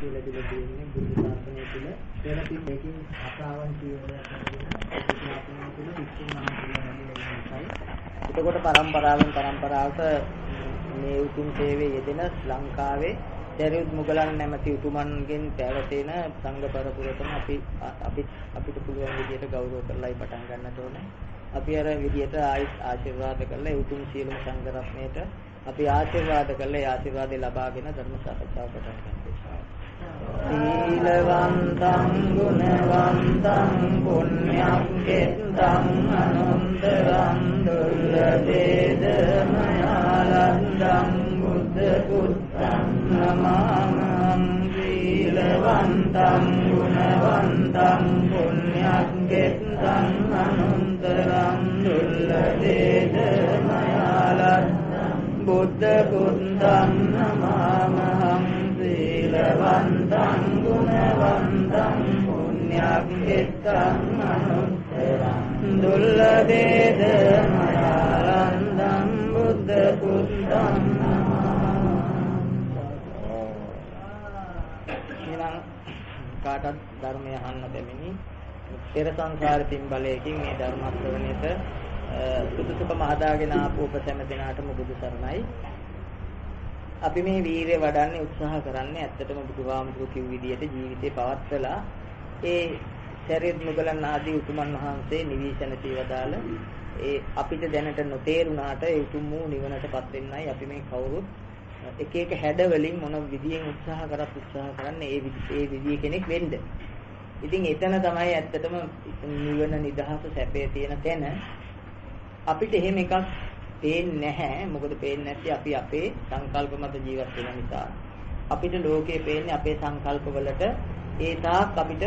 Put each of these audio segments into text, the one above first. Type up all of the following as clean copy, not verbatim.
කියලා දෙල තියෙන්නේ බුද්ධ ශාසනය තුළ පෙරපි දෙකින් අසාවන් කියනවා ශාසනය තුළ විශ්ව මහා එතකොට පරම්පරාවට මේ උතුම් සේවයේ යෙදෙන ලංකාවේ සරියුත් මුගලන් නැමැති උතුමන්ගෙන් පැවතෙන සංඝ පරපුරටම අපිට පුළුවන් විදියට ගෞරව කරලායි පටන් ගන්නට ඕනේ. අපි අර විදියට ආශිර්වාද කරලා උතුම් සියලුම සංඝ රත්නයට අපි ආශිර්වාද කරලා ඒ ආශිර්වාදය ලබාගෙන ධර්ම සාකච්ඡාව පටන් ගන්නවා. සීලවන්තං ගුණවන්තං පුඤ්ඤක්ඛෙත්තං අනන්තරං දුල්ලදේදමයාලන්දං බුද්ධ පුත්තං නමාමං. සීලවන්තං ගුණවන්තං පුඤ්ඤක්ඛෙත්තං අනන්තරං දුල්ලදේදමයාලන්දං බුද්ධ පුත්තං නමාමං. සීලවන්තං ගුණවන්තං පුඤ්ඤක්ඛෙත්තං අනුත්තරං දුල්ලදේදමයාලන්දං බුද්ධ පුත්තං නමාමං. ඊළඟ කාටත් ධර්මය අහන්න දෙමිනි පෙර සංසාර තින් බලයෙන් මේ ධර්ම ශ්‍රවණයට සුදුසුකම හදාගෙන ආපු ඔබ සෑම දිනාටම බුදු සරණයි. අපි මේ වීරිය වඩන්නේ උත්සාහ කරන්නේ ඇත්තටම බුදුහාමුදුරු කිව් විදියට ජීවිතේ පවත්වලා ඒ සරියුත් මුගලන් ආදී උතුමන් වහන්සේ නිවිෂණ තීවදාල ඒ අපිට දැනට නොතේරුණාට ඒ උතුම් වූ නිවනටපත් වෙන්නයි අපි මේ කවුරුත් එක එක හැඩ වලින් මොන විදියෙන් උත්සාහ කරන්නේ ඒ විදිය කෙනෙක් වෙන්න. ඉතින් එතන තමයි ඇත්තටම නිවන නිදහස සැපේ තියෙන තැන. අපිට එහෙම එකක් පේන්නේ නැහැ. මොකද පේන්නේ නැත්තේ අපි අපේ සංකල්ප මත ජීවත් වෙන නිසා. අපිට ලෝකේ පේන්නේ අපේ සංකල්ප වලට ඒ තාක් අපිට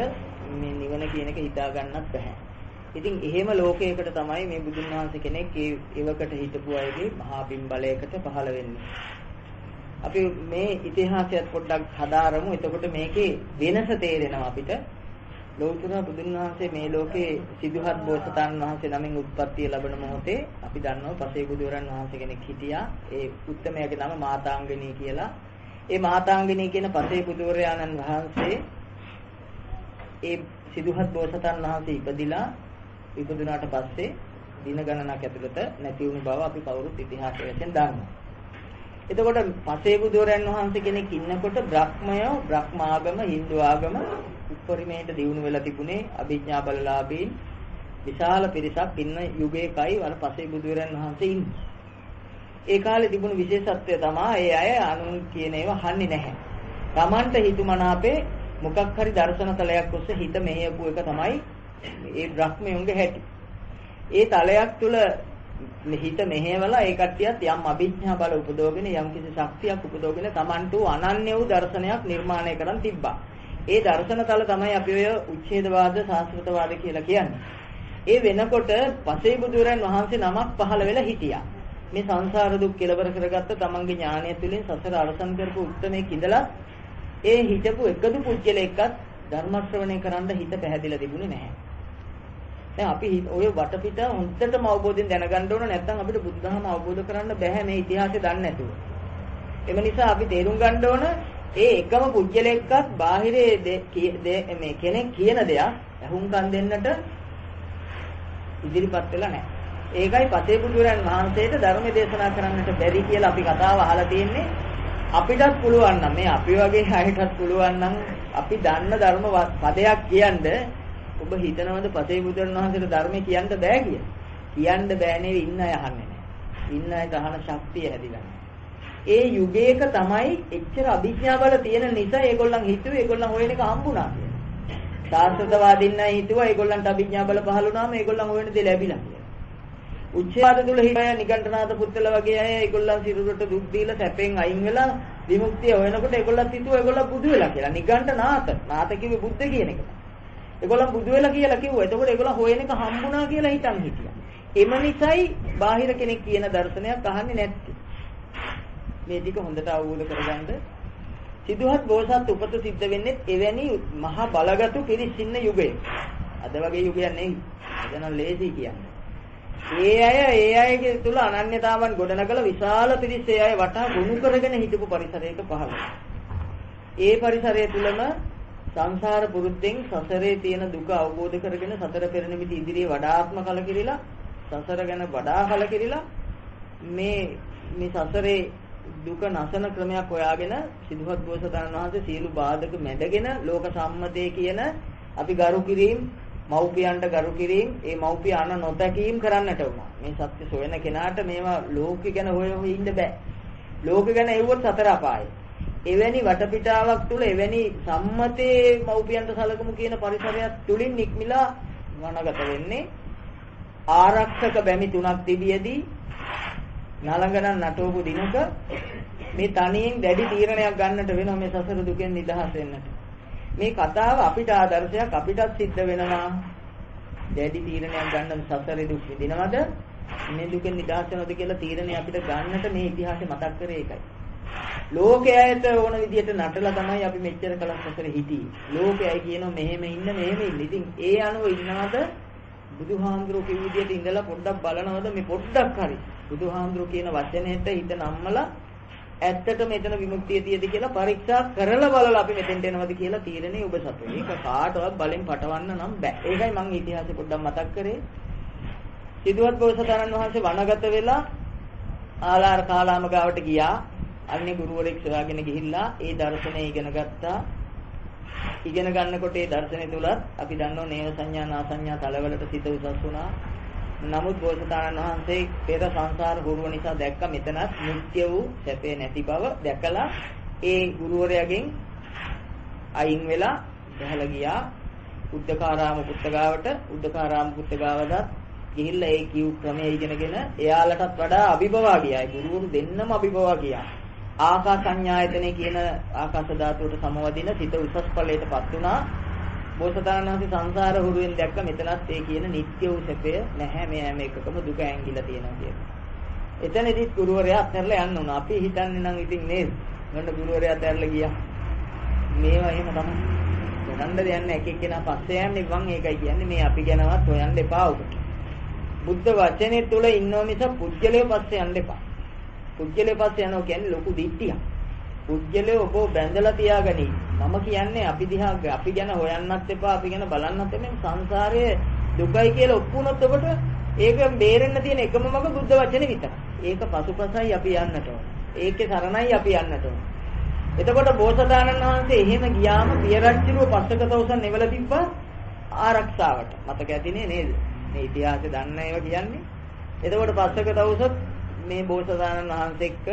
මේ නිවන කියන එක හිතා ගන්නත් බෑ. ඉතින් එහෙම ලෝකයකට තමයි මේ බුදුන් වහන්සේ කෙනෙක් ඒ එවකට හිටපු අයගේ මහා පින්බලයකට පහළ වෙන්නේ. අපි මේ ඉතිහාසයත් පොඩ්ඩක් හදාරමු. එතකොට මේකේ වෙනස තේරෙනවා අපිට. ලෞතර බුදුන් වහන්සේ මේ ලෝකේ සිදුහත් බෝසතාණන් වහන්සේ නමින් උත්පත්තිය ලැබෙන මොහොතේ අපි දන්නවා පසේ බුදුරන් වහන්සේ කෙනෙක් හිටියා. ඒ උත්තමයාගේ නම මාතාංගණී කියලා. ඒ මාතාංගණී කියන පසේ බුදුරයාණන් වහන්සේ ඒ සිදුහත් බෝසතාණන් වහන්සේ ඉපදුනාට පස්සේ දින ගණනක් ඇතුළත නැති වුණු බව අපි කවුරුත් ඉතිහාසය වශයෙන් දන්නවා. එතකොට පසේ බුදුරයන් වහන්සේ කෙනෙක් ඉන්නකොට බ්‍රහ්මයෝ බ්‍රහ්මාගම හින්දු ආගම උපරිමයට දියුණු වෙලා තිබුණේ අභිඥා බලලාභීන් විශාල පිරිසක් ඉන්න යුගයකයි වල පසේ බුදුරයන් වහන්සේ ඉන්නේ. ඒ කාලේ තිබුණු විශේෂත්වය තමයි ඒ අය අනුන් කියන ඒවා අහන්නේ නැහැ. Tamanට හිතුමනාපේ මොකක් හරි දර්ශන තලයක් ඔස්සේ හිත මෙහෙයපු එක තමයි ඒ බ්‍රහ්මයන්ගේ හැටි. ඒ තලයක් තුල හිත මෙහෙवला ඒ කට්ටියත් යම් අභිඥා බල උපදවගෙන යම් කිසි ශක්තියක් උපදවගෙන Tamanට අනන්‍ය වූ දර්ශනයක් නිර්මාණය කරන් තිබ්බා. ඒ දර්ශන තල තමයි අපි ඔය උච්ඡේදවාද සාස්ත්‍රතවාද කියලා කියන්නේ. ඒ වෙනකොට පසේ බුදුරයන් වහන්සේ නමක් පහළ වෙලා හිටියා. මේ සංසාර දුක් කෙලවර කරගත්ත තමන්ගේ ඥානය තුළින් සසර අරසන් කරපු උත්මේ කිඳලා ඒ හිතපු එකදු පුජ්‍යලයක්වත් ධර්ම ශ්‍රවණය කරන්න හිත පැහැදිලා තිබුණේ නැහැ. දැන් අපි ඔය වටපිට හොඳටම අවබෝධයෙන් දැනගන්න ඕන නැත්නම් අපිට බුදුදහම අවබෝධ කරන්න බෑ මේ ඉතිහාසය දන්නේ නැතුව. එම නිසා අපි තේරුම් ගන්න ඕන ඒ එකම පුජ්‍යලයක්වත් බාහිරේ මේ කෙනෙක් කියන දෙයක් අහුම්කම් දෙන්නට ඉදිරිපත් වෙලා නැහැ. ඒකයි පසේ බුදුරයන් වහන්සේට ධර්ම දේශනා කරන්නට බැරි කියලා අපි කතාව අහලා තියෙන්නේ. අපිටත් පුළුවන් නම් මේ අපි වගේ අයටත් පුළුවන් නම් අපි දන්න ධර්ම පදයක් කියන්න ඔබ හිතනවද පසේ බුදුරන් වහන්සේට ධර්මය කියන්න බෑ කියලා? කියන්න බෑ නෙවෙයි ඉන්න අය අහන්නේ නැහැ. ඉන්න අයට අහන ශක්තිය හැදිලා නැහැ. ඒ යුගයක තමයි එච්චර අභිඥා බල තියෙන නිසා ඒගොල්ලන් හිතුවේ ඒගොල්ලන් හොයන එක හම්බුණා කියලා. සාස්ත්‍රවාදීන් අය හිතුවා ඒගොල්ලන්ට අභිඥා බල පහළුණාම ඒගොල්ලන් හොයන දේ ලැබිලා කියලා. උච්ඡේද තුල හිතය නිකණ්ඨනාත පුත්තල වගේ අය ඒගොල්ලන් සිරුරට දුක් දීලා සැපෙන් අයින් වෙලා විමුක්තිය හොයනකොට ඒගොල්ලන් හිතුවා ඒගොල්ලන් බුදු වෙලා කියලා. නිකණ්ඨනාත කිව්වේ බුද්ධ කියන එක. ඒගොල්ලන් බුදු වෙලා කියලා කිව්වා. එතකොට ඒගොල්ලන් හොයන එක හම්බුණා කියලා හිතන් හිටියා. එම නිසායි බාහිර කෙනෙක් කියන දර්ශනයක් අහන්නේ නැත්තේ. මේ ටික හොඳට අවබෝධ කරගන්න සිදුහත් බෝසත් උපත සිද්ධ වෙන්නේ එවැනි මහා බලගතු පිරිස් ඉන්න යුගයක. අද වගේ යුගයක් නෙවෙයි. එදනම් ලේසි කියන්නේ. ඒ අයගේ තුල අනන්‍යතාවන් ගොඩනගලා විශාල පිරිස් ඒ අය වටා ගොනු කරගෙන හිටපු පරිසරයක පහළ. ඒ පරිසරය තුලම සංසාර පුරුද්දෙන් සසරේ තියෙන දුක අවබෝධ කරගෙන සතර පෙර නිමිති ඉදිරියේ වඩාත්ම කලකිරිලා සසර ගැන වඩා කලකිරිලා මේ සසරේ දුක නැසන ක්‍රමයක් හොයාගෙන සිදුහත් බෝසතාණන් වහන්සේ සියලු බාධක මැඩගෙන ලෝක සම්මතයේ කියන අපි ගරු කිරීම මව්පියන්ට ගරු කිරීම ඒ මව්පිය අන නොතකීම් කරන්නට උනා. මේ සත්‍ය සොයන කෙනාට මේවා ලෝකෙ ගැන හොය ඉන්න බෑ. ලෝකෙ ගැන එව්වොත් සතර අපායයි. එවැනි වටපිටාවක් තුල එවැනි සම්මතයේ මව්පියන්ට සලකමු කියන පරිසරයක් තුලින් නික්මිලා වනගත වෙන්නේ. ආරක්ෂක බැමි තුනක් තිබියදී නලංගනන් නටවපු දිනක මේ තනියෙන් දැඩි තීරණයක් ගන්නට වෙනවා මේ සසර දුකෙන් නිදහස් වෙන්නට. මේ කතාව අපිට ආදර්ශයක් අපිටත් සිද්ධ වෙනවා. දැඩි තීරණයක් ගන්න සසරේ දුක් විඳිනවද මේ දුකෙන් නිදහස් වෙනවද කියලා තීරණය අපිට ගන්නට මේ ඉතිහාසය මතක් කරේ ඒකයි. ලෝකයට ඕන විදිහට නටලා තමයි අපි මෙච්චර කලක් සසරේ හිටියේ. ලෝකයයි කියනවා මෙහෙම ඉන්න. ඉතින් ඒ අනුව ඉන්නවද බුදුහාමුදුරුවෝ කිව්ව විදිහට ඉඳලා පොඩ්ඩක් බලනවද මේ පොඩ්ඩක් හරි බුදුහාමුදුරුවෝ කියන වචනේට හිත නම්මලා ඇත්තට මෙතන විමුක්තිය තියෙද කියලා පරීක්ෂා කරලා බලලා අපි මෙතෙන්ට එනවද කියලා තීරණේ ඔබ සතු. ඒක කාටවත් බලෙන් පටවන්න නම් බෑ. ඒකයි මම ඉතිහාසෙ පොඩ්ඩක් මතක් කරේ. සිදුවත් බෝසතාණන් වහන්සේ වනගත වෙලා ආලාර කාලාම ගාවට ගියා. අන්නේ ගුරුවරයෙක් සොයාගෙන ගිහිල්ලා ඒ දර්ශනය ඉගෙන ගත්තා. ඉගෙන ගන්නකොට ඒ දර්ශනය තුලත් අපි දන්නෝ නේව සංඥා නාසඤ්ඤා තලවලට සිත උසස් වුණා. නමුත් බෝසතාණන් වහන්සේ පෙර සංසාර ගුරුව නිසා දැක්ක මෙතනත් නිත්‍ය වූ සැපේ නැති බව දැකලා ඒ ගුරුවරයාගෙන් අයින් වෙලා බහලා ගියා උද්දකාරාම පුත්තගාවට. උද්දකාරාම පුත්තගාවදත් ගිහිල්ලා ඒ කියු ක්‍රමයේ ඉගෙනගෙන එයාලටත් වඩා අභිභවා ගියා. ගුරුවරු දෙන්නම අභිභවා ගියා. ආකාසඤ්ඤායතනෙ කියන ආකාශ ධාතුවට සමවදින සිත උසස් ඵලයටපත් වුණා. බෝසතාණන් වහන්සේ සංසාර හුරුවෙන් දැක්ක මෙතනත් ඒ කියන නිත්‍ය වූ සැපය නැහැ. මේ හැම එකකම දුක ඇඟිලා තියෙනවා කියලා. එතනදිත් ගුරුවරයා අත්හැරලා යන්න උනා. අපි හිතන්නේ නම් ඉතින් නේද? මොන ගුරුවරයා අත්හැරලා ගියා. මේවා එහෙම තමයි. හොයන්න දෙන්නේ එක එක්කෙනා පස්සේ යන්නේ මං ඒකයි කියන්නේ මේ අපි ගැනවත් හොයන්න එපා උකට. බුද්ධ වචනේ තුල ඉන්නව මිස පුජ්‍යලයේ පස්සේ යන්න එපා. පුජ්‍යලයේ පස්සේ යනවා කියන්නේ ලොකු දිට්ඨියක්. පුජ්‍යලයේ ඔබ බැඳලා තියාගනි. මම කියන්නේ අපි දිහා අපි ගැන හොයන්නත් එපා, අපි ගැන බලන්නත් එපා. සංසාරයේ දුකයි කියලා ඔප්පුනොත් ඔබට ඒක බේරෙන්න තියෙන එකම මඟ බුද්ධ වචනේ විතරයි. ඒක පසුපසයි අපි යන්නට ඕන. ඒකේ සරණයි අපි යන්නට ඕන. එතකොට බෝසතාණන් වහන්සේ එහෙම ගියාම පියරච්චිරුව පස්සක තවුසන් නෙවල තිබ්බා ආරක්ෂාවට. මතක ඇතිනේ නේද? මේ ඉතිහාසය දන්න ඒවා කියන්නේ. එතකොට පස්සක තවුසත් මේ බෝසතාණන් වහන්සේ එක්ක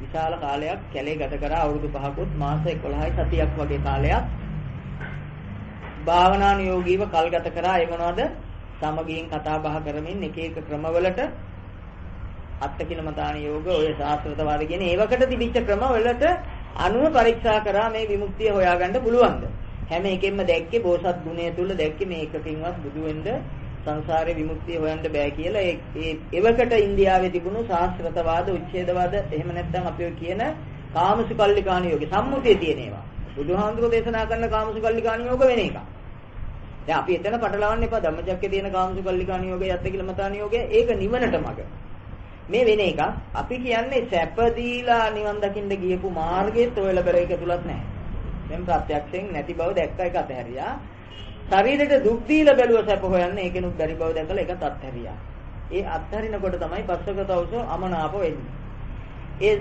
විශාල කාලයක් කැලේ ගත කරා. අවුරුදු 5කුත් මාස 11යි සතියක් වගේ කාලයක් භාවනානුයෝගීව කල් ගත කරා. ඒ මොනවද? සමගියෙන් කතා බහ කරමින් එක එක ක්‍රමවලට අත්කිලමතාන යෝග ඔය ශාස්ත්‍රතවාද කියන ඒවකට තිබිච්ච ක්‍රමවලට අනුව පරීක්ෂා කරා මේ විමුක්තිය හොයාගන්න පුළුවන්ද? හැම එකෙන්ම දැක්කේ බෝසත් ගුණය තුල දැක්කේ මේ එකකින්වත් බුදු වෙන්න සංසාරේ විමුක්තිය හොයන්න බෑ කියලා. ඒ එවකට ඉන්දියාවේ තිබුණු ශාස්ත්‍රතවාද උච්ඡේදවාද එහෙම නැත්නම් අපි ඔය කියන කාමසුකල්ලිකාණ යෝග සම්මුතිය තියෙන ඒවා. බුදුහාමුදුරෝ දේශනා කරන කාමසුකල්ලිකාණ යෝග වෙන එක. දැන් අපි එතන පටලවන්න එපා. ධම්මචක්කේ තියෙන කාමසුකල්ලිකාණ යෝගය අත්කිලමතාන යෝගය ඒක නිවනට මඟ. මේ වෙන එක අපි කියන්නේ සැප දීලා නිවන් දකින්න ගියපු මාර්ගයේ තොයල බර එක තුලත් නැහැ. දැන් ප්‍රත්‍යක්ෂයෙන් නැති බව දැක්ක එක අතහැරියා. ශරීරයට දුක් දීලා බැලුව සැප හොයන්න ඒකෙනුත් බැරි බව දැකලා ඒකත් අත්හැරියා. ඒ අත්හරිනකොට තමයි පස්සකතවස අමනාප වෙන්නේ.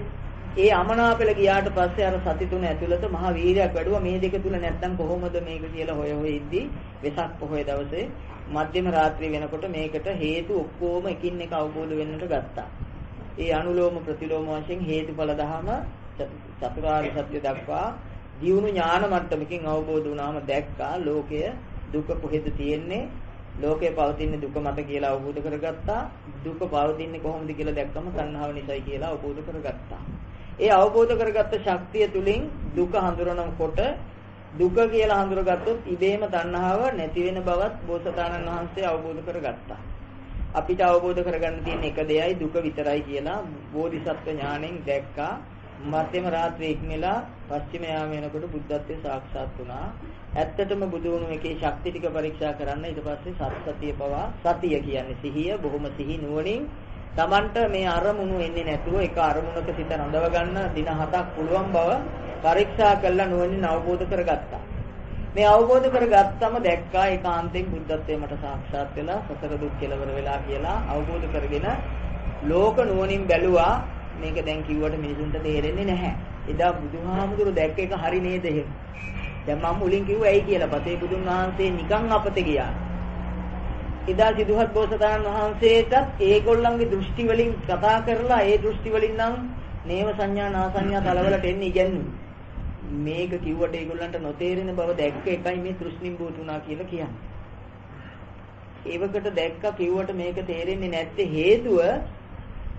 ඒ අමනාපෙල ගියාට පස්සේ අර සති තුන ඇතුළත මහා වීර්යයක් වැඩුවා. මේ දෙක තුල නැත්තම් කොහොමද මේක කියලා හොය ඉද්දි වෙසක් පොහොය දවසේ මධ්‍යම රාත්‍රිය වෙනකොට මේකට හේතු ඔක්කොම එකින් එක අවබෝධ වෙන්නට ගත්තා. ඒ අනුලෝම ප්‍රතිලෝම වශයෙන් හේතුඵල ධහම චතුරාර්ය සත්‍ය දක්වා දියුණු ඥාන මට්ටමකින් අවබෝධ වුණාම දැක්කා ලෝකය දුක කොහෙද තියෙන්නේ? ලෝකේ පවතින දුක මත කියලා අවබෝධ කරගත්තා. දුක පවතින්නේ කොහොමද කියලා දැක්කම තණ්හාව නිසායි කියලා අවබෝධ කරගත්තා. ඒ අවබෝධ කරගත්ත ශක්තිය තුලින් දුක හඳුනනකොට දුක කියලා හඳුනගත්තොත් ඉබේම තණ්හාව නැති වෙන බවත් බෝසතාණන් වහන්සේ අවබෝධ කරගත්තා. අපිට අවබෝධ කරගන්න තියෙන එක දෙයයි දුක විතරයි කියලා බෝධිසත්ව ඥාණයෙන් දැක්කා. මධ්‍යම රාත්‍රියේ ඉක්මලා පස්චිම යාම වෙනකොට බුද්ධත්වයේ සාක්ෂාත් වුණා. ඇත්තටම බුදු වුණු එකේ ශක්ති ටික පරීක්ෂා කරන්න ඊට පස්සේ සත්‍යය පවා සතිය කියන්නේ සිහිය බොහොම සිහි නුවණින් Tamanට මේ අරමුණු එන්නේ නැතුව එක අරමුණක සිත රඳව ගන්න දින 7ක් පුළුවන් බව පරීක්ෂා කළා නුවණින් අවබෝධ කරගත්තා. මේ අවබෝධ කරගත්තම දැක්කා ඒකාන්තයෙන් බුද්ධත්වයට මට සාක්ෂාත් වෙලා සතර දුක් කෙලවර වෙලා කියලා අවබෝධ කරගෙන ලෝක නුවණින් බැලුවා මේක දැන් කිව්වට මිනිසුන්ට තේරෙන්නේ නැහැ. එදා බුදුහාමුදුරු දැක්ක එක හරි නේද එහෙම. දැන් මම මුලින් කිව්වා ඇයි කියලා. පතේ බුදුන් වහන්සේ නිකන් අපතේ ගියා. එදා සිදුහත් බෝසතාණන් වහන්සේටත් ඒගොල්ලන්ගේ දෘෂ්ටි වලින් කතා කරලා ඒ දෘෂ්ටි වලින් නම් නේව සංඥා නා සංඥා තලවලට එන්නේ ඉගැන්නුනේ. මේක කිව්වට ඒගොල්ලන්ට නොතේරෙන බව දැක්ක එකයි මේ තෘෂ්ණිම් බෝතුණා කියලා කියන්නේ. ඒවකට දැක්ක කිව්වට මේක තේරෙන්නේ නැත්තේ හේතුව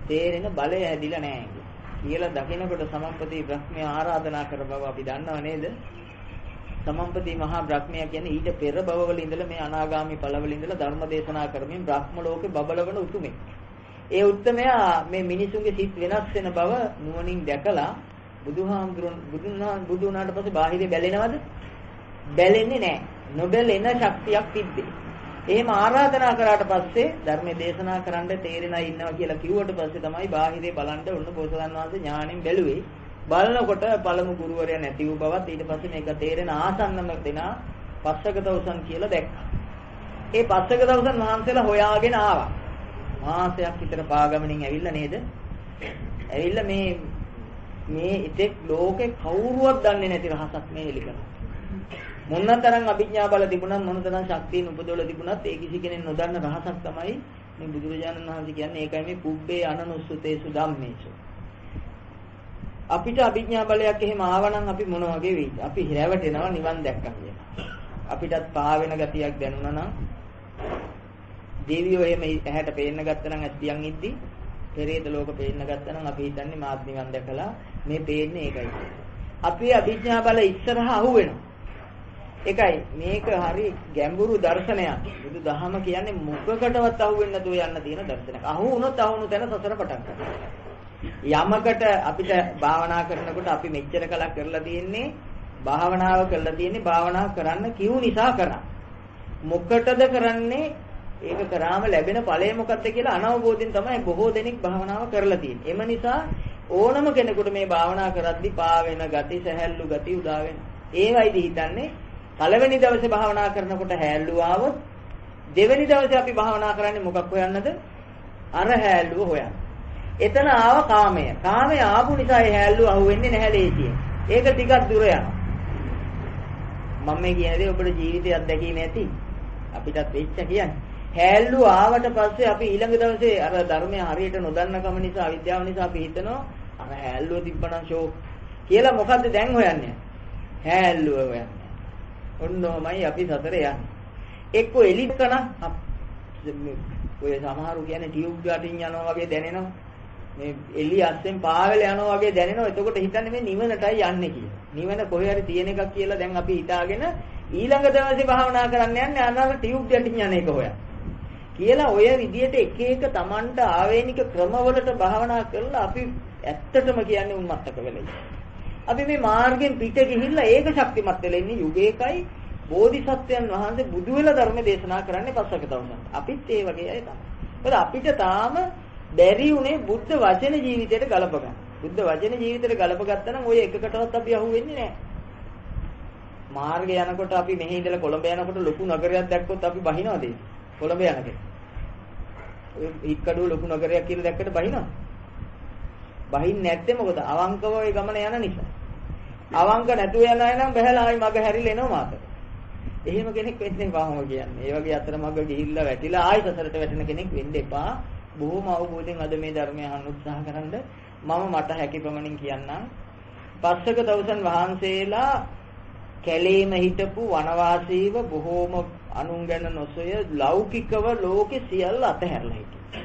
තේරෙන බලය ඇදිලා නැහැ කියලා දකිනකොට සමම්පති බ්‍රහ්මයා ආරාධනා කර බව අපි දන්නව නේද? සමම්පති මහා බ්‍රහ්මයා කියන්නේ ඊට පෙර භවවල ඉඳලා මේ අනාගාමී ඵලවල ඉඳලා ධර්ම දේශනා කරමින් බ්‍රහ්ම ලෝකේ බබලවන උතුමෙක්. ඒ උත්තමයා මේ මිනිසුන්ගේ සිත් වෙනස් වෙන බව නුවණින් දැකලා බුදු වුණාට පස්සේ බාහිරේ බැලෙනවද? බැලෙන්නේ නැහැ. නොබැලෙන ශක්තියක් තිබ්බේ. එහෙම ආරාධනා කරාට පස්සේ ධර්මයේ දේශනා කරන්න තේරෙන අය ඉන්නවා කියලා කිව්වට පස්සේ තමයි බාහිරේ බලන්න උන්න බෝසතාණන් වහන්සේ ඥාණයෙන් බැලුවේ. බලනකොට පළමු ගුරුවරයා නැති වූ බවත් ඊට පස්සේ මේක තේරෙන ආසන්නම දෙනා පස්සක දවසන් කියලා දැක්කා. ඒ පස්සක දවසන් වහන්සේලා හොයාගෙන ආවා. මාසයක් විතර පාගමනින් ඇවිල්ලා නේද? ඇවිල්ලා මේ ඉතෙක් ලෝකේ කවුරුවත් දන්නේ නැති රහසක් මේ හෙලි කරනවා. මොනතරම් අභිඥා බල තිබුණත් මොනතරම් ශක්තිය උපදවල තිබුණත් ඒ කිසි කෙනෙක් නොදන්න රහසක් තමයි මේ බුදුරජාණන් වහන්සේ කියන්නේ. ඒකයි මේ පුබ්බේ අනනුස්සතේසු ධම්මේසු. අපිට අභිඥා බලයක් එහෙම ආවනම් අපි මොන වගේ වෙයිද? අපි හිරවටෙනවා නිවන් දැක්කා කියලා. අපිටත් පාවෙන ගතියක් දැනුණා නම් දෙවියෝ එහෙම ඇහැට පේන්න ගත්තා නම් ඇස්තියන් ඉද්දි පෙරේත ලෝක පේන්න ගත්තා නම් අපි හිතන්නේ මාත් නිවන් දැකලා මේ පේන්නේ ඒකයි. අපි අභිඥා බල ඉස්සරහා අහු වෙනවා. ඒකයි මේක හරි ගැඹුරු දර්ශනයක්. බුදු දහම කියන්නේ මොකකටවත් අහු වෙන්නේ නැතුව යන්න තියෙන දර්ශනයක්. අහු වුණොත් අහුණු තැන සසර පටන් ගන්නවා. යමකට අපිට භාවනා කරනකොට අපි මෙච්චර කලක් කරලා තියෙන්නේ භාවනාව කරන්න කිව් නිසා කරා. මොකටද කරන්නේ? ඒක කරාම ලැබෙන ඵලය මොකක්ද කියලා අනවබෝධයෙන් තමයි බොහෝ දෙනෙක් භාවනාව කරලා තියෙන්නේ. එම නිසා ඕනම කෙනෙකුට මේ භාවනා කරද්දී පාවෙන ගති, සැහැල්ලු ගති උදා වෙනවා. ඒවයිද හිතන්නේ පළවෙනි දවසේ භාවනා කරනකොට හැල්ලුව ආවොත් දෙවෙනි දවසේ අපි භාවනා කරන්නේ මොකක් හොයන්නද? අර හැල්ලුව හොයන්න. එතන ආව කාමය. කාමය ආපු නිසා ඒ හැල්ලුව අහුවෙන්නේ නැහැ ලේසියෙන්. ඒක ටිකක් දුර යනවා. මම මේ කියන දේ ඔබේ ජීවිතය අත්දැකීම ඇති. අපිටත් වෙච්ච කියන්නේ. හැල්ලුව ආවට පස්සේ අපි ඊළඟ දවසේ අර ධර්මය හරියට නොදන්නකම නිසා අවිද්‍යාව නිසා අපි හිතනවා අර හැල්ලුව තිබ්බනම් ෂෝක් කියලා. මොකද්ද දැන් හොයන්නේ? හැල්ලුව හොයන්නේ. ඔන්නෝමයි අපි සතර යන්නේ. එක්ක එලිකන ඔය සමහරු කියන්නේ ටියුබ් ගටින් යනවා වගේ දැනෙනවා. මේ එලි අස්සෙන් පාවෙල යනවා වගේ දැනෙනවා. එතකොට හිතන්නේ මේ නිවනටයි යන්නේ කියලා. නිවන කොහේ හරි තියෙන එකක් කියලා දැන් අපි හිතාගෙන ඊළඟ දවසේ භාවනා කරන්න යන්නේ අනවර ටියුබ් ගටින් යන එක හොයන. කියලා ඔය විදිහට එක එක Tamanට ආවේනික ක්‍රමවලට භාවනා කරලා අපි ඇත්තටම කියන්නේ උන්මත්තක වෙලයි. අපි මේ මාර්ගයෙන් පිට ගිහිල්ලා ඒක ශක්තිමත් වෙලා ඉන්නේ යුගයකයි. බෝධිසත්වයන් වහන්සේ බුදු වෙලා ධර්ම දේශනා කරන්නේ පස්සක තවසන්. අපිත් ඒ වගේ අය තමයි. මොකද අපිට තාම බැරි උනේ බුද්ධ වචන ජීවිතයට ගලප ගන්න. බුද්ධ වචන ජීවිතයට ගලප ගත්තා නම් ඔය එකකටවත් අපි අහු වෙන්නේ නැහැ. මාර්ගය යනකොට අපි මෙහි ඉඳලා කොළඹ යනකොට ලොකු නගරයක් දැක්කොත් අපි බහිනවද? කොළඹ යනකේ. ඔය හික්කඩුව ලොකු නගරයක් කියලා දැක්කට බහිනවද? බහින්නේ නැත්තේ මොකද? අවංකව ඒ ගමන යන නිසා. අවංක නැතුව යන අය නම් බහැලා ආයි මග හැරිලා එනවා මාතට. එහෙම කෙනෙක් වෙන්නේ කොහොම කියන්නේ? ඒ වගේ අතරමඟ ගිහිල්ලා වැටිලා ආයි සසරට වැටෙන කෙනෙක් වෙන්න එපා. බොහොම අවබෝධයෙන් අද මේ ධර්මය අහන්න උත්සාහ කරන්න මට හැකි ප්‍රමණින් කියන්නම්. පස්සක තවුසන් වහන්සේලා කැලේම හිටපු වනවාසීව බොහෝම අනුන් ගැන නොසොය ලෞකිකව ලෝකේ සියල්ල අතහැරලා හිටියා.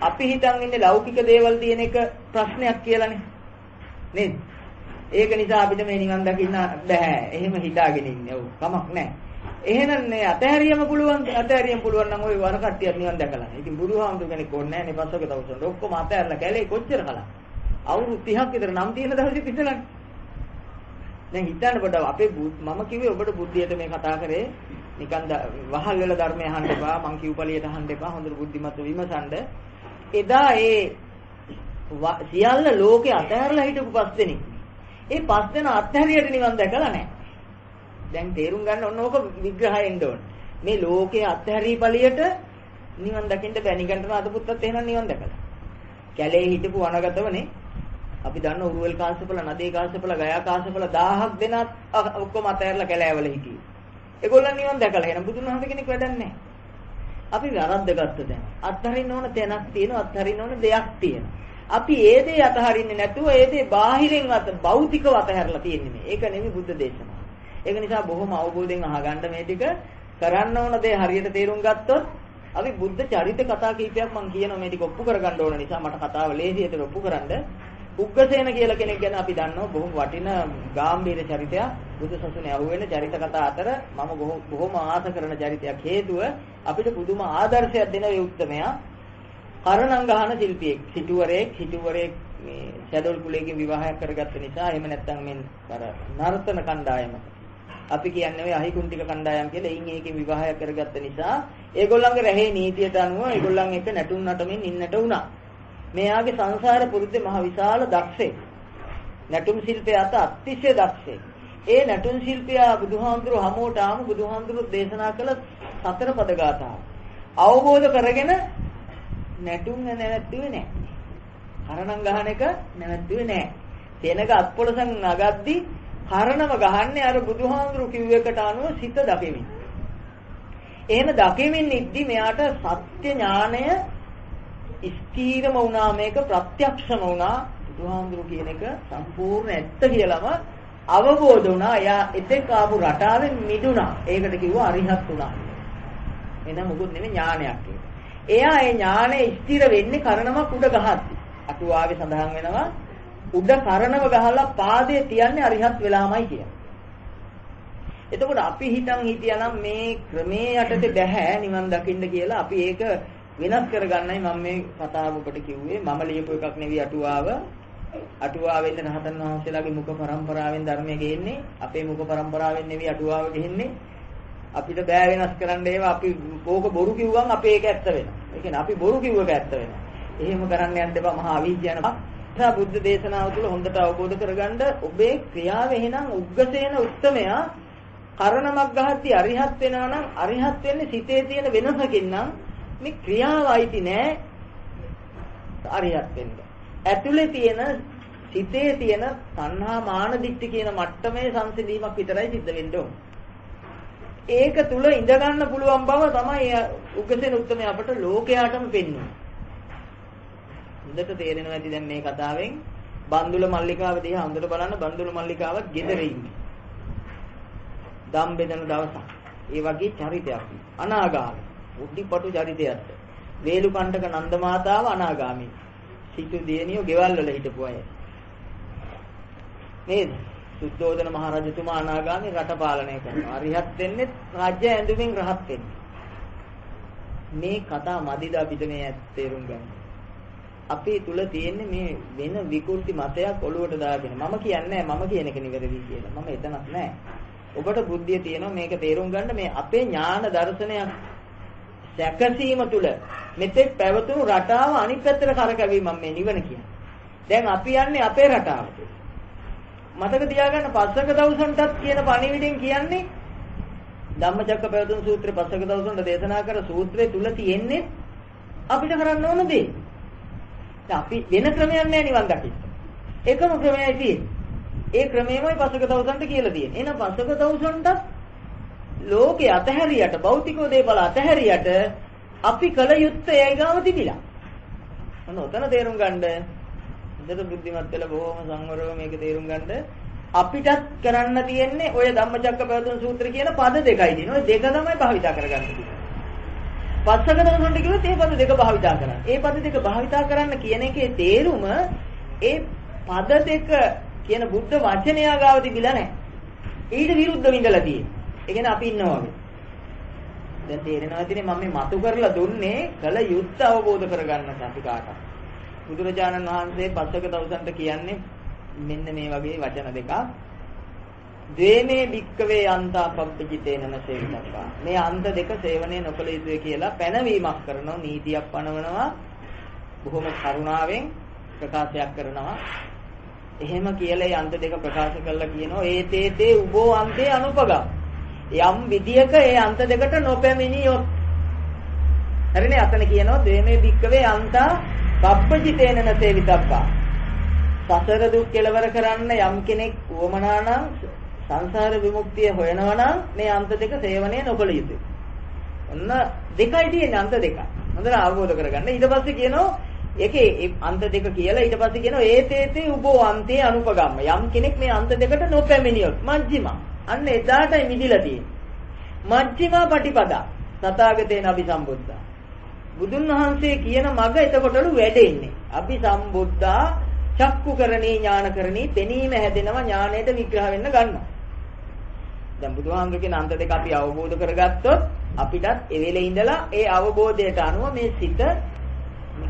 අපි හිතන් ඉන්නේ ලෞකික දේවල් තියෙන එක ප්‍රශ්නයක් කියලානේ. නේද? ඒක නිසා අපිට මේ නිවන් දකින්න බෑ. එහෙම හිතාගෙන ඉන්නේ. ඔව්. කමක් නැහැ. එහෙනම් මේ අතහැරියම පුළුවන්. අතහැරියම පුළුවන් නම් ওই වර කට්ටියක් නිවන් දැකලා. ඉතින් බුදුහාමුදුර කෙනෙක් ඕනේ නැහැ නේ පස්සක තවුසන්. ඔක්කොම අතහැරලා කැලේ කොච්චර කලක්. අවුරුදු 30ක් විතර නම් තියෙන දවසේ පිටලන්නේ. දැන් හිතන්න පොඩ්ඩක් අපේ මම කිව්වේ ඔබට බුද්ධියට මේ කතා කරේ නිකන් වහල් වෙලා ධර්මය අහන්න එපා. මං කිව්පලියට අහන්න එපා. හොඳට බුද්ධිමත්ව විමසන්න. එදා ඒ සියල්ල ලෝකේ අතහැරලා හිටපු පස් දෙනෙක්. ඒ පස් දෙනා අත්හැරියට නිවන් දැකලා නැහැ. දැන් තේරුම් ගන්න ඕන ඕක විග්‍රහයෙන් ඕන. මේ ලෝකයේ අත්හැරී ඵලියට නිවන් දකින්න බැ නිගණ්ඨන අදපුත්තත් එහෙනම් නිවන් දැකලා. කැලේ හිටපු අනගතවනේ අපි දන්න උරුවෙල් කාශ්‍යපල, නදී කාශ්‍යපල, ගයා කාශ්‍යපල 1000ක් දෙනත් ඔක්කොම අතහැරලා කැලෑවල හිටියේ. ඒගොල්ලන් නිවන් දැකලා එහෙනම් බුදුන් වහන්සේ කෙනෙක් වැඩක් නැහැ. අපි වැරද්දගත්ත දැන්. අත්හරින්න ඕන තැනක් තියෙනවා, අත්හරින්න ඕන දෙයක් තියෙනවා. අපි ඒ දේ අතහරින්නේ නැතුව ඒ දේ බාහිරින් භෞතිකව අතහැරලා තියෙන්නේ මේ. ඒක නෙමෙයි බුද්ධ දේශනාව. ඒක නිසා බොහොම අවබෝධයෙන් අහගන්න මේ ටික කරන්න ඕන දේ හරියට තේරුම් ගත්තොත් අපි බුද්ධ චරිත කතා කීපයක් මම කියනවා මේ ටික ඔප්පු කරගන්න ඕන නිසා මට කතාව ලේසියට ඔප්පු කරන්න. උග්ගසේන කියලා කෙනෙක් ගැන අපි දන්නවා බොහොම වටිනා ගාම්භීර චරිතයක්. බුදු සසුනේ අහුවෙන චරිත කතා අතර මම බොහොම ආස කරන චරිතයක්. හේතුව අපිට පුදුම ආදර්ශයක් දෙන ඒ උත්තමයා කරණංගහන ශිල්පියෙක්. සිටුවරයෙක් මේ ෂැඩෝල් කුලයකින් විවාහයක් කරගත්ත නිසා එහෙම නැත්නම් මේ අර නර්තන කණ්ඩායම අපි කියන්නේ ඔය අහිකුන්ටික කණ්ඩායම් කියලා එයින් ඒකේ විවාහයක් කරගත්ත නිසා ඒගොල්ලන්ගේ රැහේ නීතියට අනුව ඒගොල්ලන් එක නැටුම් නටමින් ඉන්නට වුණා. මෙයාගේ සංසාර පුරුද්දේ මහ විශාල දක්ෂයෙක්. නැටුම් ශිල්පයට අතිශය දක්ෂයෙක්. ඒ නැටුම් ශිල්පියා බුදුහාමුදුරුවෝ හමුවට ආම බුදුහාමුදුරුවෝ දේශනා කළ සතර පද ගාථා අවබෝධ කරගෙන නැටුම් නැවැත්තුවේ නැහැ. කරණම් ගහන එක නැවැත්තුවේ නැහැ. තැනක අත්පොළසන් නගද්දි කරණම ගහන්නේ අර බුදුහාමුදුරුවෝ කිව්ව එකට අනුව සිත දකිමින්. එහෙම දකිමින් ඉද්දි මෙයාට සත්‍ය ඥානය ස්ථීරම වුණා, මේක ප්‍රත්‍යක්ෂම වුණා. බුදුහාමුදුරුවෝ කියන එක සම්පූර්ණ ඇත්ත කියලාම අවබෝධ වුණා. එයා එතෙක් ආපු රටාවෙන් මිදුණා. ඒකට කිව්වා අරිහත් වුණා. එනම් මොකුත් නෙමෙයි ඥානයක් ඒක. එයා ඒ ඥානය ස්ථිර වෙන්නේ කරණමක් උඩ ගහද්දි. අටුවාවේ සඳහන් වෙනවා උඩ කරණම ගහලා පාදයේ තියන්නේ අරිහත් වෙලාමයි කියලා. එතකොට අපි හිතියානම් මේ ක්‍රමයේ යටතේ බෑ නිවන් දකින්න කියලා අපි ඒක වෙනස් කරගන්නයි මම මේ කතාව ඔබට කිව්වේ. මම ලියපු එකක් නෙවෙයි අටුවාව. අටුවාවෙන් රහතන් වහන්සේලාගේ මුඛ පරම්පරාවෙන් ධර්මය ගෙන්නේ. අපේ මුඛ පරම්පරාවෙන් නෙවෙයි අටුවාව ගෙන්නේ. අපිට බෑ වෙනස් කරන්න ඒවා. අපි ඕක බොරු කිව්වම අපේ ඒක ඇත්ත වෙනවා. ඒ කියන්නේ අපි බොරු කිව්වක ඇත්ත වෙනවා. එහෙම කරන්න යන්න එපා. මහා අවිජ්ජාන බුද්ධ දේශනාව තුළ හොඳට අවබෝධ කරගන්න ඔබේ ක්‍රියාව එහෙනම් උග්ගසේන උත්තමයා කරණමක් ගහද්දී අරිහත් වෙනවා නම් අරිහත් වෙන්නේ සිතේ තියෙන වෙනසකින් නම් මේ ක්‍රියාව අයිති නෑ අරිහත් වෙන්න. ඇතුලේ තියෙන සිතේ තියෙන සංහා මාන දිට්ඨි කියන මට්ටමේ සංසිඳීමක් විතරයි සිද්ධ වෙන්න ඕන. ඒක තුල ඉඳ ගන්න පුළුවන් බව තමයි උග්ගසේන උත්තමයා අපට ලෝකයාටම පෙන්වන්නේ. හොඳට තේරෙනවා ඇති දැන් මේ කතාවෙන් බන්දුල මල්ලිකාව දිහා හොඳට බලන්න. බන්දුල මල්ලිකාවත් ගෙදර ඉන්නේ. දම් බෙදන දවසක්. ඒ වගේ චරිතයක්. අනාගාමී. උඩිපටු චරිතයක්. වේලු කණ්ඩක නන්ද මාතාව අනාගාමී. සිටු දියණියෝ ගෙවල් වල හිටපු අය. නේද? සුද්ධෝදන මහ රජතුමා අනාගාමී රට පාලනය කරනවා. අරිහත් වෙන්නේ රාජ්‍ය ඇඳුමින් රහත් වෙන්නේ. මේ කතා මදිද අපිට මේ තේරුම් ගන්න. අපි තුල තියෙන්නේ මේ වෙන විකෘති මතයක් ඔළුවට දාගෙන. මම කියන්නේ මම කියන එක නිවැරදි කියලා. මම එතනක් නැහැ. ඔබට බුද්ධිය තියෙනවා මේක තේරුම් ගන්න. මේ අපේ ඥාන දර්ශනයක් සැකසීම තුල මෙතෙක් පැවතුණු රටාව අනිත් පැත්තට කරකැවීම මම මේ නිවන කියන්නේ. දැන් අපි යන්නේ අපේ රටාවට. මතක තියාගන්න පස්සක දවසන්ටත් කියන පණිවිඩෙන් කියන්නේ ධම්මචක්කපවතුන් සූත්‍රයේ පස්සක දවසන්ට දේශනා කර සූත්‍රයේ තුල තියෙන්නේ අපිට කරන්න ඕන දේ. අපි වෙන ක්‍රමයක් නැහැ නිවන් දකින්න. එකම ක්‍රමයයි තියෙන්නේ. ඒ ක්‍රමෙමයි පසක දවසන්ට කියලා තියෙන්නේ. එහෙනම් පසක දවසන්ට ලෝකේ අතහැරියට භෞතිකෝ දේපල අතහැරියට අපි කල යුත්තේ ඒ ගාව තිබිලා. මොන උතන තේරුම් ගන්න. හොඳට බුද්ධිමත් වෙලා බොහොම සංවරව මේක තේරුම් ගන්න. අපිටත් කරන්න තියෙන්නේ ඔය ධම්මචක්කපවතුන් සූත්‍රය කියන පද දෙකයි තියෙනවා. ඔය දෙක තමයි භාවිතා කරගන්න තියෙන්නේ. පස්සක දවසන්ට කිව්වොත් ඒ පද දෙක භාවිතා කරන්න. ඒ පද දෙක භාවිතා කරන්න කියන එකේ තේරුම ඒ පද දෙක කියන බුද්ධ වචනය ගාව තිබිලා නැහැ. ඊට විරුද්ධ විඳලා තියෙන්නේ. ඒ කියන්නේ අපි ඉන්නවා වගේ. දැන් තේරෙනවා ඇතිනේ මම මේ මතු කරලා දුන්නේ කල යුද්ධ අවබෝධ කරගන්න අපි කාටද. බුදුරජාණන් වහන්සේ පස්සක දවසන්ට කියන්නේ මෙන්න මේ වගේ වචන දෙකක්. ද්වේමේ වික්කවේ අන්තා පබ්බජිතේනම සේවිතක්කා. මේ අන්ත දෙක සේවනය නොකළ යුතුයි කියලා පැනවීමක් කරනවා, නීතියක් පනවනවා, බොහොම කරුණාවෙන් ප්‍රකාශයක් කරනවා. එහෙම කියලා අන්ත දෙක ප්‍රකාශ කරලා කියනවා ඒතේතේ උබෝ අන්තේ අනුපගම්. යම් විදියක ඒ අන්ත දෙකට නොපැමිණියොත්. හරිනේ අතන කියනවා ද්වේමේ භික්කවේ අන්තා පබ්බජිතේන නසේවිතබ්බා. සසර දුක් කෙලවර කරන්න යම් කෙනෙක් උවමනා නම් සංසාර විමුක්තිය හොයනවා නම් මේ අන්ත දෙක සේවනය නොකළ යුතුයි. ඔන්න දෙකයි තියෙන්නේ අන්ත දෙක. හොඳට අවබෝධ කරගන්න. ඊට පස්සේ කියනවා ඒකේ අන්ත දෙක කියලා ඊට පස්සේ කියනවා ඒතේතේ උබෝ අන්තේ අනුපගම්ම. යම් කෙනෙක් මේ අන්ත දෙකට නොපැමිණියොත් මජ්ක්‍ධිමා. අන්න එදාටයි මිදිලා තියෙන්නේ. මජ්ක්‍ධිමා පටිපදා තථාගතේන අபிසම්බුද්ධා. බුදුන් වහන්සේ කියන මග එතකොටලු වැඩෙන්නේ. අபிසම්බුද්ධා චක්කුකරණී ඥානකරණී පෙනීම හැදෙනවා ඥාණයට විග්‍රහ වෙන්න ගන්නවා. දැන් බුදුහාමුදුරු කියන අන්ත දෙක අපි අවබෝධ කරගත්තොත් අපිටත් ඒ වෙලේ ඉඳලා ඒ අවබෝධයට අනුව මේ සිත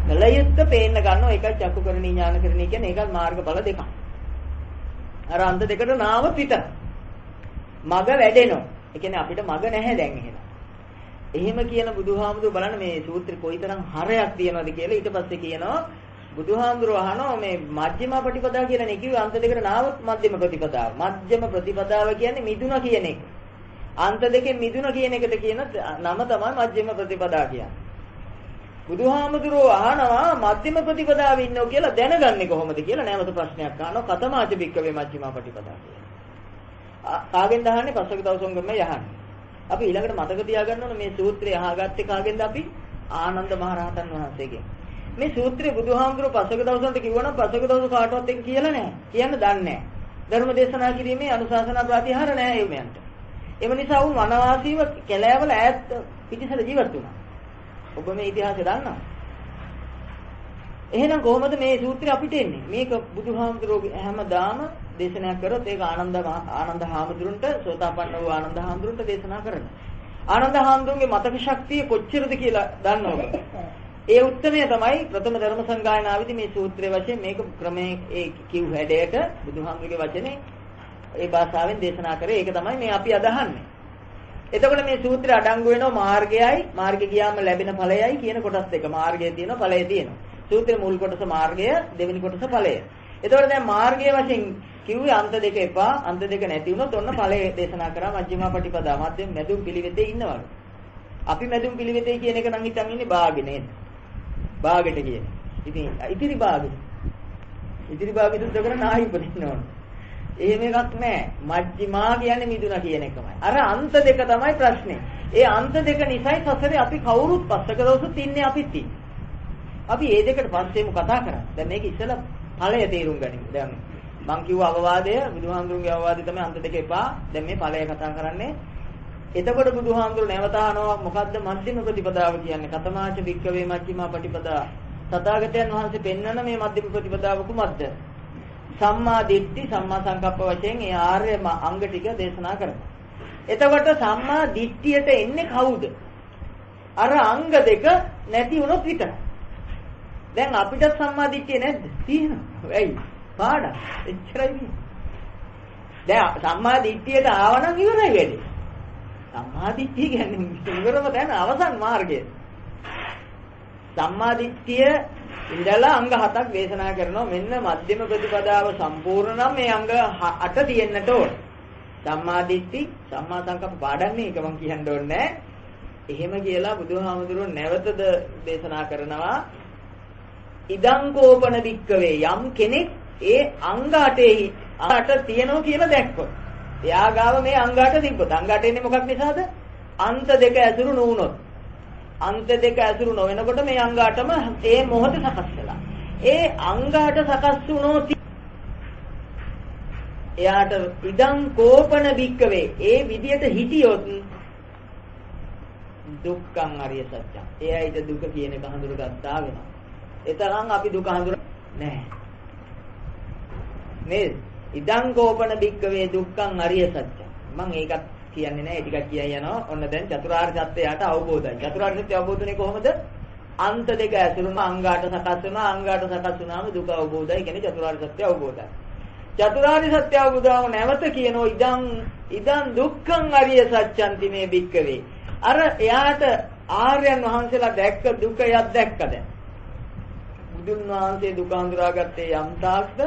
කලයුත්ත පේන්න ගන්නවා. ඒකයි චක්කුකරණී ඥානකරණී කියන්නේ ඒකත් මාර්ගඵල දෙකක්. අර අන්ත දෙකට නාව පිට මග වැඩෙනවා. ඒ කියන්නේ අපිට මග නැහැ දැන් එහෙම. එහෙම කියන බුදුහාමුදුරු බලන්න මේ සූත්‍රේ කොයිතරම් හරයක් තියෙනවද කියලා. ඊට පස්සේ කියනවා බුදුහාමුදුරු අහනවා මේ මජ්ක්‍ධිම ප්‍රතිපදාව කියලා නේ කිව්වේ අන්ත දෙකට නාවත් මධ්‍යම ප්‍රතිපදාව. මධ්‍යම ප්‍රතිපදාව කියන්නේ මිදුන කියන එක. අන්ත දෙකෙන් මිදුන කියන එකට කියන නම තමයි මජ්ක්‍ධිම ප්‍රතිපදාව කියන්නේ. බුදුහාමුදුරු අහනවා මධ්‍යම ප්‍රතිපදාවේ ඉන්නෝ කියලා දැනගන්නේ කොහොමද කියලා නැවත ප්‍රශ්නයක් අහනවා. කතමාච බික්කවේ මජ්ක්‍ධිම ප්‍රතිපදාව කියලා. කාගෙන්ද අහන්නේ? පස්වක දවසොංගෙම යහන්නේ. අපි ඊළඟට මතක තියාගන්න ඕනේ මේ සූත්‍රය අහගත්තේ කාගෙන්ද අපි? ආනන්ද මහරහතන් වහන්සේගෙන්. මේ සූත්‍රය බුදුහාමුදුරුවෝ පස්වක දවසට කිව්වනම් පස්වක දවස කාටවත් එක්ක කියලා නැහැ. කියන්න දන්නේ නැහැ. ධර්ම දේශනා කිරීමේ අනුශාසනා ප්‍රතිහාර නැහැ එව්මයන්ට. එම නිසා වුන් වනවාසීව කැලෑවල ඈත් පිටිසර ජීවත් වුණා. ඔබ මේ ඉතිහාසය දන්නවා. එහෙනම් කොහොමද මේ සූත්‍රය අපිට එන්නේ? මේක බුදුහාමුදුරුවෝ හැමදාම දේශනා කරොත් ඒක ආනන්ද හාමුදුරන්ට සෝතාපන්න වූ ආනන්ද හාමුදුරන්ට දේශනා කරනවා. ආනන්ද හාමුදුරන්ගේ මතක ශක්තිය කොච්චරද කියලා දන්නවද? ඒ උත්තරය තමයි ප්‍රථම ධර්ම සංගායනාවේදී මේ සූත්‍රයේ වශයෙන් මේක ක්‍රමයේ ඒ කිව් හැඩයට බුදුහාමුදුරගේ වචනේ ඒ භාෂාවෙන් දේශනා කරේ. ඒක තමයි මේ අපි අදහන්නේ. එතකොට මේ සූත්‍රය අඩංගු වෙනවා මාර්ගයයි මාර්ගෙ ගියාම ලැබෙන ඵලයයි කියන කොටස් දෙක. මාර්ගය තියෙනවා ඵලය තියෙනවා. සූත්‍රයේ මුල් කොටස මාර්ගය, දෙවෙනි කොටස ඵලය. එතකොට දැන් මාර්ගයේ වශයෙන් කිව්වේ අන්ත දෙක එපා. අන්ත දෙක නැති වුණොත් ඔන්න ඵලය දේශනා කරා මජ්ක්‍ධිමා පටිපදා. මැදුම් මැදුම් පිළිවෙතේ ඉන්නවලු. අපි මැදුම් පිළිවෙතේ කියන එක නම් හිතන් ඉන්නේ බාගෙ නේද? බාගෙට කියන. ඉතින් ඉතිරි බාගෙ. ඉතිරි බාගෙ දුද්ද කරන ආයි උපදින්න ඕන. එහෙම එකක් නැහැ. මජ්ක්‍ධිමා කියන්නේ මිදුණා කියන එකමයි. අර අන්ත දෙක තමයි ප්‍රශ්නේ. ඒ අන්ත දෙක නිසායි සසරේ අපි කවුරුත් පස්සක දවසත් ඉන්නේ අපිත් ඉන්නේ. අපි මේ දෙකට පස්සේම කතා කරා. දැන් මේක ඉස්සෙල්ලා ඵලය තේරුම් ගනිමු. දැන් මං කිව්ව අවවාදය බුදුහාමුදුරුවෝගේ අවවාදය තමයි අන්ත දෙක එපා. දැන් මේ ඵලය කතා කරන්නේ. එතකොට බුදුහාමුදුරුවෝ නැවත අහනවා මොකද්ද මධ්‍යම ප්‍රතිපදාව කියන්නේ? කතමාච වික්කවේ මජ්ක්‍ධිමා ප්‍රතිපදා. තථාගතයන් වහන්සේ පෙන්වන මේ මධ්‍යම ප්‍රතිපදාව කුමක්ද? සම්මා දිට්ඨි සම්මා සංකප්ප වශයෙන් ඒ ආර්ය අංග ටික දේශනා කරනවා. එතකොට සම්මා දිට්ඨියට එන්නේ කවුද? අර අංග දෙක නැති වුණොත් විතරයි. දැන් අපිට සම්මා දිට්ඨිය නැද්ද? තියෙනවා. ඇයි? පාඩම්. එච්චරයි නේ. දැන් සම්මා දිට්ඨියට ආවනම් ඉවරයි වැඩේ. සම්මා දිට්ඨිය කියන්නේ ඉවරම දැන අවසන් මාර්ගය. සම්මා දිට්ඨිය ඉඳලා අංග 7ක් දේශනා කරනවා. මෙන්න මධ්‍යම ප්‍රතිපදාව සම්පූර්ණ නම් මේ අංග 8 තියෙන්නට ඕන. සම්මා දිට්ඨි, සම්මා සංකප්ප පාඩම්නේ ඒක මම කියන්න ඕනේ නැහැ. එහෙම කියලා බුදුහාමුදුරුවෝ නැවතද දේශනා කරනවා. ඉදං කෝපන වික්කවේ යම් කෙනෙක් ඒ අංග 8 තියෙනවා කියලා දැක්කොත් එයා ගාව මේ අංග 8 තිබ්බොත් අංග 8 එන්නේ මොකක් නිසාද? අන්ත දෙක ඇසුරු නොවුනොත්. අන්ත දෙක ඇසුරු නොවෙනකොට මේ අංග 8ම ඒ මොහොතේ සකස් වෙලා. ඒ අංග 8 සකස් වුණොත් එයාට ඉදං කෝපන වික්කවේ ඒ විදියට හිටියොත් දුක්ඛං අරිය සත්‍යං. එයාට දුක කියන එක හඳුනගත්තා වෙනවා. එතරම් අපි දුක හඳුනන්නේ නැහැ. නේද? ඉදං කෝපන බික්කවේ දුක්ඛං අරිය සත්‍ය. මම ඒකත් කියන්නේ නැහැ. ඒ ටිකක් කියයි යනවා. ඔන්න දැන් චතුරාර්ය සත්‍යයට අවබෝධයි. චතුරාර්ය සත්‍ය අවබෝධුනේ කොහොමද? අන්ත දෙක ඇසුරුම අංගාට සකස් වෙනවා. අංගාට සකස් වුණාම දුක අවබෝධයි කියන්නේ චතුරාර්ය සත්‍ය අවබෝධයි. චතුරාර්ය සත්‍ය අවබෝධවම නැවත කියනවා ඉදං දුක්ඛං අරිය සත්‍යන්ති මේ බික්කවේ. අර එයාට ආර්යයන් වහන්සේලා දැක්ක දුක යක් දැක්කද? බුදුන් වහන්සේ දුක හඳුනාගත්තේ යම් තාක්ද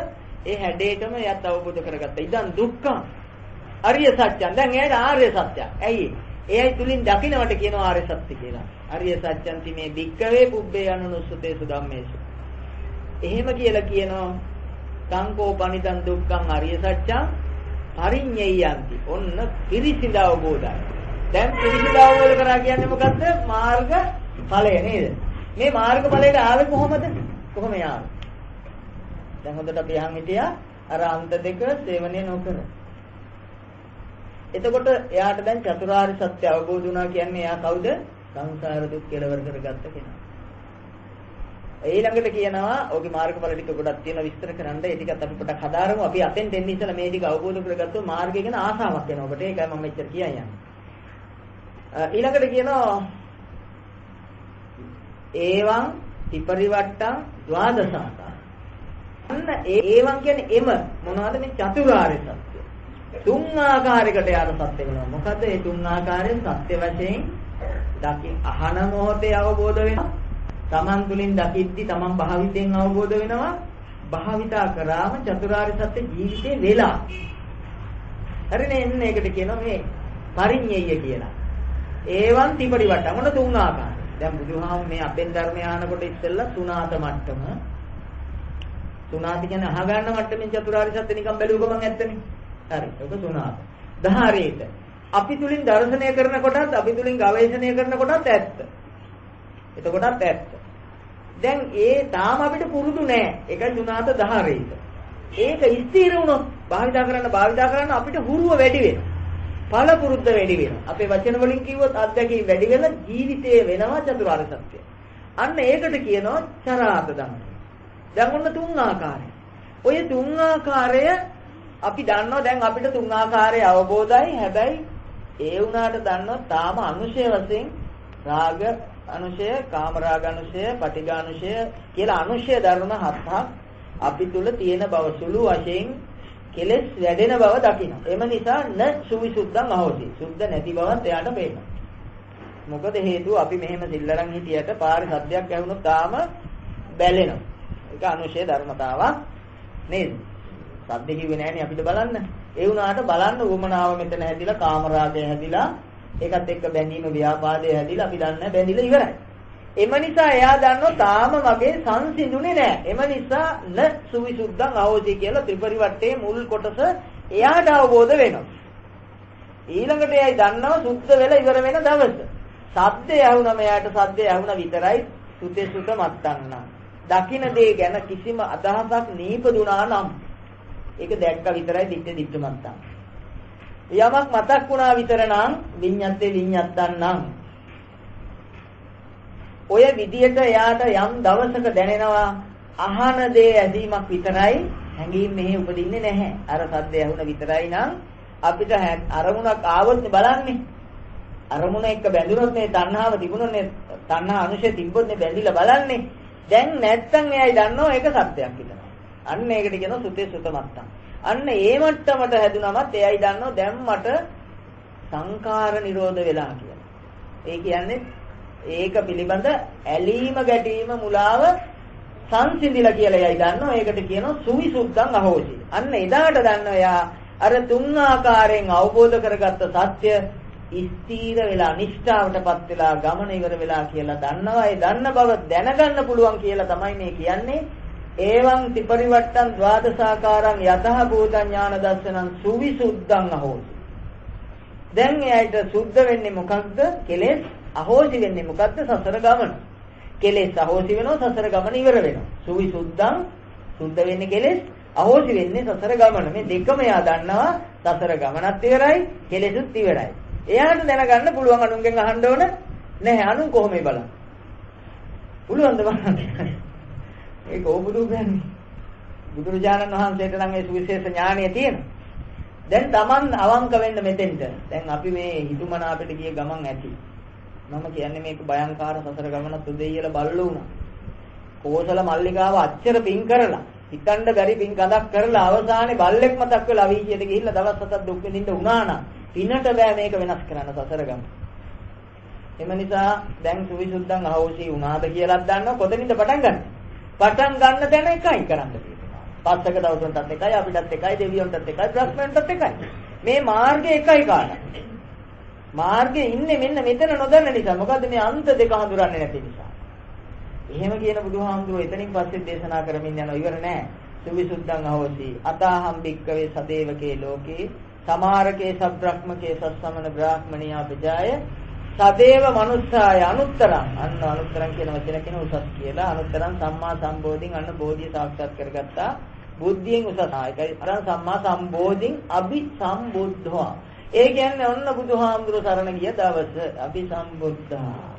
ඒ හැඩේටම එයත් අවබෝධ කරගත්තා. ඉතින් දුක්ඛං අරිය සත්‍යං. දැන් එයාට ආර්ය සත්‍යයක්. ඇයි? එයයි තුලින් දකින්නවට කියනවා ආර්ය සත්‍ය කියලා. අරිය සත්‍යං තිමේ භික්ඛවේ පුබ්බේ අනුනුස්සතේසු ධම්මේසු. එහෙම කියලා කියනවා. සංකෝ පනිදං දුක්ඛං අරිය සත්‍යං පරිඤ්ඤයන්ති. ඔන්න පිරිසිඳ අවබෝධය. දැන් පිරිසිඳ අවබෝධ කරා කියන්නේ මොකද්ද? මාර්ග ඵලය නේද? මේ මාර්ග ඵලයට ආවේ කොහොමද? කොහොම යාවේ? දැන් හොඳට අපි අහන් හිටියා අර අන්ත දෙක සේවනය නොකර. එතකොට එයාට දැන් චතුරාර්ය සත්‍ය අවබෝධ වුණා කියන්නේ එයා කවුද? සංසාර දුක් කෙලවර කරගත්ත කෙනා. ඊළඟට කියනවා ඔහුගේ මාර්ගඵල ටික ගොඩක් තියෙනවා විස්තර කරන්න. ඒ ටිකත් අපි පොඩක් හදාරමු. අපි අතෙන් දෙන්නේ ඉතල මේ ටික අවබෝධ කරගත්තොත් මාර්ගය ගැන ආසාවක් එනවා ඔබට. ඒකයි මම මෙච්චර කියන්නේ. ඊළඟට කියනවා ඒවං ත්‍රිපරිවට්ටං ද්වාදසාකාර. අන්න ඒවං කියන්නේ එම මොනවද මේ චතුරාර්ය සත්‍ය. තුන් ආකාරයකට යාර සත්‍ය වෙනවා. මොකද මේ තුන් ආකාරයෙන් සත්‍ය වශයෙන් දකින් අහන මොහොතේ අවබෝධ වෙනවා. තමන් තුලින් දකිද්දි තමන් භාවිතයෙන් අවබෝධ වෙනවා. භාවිතා කරාම චතුරාර්ය සත්‍ය ජීවිතේ වෙලා. හරිනේ එන්න ඒකට කියනවා මේ පරිඤ්ඤය කියලා. ඒවන් ත්‍රිපරිවට්ටං මොන තුන් ආකාරය. දැන් බුදුහාම මේ අපෙන් ධර්මය අහනකොට ඉස්සෙල්ලා සුණාත මට්ටම. සුණාත කියන්නේ අහගන්න මට්ටමින් චතුරාර්ය සත්‍ය නිකන් බැලුව ගමන් ඇත්තනේ. හරි. ඒක සුණාත. ධාරේත. අපි තුලින් දර්ශනය කරනකොටත් අපි තුලින් ගවේෂණය කරනකොටත් ඇත්ත. එතකොටත් ඇත්ත. දැන් ඒ තාම අපිට පුරුදු නෑ. ඒකයි සුණාත ධාරේත. ඒක ස්ථිර වුණොත් භාවිතා කරන්න අපිට හුරුව වැඩි වෙනවා. ඵල පුරුද්ද වැඩි වෙනවා. අපේ වචන වලින් කිව්වොත් අත්දැකීම් වැඩි වෙලා ජීවිතේ වෙනවා චතුරාර්ය සත්‍ය. අන්න ඒකට කියනවා චරාත ධම්ම. දැන් ඔන්න තුන් ආකාරය. ඔය තුන් ආකාරය අපි දන්නවා දැන් අපිට තුන් ආකාරය අවබෝධයි. හැබැයි ඒ වුණාට දන්නවා තාම අනුශය වශයෙන් රාග අනුශය, කාම රාග අනුශය, පටිඝ අනුශය කියලා අනුශය ධර්ම හතක් අපි තුල තියෙන බව සුළු වශයෙන් කෙලස් වැඩෙන බව දකින්න. එම නිසා න සුවිසුද්ධං අහෝසි. සුද්ධ නැති බවත් එයාට පේනවා. මොකද හේතුව අපි මෙහෙම සිල්ලරන් හිටියට පාරේ සද්දයක් ඇහුනොත් තාම බැලෙනවා. ඒක අනුශය ධර්මතාවක් නේද? සද්ද කිව්වේ නැහැනේ අපිට බලන්න. ඒ වුණාට බලන්න උවමනාව මෙතන හැදිලා කාම රාගය හැදිලා ඒකත් එක්ක බැඳීම ව්‍යාපාදය හැදිලා අපි දන්නේ බැඳිලා ඉවරයි. එම නිසා එයා දන්නවා තාම මගේ සංසිඳුනේ නැහැ. එම නිසා න සුවිසුද්ධං අවෝසි කියලා ත්‍රිපරිවට්ටේ මුල් කොටස එයාට අවබෝධ වෙනවා. ඊළඟට එයයි දන්නවා සුද්ධ වෙලා ඉවර වෙන දවස. සද්දය ඇහුනම එයාට සද්දය ඇහුන විතරයි සුතේ සුත මත්තන්නා. දකින්න දේ ගැන කිසිම අදහසක් නීපදුනා නම් ඒක දැක්ක විතරයි දිට්ඨ මත්තන්. යමක් මතක් වුණා විතර නම් විඤ්ඤාත්තේ විඤ්ඤාත්තන් නම් ඔය විදියට එයාට යම් දවසක දැනෙනවා අහන දේ ඇසීමක් විතරයි හැඟීම් මෙහි උපදින්නේ නැහැ. අර සද්ද ඇහුණ විතරයි නම් අපිට අරමුණක් ආවොත් බලන්නේ. අරමුණ එක්ක බැඳුනොත් මේ තණ්හාව තිබුණොත් නේ තණ්හා අනුශය තිබ්බොත් නේ බැඳිලා බලන්නේ. දැන් නැත්තම් එයයි දන්නවා ඒක සත්‍යයක් කියලා. අන්න ඒකට කියනවා සුතේ සුතමත්තන්. අන්න ඒ මට්ටමට හැදුනමත් එයයි දන්නවා දැන් මට සංකාර නිරෝධ වෙලා කියලා. ඒ කියන්නේ ඒක පිළිබඳ ඇලීම ගැටීම මුලාව සංසිඳිලා කියලා එයයි දන්නවා. ඒකට කියනවා සුවිසුද්ධං අහෝසි. අන්න එදාට දන්නවා එයා අර තුන් ආකාරයෙන් අවබෝධ කරගත්ත සත්‍ය ස්ථීර වෙලා නිෂ්ඨාවටපත් වෙලා ගමන ඉවර වෙලා කියලා දන්නවා. ඒ දන්න බව දැනගන්න පුළුවන් කියලා තමයි මේ කියන්නේ. ඒවං ත්‍රිපරිවට්ටං ද්වාදසාකාරං යතහ භූත ඥාන දර්ශනං සුවිසුද්ධං අහෝසි. දැන් එයාට සුද්ධ වෙන්නේ මොකක්ද? කෙලෙස් අහෝසි වෙන්නේ මොකක්ද? සසර ගමන. කෙලෙස් අහෝසි වෙනවා, සසර ගමන ඉවර වෙනවා. සුවිසුද්ධං සුද්ධ වෙන්නේ කෙලෙස්, අහෝසි වෙන්නේ සසර ගමන. මේ දෙකම එයා දන්නවා. සසර ගමනත් ඉවරයි, කෙලෙසුත් ඉවරයි. එයාට දැනගන්න පුළුවන් අනුන්ගෙන් අහන්න ඕන නැහැ. අනුන් කොහොමද බලන්නේ? පුළුවන්ද බලන්න? ඒක ඕබුදු කියන්නේ. බුදුරජාණන් වහන්සේට නම් ඒ සුවිශේෂ ඥානය තියෙනවා. දැන් Taman අවංක වෙන්න මෙතෙන්ට. දැන් අපි මේ හිතුමන අපිට ගිය ගමන් ඇති. මම කියන්නේ මේක භයංකාර සසර ගමනත් උදෙයියල බල්ලු වුණා. කෝසල මල්ලිකාව අච්චර පිං කරලා, හිතන්න බැරි පිං කඳක් කරලා අවසානයේ බල්ලෙක් මතක් වෙලා අවීචියට ගිහිල්ලා දවස් 7ක් දුක් විඳින්න වුණා නම් පිනට බෑ මේක වෙනස් කරන්න සසර ගමන. එම නිසා දැන් සුවිසුද්ධං අහෝසි වුණාද කියලා දන්නව කොතනින්ද පටන් ගන්න? පටන් ගන්න තැන එකයි කරන්න තියෙනවා. පස්සක දවසටත් එකයි, අපිටත් එකයි, දෙවියන්ටත් එකයි, බ්‍රහ්මයන්ටත් එකයි. මේ මාර්ගය එකයි කාටද? මාර්ගයේ ඉන්නේ මෙන්න මෙතන නොදන්න නිසා. මොකද්ද මේ අන්ත දෙක හඳුරන්නේ නැති නිසා. එහෙම කියන බුදුහාමුදුරුවෝ එතනින් පස්සේ දේශනා කරමින් යනවා ඉවර නෑ. සුවිසුද්ධං අහෝසි අතාහම් භික්කවේ සදේවකේ ලෝකේ සමාරකේ සබ්‍රහ්මකේ සස්සමන බ්‍රාහ්මණියා පජාය සදේව මනුස්සාය අනුත්තරං. අන්න අනුත්තරං කියන වචන කියන උසස් කියලා. අනුත්තරං සම්මා සම්බෝධින් අන්න බෝධිය සාක්ෂාත් කරගත්තා. බුද්ධියෙන් උසස් ආයකයි. අර සම්මා සම්බෝධින් අභිසම්බුද්ධවා. ඒ කියන්නේ ඔන්න බුදුහාමුදුරුවෝ සරණ ගිය දවස අභිසම්බුද්ධා.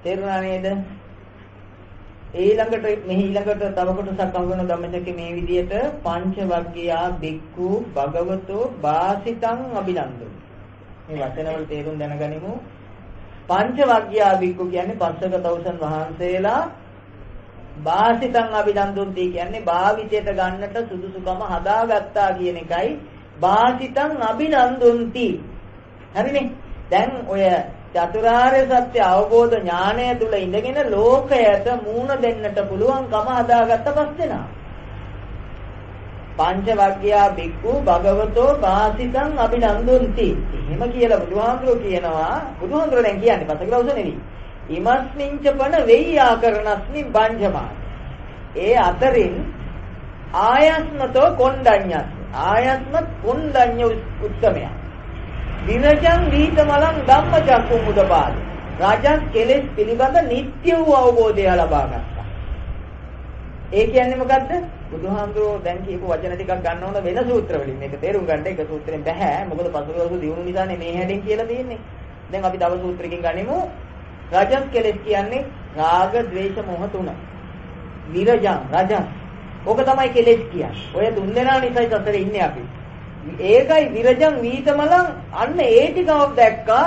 තේරුණා නේද? ඊළඟට තව කොටසක් අහුවෙන ධම්මචක්කේ මේ විදිහට පංච වග්ගයා බික්ඛු භගවතෝ වාසිතං අභිනන්දු. මේ වචනවල තේරුම් දැනගනිමු. පංච වග්ගයා බික්ඛු කියන්නේ පස්සක තවුසන් වහන්සේලා වාසිතං අභිනන්දුන්ති කියන්නේ භාවිතයට ගන්නට සුදුසුකම හදාගත්තා කියන එකයි වාසිතං අභිනන්දුන්ති. හරිනේ? දැන් ඔය චතුරාර්ය සත්‍ය අවබෝධ ඥානය තුල ඉඳගෙන ලෝකයට මූණ දෙන්නට පුළුවන්කම හදාගත්ත පස්සෙනා. පංච වග්ගයා බික්ඛු භගවතෝ වාසිතං අභිනන්දුන්ති. එහෙම කියලා බුදුහාමුදුරුවෝ කියනවා. බුදුහාමුදුරුවෝ දැන් කියන්නේ පසකලවස නෙවෙයි. ඉමස්මින්ච පන වෙය්‍යාකරණස්මි බංජමා. ඒ අතරින් ආයස්මතෝ කොණ්ඩඤ්ඤස්. ආයස්ම කොණ්ඩඤ්ඤ උත්තමය. විරජං වීතමලං ධම්මචක්කුම් උදපාද. රාජස් කෙලෙස් පිළිබඳ නිත්‍ය වූ අවබෝධය ලබා ගත්තා. ඒ කියන්නේ මොකද්ද? බුදුහාමුදුරුවෝ දැන් කියපු වචන ටිකක් ගන්න ඕන වෙන සූත්‍ර වලින්. මේක තේරුම් ගන්න එක සූත්‍රයෙන් බෑ. මොකද පසුගියවරු දිනු නිසානේ මේ හැඩෙන් කියලා තියෙන්නේ. දැන් අපි තව සූත්‍රකින් ගනිමු. රාජස් කෙලෙස් කියන්නේ රාග, ද්වේෂ, මොහ තුන. විරජං රජස්. ඕක තමයි කෙලෙස් කියන්නේ. ඔය තුන් දෙනා නිසායි සසරේ ඉන්නේ අපි. ඒකයි විරජං වීතමලං අන්න ඒ ටිකව දැක්කා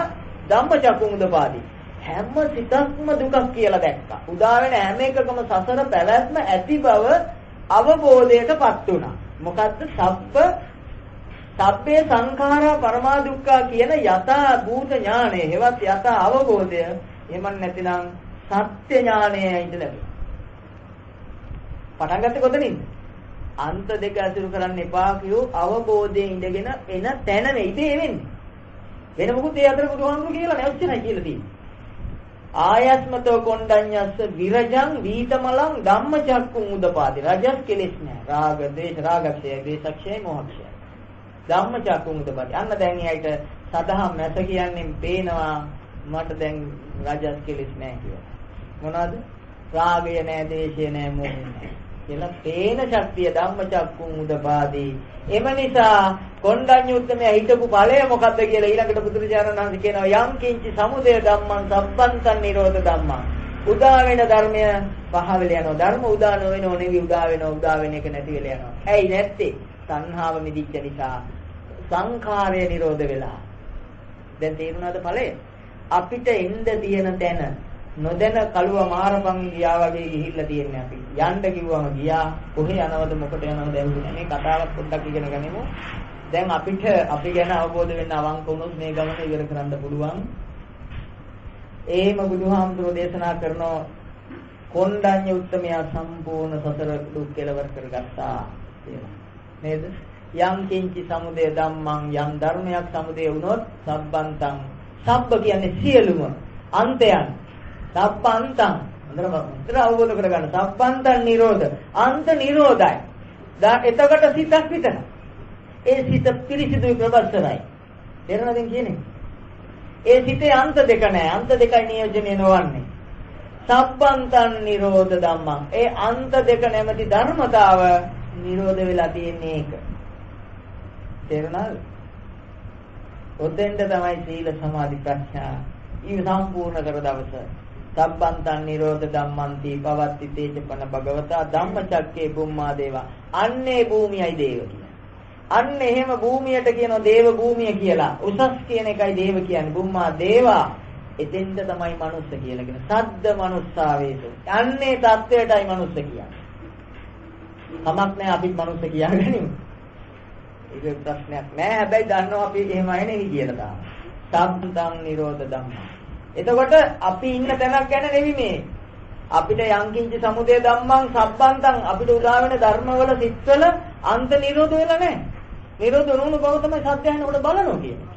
ධම්මචක්කුම් උදපාදි. හැම සිතක්ම දුකක් කියලා දැක්කා. උදා වෙන හැම එකකම සසර පැවැත්ම ඇති බව අවබෝධයටපත් වුණා. මොකද්ද? සබ්බේ සංඛාරා පරමා දුක්ඛා කියන යථා භූත ඥානය. හෙවත් යථා අවබෝධය. එහෙම නැතිනම් සත්‍ය ඥානය ඉඳ ලැබෙනවා. පටන් ගත්තේ කොතනින්ද? අන්ත දෙක අසුරු කරන්න එපා කියෝ අවබෝධයෙන් ඉඳගෙන එන තැන නෙයිද වෙන්නේ. වෙන මොකුත් ඒ අතර බුදුහාමුදුරු කියලා නෑ ඔච්චරයි කියලා තියෙන්නේ. ආයස්මතෝ කොණ්ඩඤ්ඤස්ස විරජං වීතමලං ධම්මචක්කුම් උදපාදි. රජස් කෙලෙස් නෑ. රාග, ද්වේෂ, රාගක්ෂය, ද්වේෂක්ෂය, මොහක්ෂය. ධම්මචක්කුම් උදපාදි. අන්න දැන් ඊට සදහම් නැස කියන්නේ පේනවා මට දැන් රජස් කෙලෙස් නෑ කියලා. මොනවාද? රාගය නෑ, ද්වේෂය නෑ, මොහය නෑ. කියලා තේන ශක්තිය ධම්මචක්කුම් උදපාදී. එම නිසා කොණ්ඩඤ්ඤ උත්තමයා හිතපු ඵලය මොකද්ද කියලා ඊළඟට බුදුරජාණන් වහන්සේ කියනවා යම් කිංචි සමුදය ධම්මං සබ්බන්තං නිරෝධ ධම්මං. උදා වෙන ධර්මය පහවල යනවා. ධර්ම උදා නොවෙනව නෙවෙයි උදා වෙනවා. උදා වෙන එක නැති වෙලා යනවා. ඇයි නැත්තේ? සංහාව මිදිච්ච නිසා. සංඛාරය නිරෝධ වෙලා. දැන් තේරුණාද ඵලය? අපිට එන්න තියෙන තැන නොදැන කලුව මාරපන් ගියා වගේ ගිහිල්ලා තියෙන්නේ අපි. යන්න කිව්වම ගියා. කොහේ යනවද මොකට යනවද ඇහුනේ. මේ කතාවක් පොඩ්ඩක් ඉගෙන ගනිමු. දැන් අපිට අපි ගැන අවබෝධ වෙන්න අවංක වුණොත් මේ ගමන ඉවර කරන්න පුළුවන්. එහෙම බුදුහාමුදුරෝ දේශනා කරන කොණ්ඩඤ්ඤ උත්තමයා සම්පූර්ණ සතර දුක් කෙලවර කරගත්තා කියලා. නේද? යම් කිංචි සමුදය ධම්මං යම් ධර්මයක් සමුදය වුණොත් සබ්බන්තං. සබ්බ කියන්නේ සියලුම අන්තයන්. සබ්බන්තං හොඳට අවබෝධ කරගන්න. සබ්බන්තං නිරෝධ. අන්ත නිරෝධයි. එතකොට සිතක් විතර. ඒ සිත පිරිසිදුයි ප්‍රබස්සරයි. තේරෙනවද කියන්නේ? ඒ සිතේ අන්ත දෙක නැහැ. අන්ත දෙකයි නියෝජනය නොවන්නේ. සබ්බන්තං නිරෝධ ධම්මං. ඒ අන්ත දෙක නැමැති ධර්මතාව නිරෝධ වෙලා තියෙන්නේ ඒක. තේරුණාද? ඔතෙන්ද තමයි සීල සමාධි ප්‍රඥා ඊ සම්පූර්ණ කර දවස. සබ්බන්තං නිරෝධ ධම්මන්ති පවත්ති තේජපන භගවතා ධම්මචක්කේ බුම්මා දේවා. අන්නේ භූමියයි දේව කියන්නේ. අන්න එහෙම භූමියට කියනවා දේව භූමිය කියලා. උසස් කියන එකයි දේව කියන්නේ. බුම්මා දේවා. එතෙන්ද තමයි මනුස්ස කියලා කියන. සද්ද මනුස්සාවේසු. අන්නේ தත්වයටයි මනුස්ස කියන්නේ. කමක් නැහැ අපිත් මනුස්ස කියාගනිමු. ඒක ප්‍රශ්නයක් නෑ. හැබැයි දන්නවා අපි එහෙමයි නෙවෙයි කියලා තාම. සබ්බන්තං නිරෝධ ධම්ම. එතකොට අපි ඉන්න තැනක් ගැන නෙවෙයි මේ. අපිට යංකින්ච සමුදය ධම්මං සබ්බන්තං අපිට උදා වෙන ධර්මවල සිත්වල අන්ත නිරෝධ වෙලා නැහැ. නිරෝධ වුණු බව තමයි සත්‍ය අහනකොට බලනවා කියන්නේ.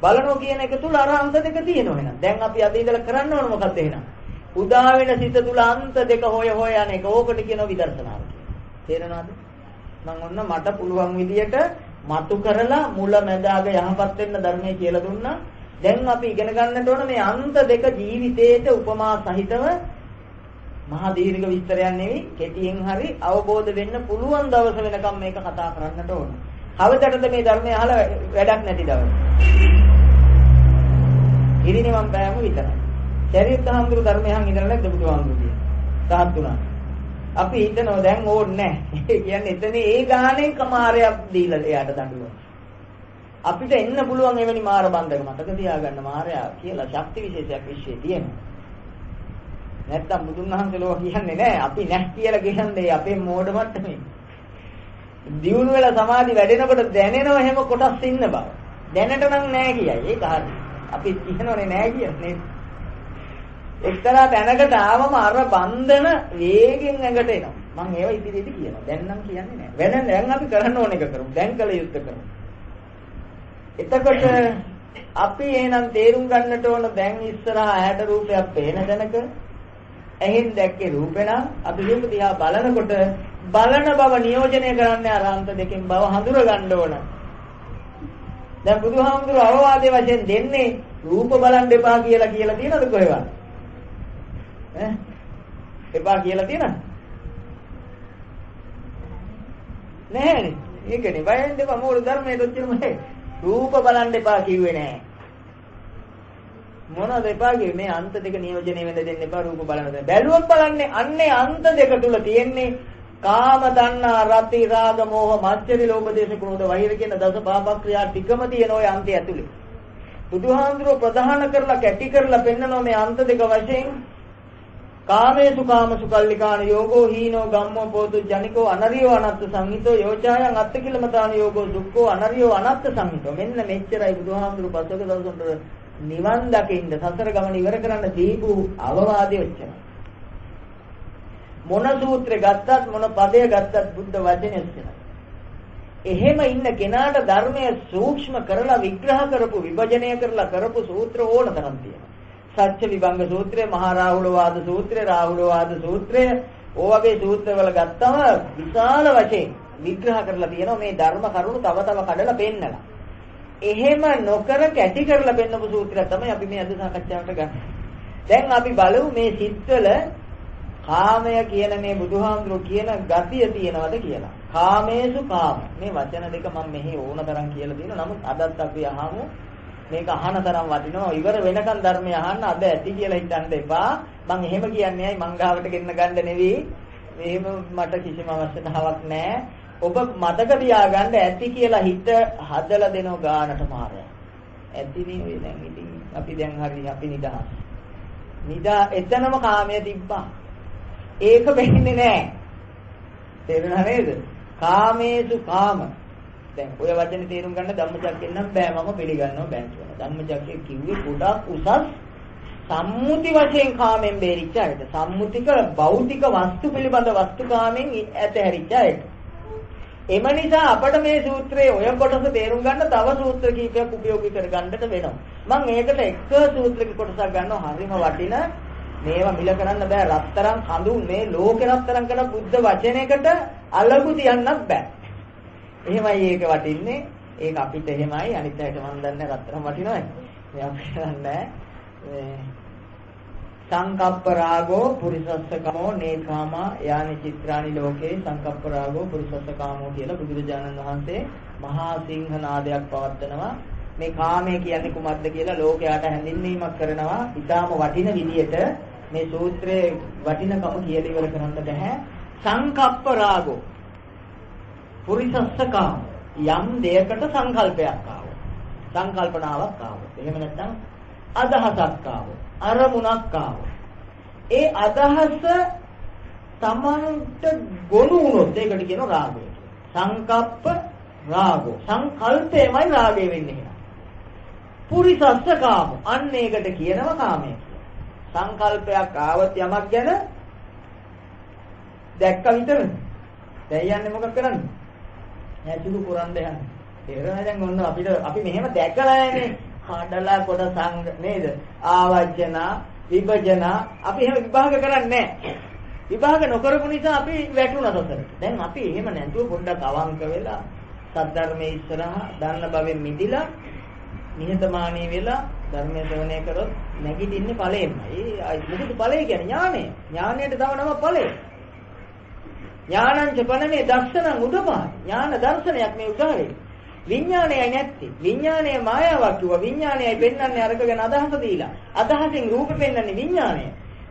බලනවා කියන එක තුල අර අන්ත දෙක තියෙනවා එහෙනම්. දැන් අපි අද ඉඳලා කරන්න ඕන මොකක්ද එහෙනම්? උදා වෙන සිත තුල අන්ත දෙක හොය යන එක. ඕකට කියනවා විදර්ශනාව කියලා. තේරෙනවද? මම ඔන්න මට පුළුවන් විදියට මතු කරලා මුල මැද අග යහපත් වෙන්න ධර්මයේ කියලා දුන්නා. දැන් අපි ඉගෙන ගන්නට ඕන මේ අන්ත දෙක ජීවිතේට උපමා සහිතව මහා දීර්ඝ විස්තරයක් නෙවෙයි කෙටියෙන් හරි අවබෝධ වෙන්න පුළුවන් දවස වෙනකම් මේක කතා කරන්නට ඕන. කවදටද මේ ධර්මය අහලා වැඩක් නැති දවස්? ඉරිනේ මම බෑම විතරයි. ශරීරත් හඳුරු ධර්මය අහන් ඉඳලා නැද්ද බුදුහාමුදුරුවෝ? සාත් තුනක්. අපි හිතනවා දැන් ඕනේ නැහැ. කියන්නේ එතන ඒ ගානේ කමාරයක් දීලා එයාට දඬුවම්. අපිට එන්න පුළුවන් එවැනි මාර බන්ධක මතක තියාගන්න මාරයා කියලා ශක්ති විශේෂයක් විශ්ේ තියෙනවා. නැත්තම් බුදුන් වහන්සේ ලෝක කියන්නේ නැහැ. අපි නැහැ කියලා කියන්නේ අපේ මෝඩ මට්ටමේ. දියුණු වෙලා සමාධි වැඩෙනකොට දැනෙනවා එහෙම කොටස් ඉන්න බව. දැනට නම් නැහැ කියයි. ඒක හරි. අපි කියනෝනේ නැහැ කියන්නේ. එක්තරා තැනකට ආවම අර බන්ධන වේගෙන් ඇඟට එනවා. මම ඒව ඉදිරියේදී කියනවා. දැන් නම් කියන්නේ නැහැ. දැන් අපි කරන්න ඕන එක කරමු. දැන් කළ යුත්තේ කරමු. එතකොට අපි එහෙනම් තේරුම් ගන්නට ඕන දැන් ඉස්සරහා ඇහැට රූපයක් පේන තැනක ඇහෙන් දැක්කේ රූපේ නම් අපි රූප දිහා බලනකොට බලන බව නියෝජනය කරන්නේ අරහන්ත දෙකෙන් බව හඳුර ගන්න ඕන. දැන් බුදුහාමුදුරුවෝ අවවාදයේ වශයෙන් දෙන්නේ රූප බලන් දෙපා කියලා තියෙනවද කොහෙවත්? එපා කියලා තියෙනවද? නැහැ. ඒකනේ බයෙන් දෙපා මූල ධර්මයේ දොච්චරමයි. රූප බලන් දෙපා කිව්වේ නැහැ. මොනවද එපා කිව්වේ? මේ අන්ත දෙක නියෝජනය වෙන්න දෙන්න එපා රූප බලන දෙන්න. බැලුවොත් බලන්නේ අන්නේ අන්ත දෙක තුල තියෙන්නේ කාම තණ්හා රති රාග මෝහ මච්චරි ලෝභ දේශ ක්‍රෝධ වෛර කියන දස පාප ක්‍රියා ටිකම තියෙන ওই අන්තය ඇතුලේ. බුදුහාඳුරෝ ප්‍රධාන කරලා කැටි කරලා පෙන්නනවා මේ අන්ත දෙක වශයෙන් කාමේසු කාමසු කල්ලිකාන යෝගෝ හීනෝ ගම්මෝ පොතු ජනිකෝ අනරියෝ අනත්ත සංහිතෝ යෝචායන් අත්ත කිලමතාන යෝගෝ දුක්ඛෝ අනරියෝ අනත්ත සංහිතෝ. මෙන්න මෙච්චරයි බුදුහාඳුරෝ පස්වක දවසොන්ට නිවන් දකින්න සසර ගමන ඉවර කරන්න දීපු අවවාදය ඔච්චරයි. මොන සූත්‍රය ගත්තත් මොන පදය ගත්තත් බුද්ධ වචනේ ඔච්චරයි. එහෙම ඉන්න කෙනාට ධර්මයේ සූක්ෂම කරලා විග්‍රහ කරපු විභජනය කරලා කරපු සූත්‍ර ඕන තරම් තියෙනවා. සත්‍ය විභංග සූත්‍රය, මහා රාහුල වාද සූත්‍රය, රාහුල වාද සූත්‍රය, ඕවගේ සූත්‍රවල ගත්තම විශාල වශයෙන් විග්‍රහ කරලා තියෙනවා මේ ධර්ම කරුණු තව තව කඩලා පෙන්නලා. එහෙම නොකර කැටි කරලා පෙන්නපු සූත්‍රය තමයි අපි මේ අද සාකච්ඡාවට ගන්න. දැන් අපි බලමු මේ සිත්වල කාමය කියන මේ බුදුහාමුදුරුවෝ කියන ගතිය තියෙනවද කියලා. කාමේසු කාම. මේ වචන දෙක මම මෙහි ඕන තරම් කියලා දෙනවා. නමුත් අදත් අපි අහමු මේක අහන තරම් වටිනවා. ඉවර වෙනකන් ධර්මය අහන්න අද ඇති කියලා හිතන්න එපා. මම එහෙම කියන්නේ මං ගාවට ගෙන්න ගන්න නෙවෙයි. එහෙම මට කිසිම අවශ්‍යතාවක් නැහැ. ඔබ මතක තියාගන්න ඇති කියලා හිත හදලා දෙනව ගානට මාරය. ඇති නේ දැන් ඉතින් අපි දැන් හරි අපි නිදහස්. එතනම කාමයේ තිබ්බා. ඒක වෙන්නේ නැහැ. තේරුණා නේද? කාමේසු කාම. දැන් ඔය වචනේ තේරුම් ගන්න ධම්මචක්කෙන් නම් බෑ මම පිළිගන්නවා බෑ කියලා. ධම්මචක්කේ කිව්වේ ගොඩක් උසස් සම්මුති වශයෙන් කාමෙන් බේරිච්ච අයට. සම්මුතික භෞතික වස්තු පිළිබඳ වස්තුකාමෙන් ඇතහැරිච්ච අයට. එම නිසා අපිට මේ සූත්‍රයේ ඔය කොටස තේරුම් ගන්න තව සූත්‍ර කීපයක් උපයෝගී කරගන්නට වෙනවා. මම ඒකට එක සූත්‍රක කොටසක් ගන්නවා හරිම වටින මේවා මිල කරන්න බෑ රත්තරන් කඳුන් මේ ලෝකේ රත්තරන් කරන බුද්ධ වචනයකට අලගු තියන්නත් බෑ. එහෙමයි ඒක වටින්නේ. ඒක අපිට එහෙමයි අනිත් අයට මම දන්නේ රත්තරන් වටිනවයි. මේ අපිට දන්නේ සංකප්ප රාගෝ පුරිසස්සකමෝ නේකාමා යානි චිත්‍රානි ලෝකේ සංකප්ප රාගෝ පුරිසස්සකාමෝ කියලා බුදුරජාණන් වහන්සේ මහා සිංහ නාදයක් පවත්වනවා. මේ කාමය කියන්නේ කුමක්ද කියලා ලෝකයට හැඳින්වීමක් කරනවා. ඊටාම වටින විදියට මේ සූත්‍රයේ වටිනකම කියලා ඉවර කරන්න බෑ. සංකප්ප රාගෝ පුරිසස්සකාම යම් දෙයකට සංකල්පයක් ආවොත් සංකල්පනාවක් ආවොත් එහෙම නැත්නම් අදහසක් ආවොත් අරමුණක් ආවොත් ඒ අදහස තමන්ට ගොනු වුණොත් ඒකට කියනවා රාගය. සංකප්ප රාගෝ සංකල්පයමයි රාගය වෙන්නේ. පුරිසස්සකාම අන්න ඒකට කියනවා කාමය. සංකල්පයක් ආවොත් යමක් ගැන දැක්ක විතරද? දැන් යන්නේ මොකක් කරන්නේ? ඇතුළු පුරන් දෙහන්නේ. තේරෙනවද දැන් ඔන්න අපි මෙහෙම දැකලා නැනේ. කඩලා කොට සංග නේද? ආවර්ජන, විභජන අපි එහෙම විභාග කරන්නේ නැහැ. විභාග නොකරපු නිසා අපි වැටුණා සසරට. දැන් අපි එහෙම නැතුව පොඩ්ඩක් අවංක වෙලා සද්ධර්මයේ ඉස්සරහා දන්න බවෙන් මිදිලා නිහතමානී වෙලා ධර්මයේ ශ්‍රවණය කරොත් නැගිටින්නේ ඵලෙමයි. මොකද ඵලය කියන්නේ ඥානය. ඥානයට තව නම ඵලය. ඥානං චපනනේ දර්ශනං උදපාය. ඥාන දර්ශනයක් මේ උදාහරණය. විඥානයයි නැත්තේ. විඥානය මායාවක් කිව්වා. විඥානයයි පෙන්වන්නේ අරක ගැන අදහස දීලා. අදහසින් රූප පෙන්වන්නේ විඥානය.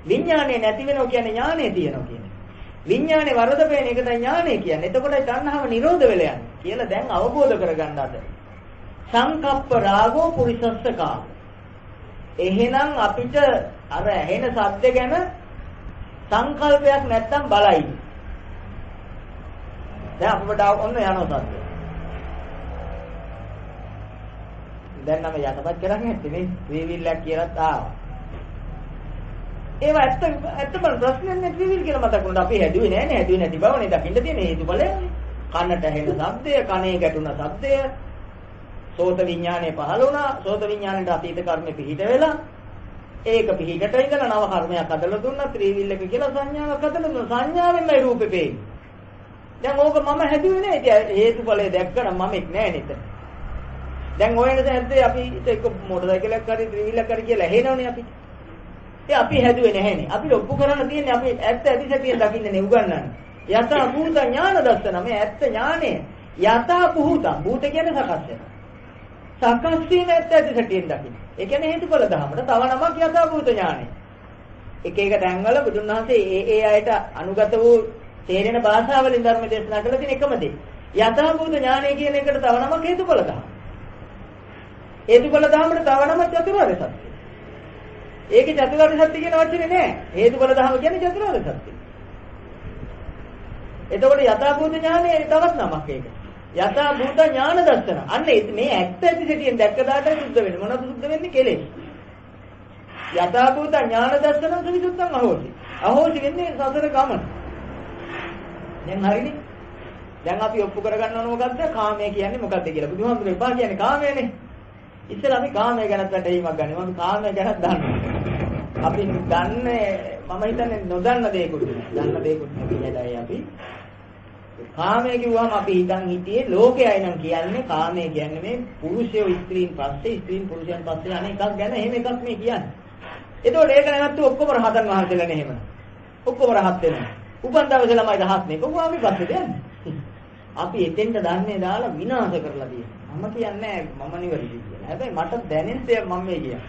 විඥානය නැති වෙනවා කියන්නේ ඥානය තියෙනවා කියන්නේ. විඥානේ වරද පේන එක තමයි ඥානය කියන්නේ. එතකොටයි තණ්හාව නිරෝධ වෙලා යන්නේ කියලා දැන් අවබෝධ කරගන්න අද. සංකප්ප රාගෝ පුරිසස්සකා. එහෙනම් අපිට අර ඇහෙන ශබ්ද ගැන සංකල්පයක් නැත්තම් බලයි. දැන් අපිට ඔන්න යනවා ශබ්ද. දැන් නම් යටපත් කරන්නේ නැත්තේ නේ. වේවිල්ලක් කියලාත් ආවා. ඒව ඇත්තම ප්‍රශ්නයක් නැති විවිල් කියලා මතක් වුණා. අපි හැදුවේ නෑනේ. හැදුවේ නැති බවනේ දකින්න තියෙන හේතුඵලය. කනට ඇහෙන ශබ්දය, කනේ ගැටුණ ශබ්දය, සෝත විඥානය පහළ වුණා. සෝත විඥාණයට අතීත කර්මෙ පිහිට වෙලා ඒක පිහිටට ඉඳලා නව කර්මයක් අදලා දුන්නා. ත්‍රිවිල් එක කියලා සංඥාවක් අදලා දුන්නා. සංඥාවෙන්මයි රූපේ පේන්නේ. දැන් ඕක මම හැදුවේ නෑ. ඒ හේතුඵලය දැක්කම මමෙක් නෑ නේද? දැන් ඔය නේද ඇද්දේ අපි ඒක මොටර් සයිකලයක් හරි ත්‍රිවිල්ලක් හරි කියලා ඇහෙනවනේ අපිට. ඒ අපි හැදුවේ නැහැනේ. අපි ඔප්පු කරන්න තියෙන්නේ අපි ඇත්ත ඇතිසැටියෙන් දකින්නනේ උගන්වන්නේ. යථා භූත ඥාන දර්ශන මේ ඇත්ත ඥානය. යථා භූත භූත කියන්නේ සකස් වෙන. සකස් වීම ඇත්ත ඇතිසැටියෙන් දකින්න. ඒ කියන්නේ හේතුඵල ධර්මයට තව නමක් යථා භූත ඥානය. එක එක තැන්වල බුදුන් වහන්සේ ඒ අයට අනුගත වූ තේරෙන භාෂාවලින් ධර්ම දේශනා කළ තියෙන එකම දේ. යථා භූත ඥානය කියන එකට තව නමක් හේතුඵල ධර්ම. හේතුඵල ධර්මයට තව නමක් චතුරාර්ය සත්‍ය. ඒකේ චතුරාර්ය සත්‍ය කියන වචනේ නෑ. හේතුඵල ධර්ම කියන්නේ චතුරාර්ය සත්‍ය. එතකොට යථාභූත ඥානය තවත් නමක් ඒක. යථාභූත ඥාන දර්ශන. අන්න මේ ඇත්ත ඇති සිටියෙන් දැක්ක දාට සුද්ධ වෙන්නේ. මොනවද සුද්ධ වෙන්නේ? කෙලෙස්. යථාභූත ඥාන දර්ශන සවිසුද්ධං අහෝසි. අහෝසි වෙන්නේ සසර ගමන. දැන් හරිනේ. දැන් අපි ඔප්පු කරගන්න ඕන මොකද්ද? කාමය කියන්නේ මොකද්ද කියලා. බුදුහාමුදුරුවෝ එපා කියන්නේ කාමයනේ. ඉස්සෙල්ලා අපි කාමය ගැනත් වැටහීමක් ගන්න. මම කාමය ගැනත් දන්නවා. අපි දන්නේ මම හිතන්නේ නොදන්න දේකුත් දන්න දේකුත් නෙවෙයි අපි. කාමය කිව්වම අපි හිතන් හිටියේ ලෝකයයි නම් කියන්නේ කාමය කියන්නේ මේ පුරුෂයෝ ස්ත්‍රීන් පස්සේ ස්ත්‍රීන් පුරුෂයන් පස්සේ අනේ එකක් ගැන එහෙම එකක් මේ කියන්නේ. ඒතකොට ඒක නැවතු ඔක්කොම රහතන් වහන්සේලානේ එහෙම. ඔක්කොම රහත් වෙනවා. උපන් දවසේ ළමයි රහත් නේ. කොහොම අපි පස්සේ යන්නේ? අපි එතෙන්ට දන්නේ දාලා විනාශ කරලා තියෙනවා. මම කියන්නේ මම නිවැරදි කියලා. හැබැයි මට දැනෙන දේ මම මේ කියන්නේ.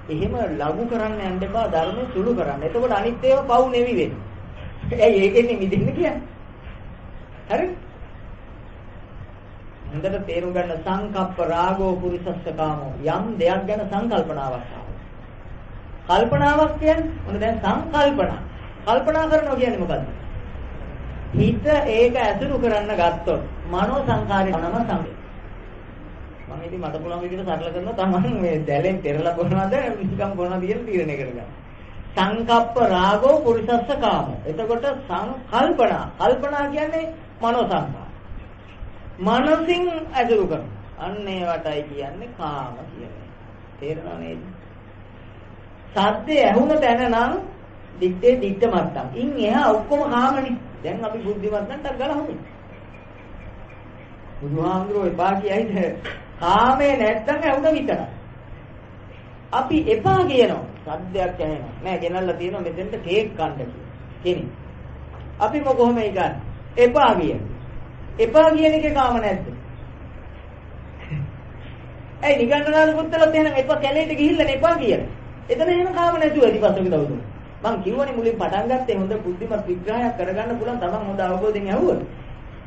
එහෙම ලඝු කරන්න යන්න එපා ධර්මයේ සුළු කරන්න. එතකොට අනිත් ඒවා පව් නෙවි වෙන්නේ. ඇයි ඒකෙන්නේ මිදින්න කියන්නේ? හරි? හොඳට තේරුම් ගන්න සංකප්ප රාගෝ පුරිසස්ස කාමෝ යම් දෙයක් ගැන සංකල්පනාවක් ආවා. කල්පනාවක් කියන්නේ මොන දැන් සංකල්පනා. කල්පනා කරනවා කියන්නේ මොකද්ද? හිත ඒක ඇසුරු කරන්න ගත්තොත් මනෝ සංකාරය නම සංකේ. මම ඉතින් මට පුළුවන් විදිහට සරල කරනවා තමන් මේ දැලෙන් පෙරලා බොනවද විසිකම් බොනවද කියලා තීරණය කරගන්න. සංකප්ප රාගෝ පුරිසස්ස කාමෝ. එතකොට සංකල්පනා. කල්පනා කියන්නේ මනෝ සංකාර. මනසින් ඇසුරු කරන. අන්න ඒවටයි කියන්නේ කාම කියන්නේ. තේරෙනව නේද? සද්දේ ඇහුන තැන නම් දිත්තේ දිත්ත මත්තම්. ඉන් එහා ඔක්කොම කාමනේ. දැන් අපි බුද්ධිමත් නැත්නම් ගලහමු. බුදුහාමුදුරුවෝ එපා කියයිද? කාමේ නැත්තම් ඇහුන විතරයි. අපි එපා කියනවා. සද්දයක් ඇහෙනවා. නෑ ගෙනල්ලා තියෙනවා මෙතෙන්ට කේක් කන්න කියලා. කෙනෙක්. අපි කොහොම ඒකන්නේ? එපා කියන. එපා කියන එකේ කාම නැද්ද? ඇයි නිගණ්ඨනාථ පුත්තලත් එහෙනම් එපා කැලේට ගිහිල්ලා එපා කියලා. එතන එහෙම කාම නැතුව ඉතිපස්සක දවතුන. මං කිව්වනේ මුලින් පටන් ගත්තේ හොඳ බුද්ධිමත් විග්‍රහයක් කරගන්න පුළුවන් තමන් හොඳ අවබෝධයෙන් ඇහුවොත්.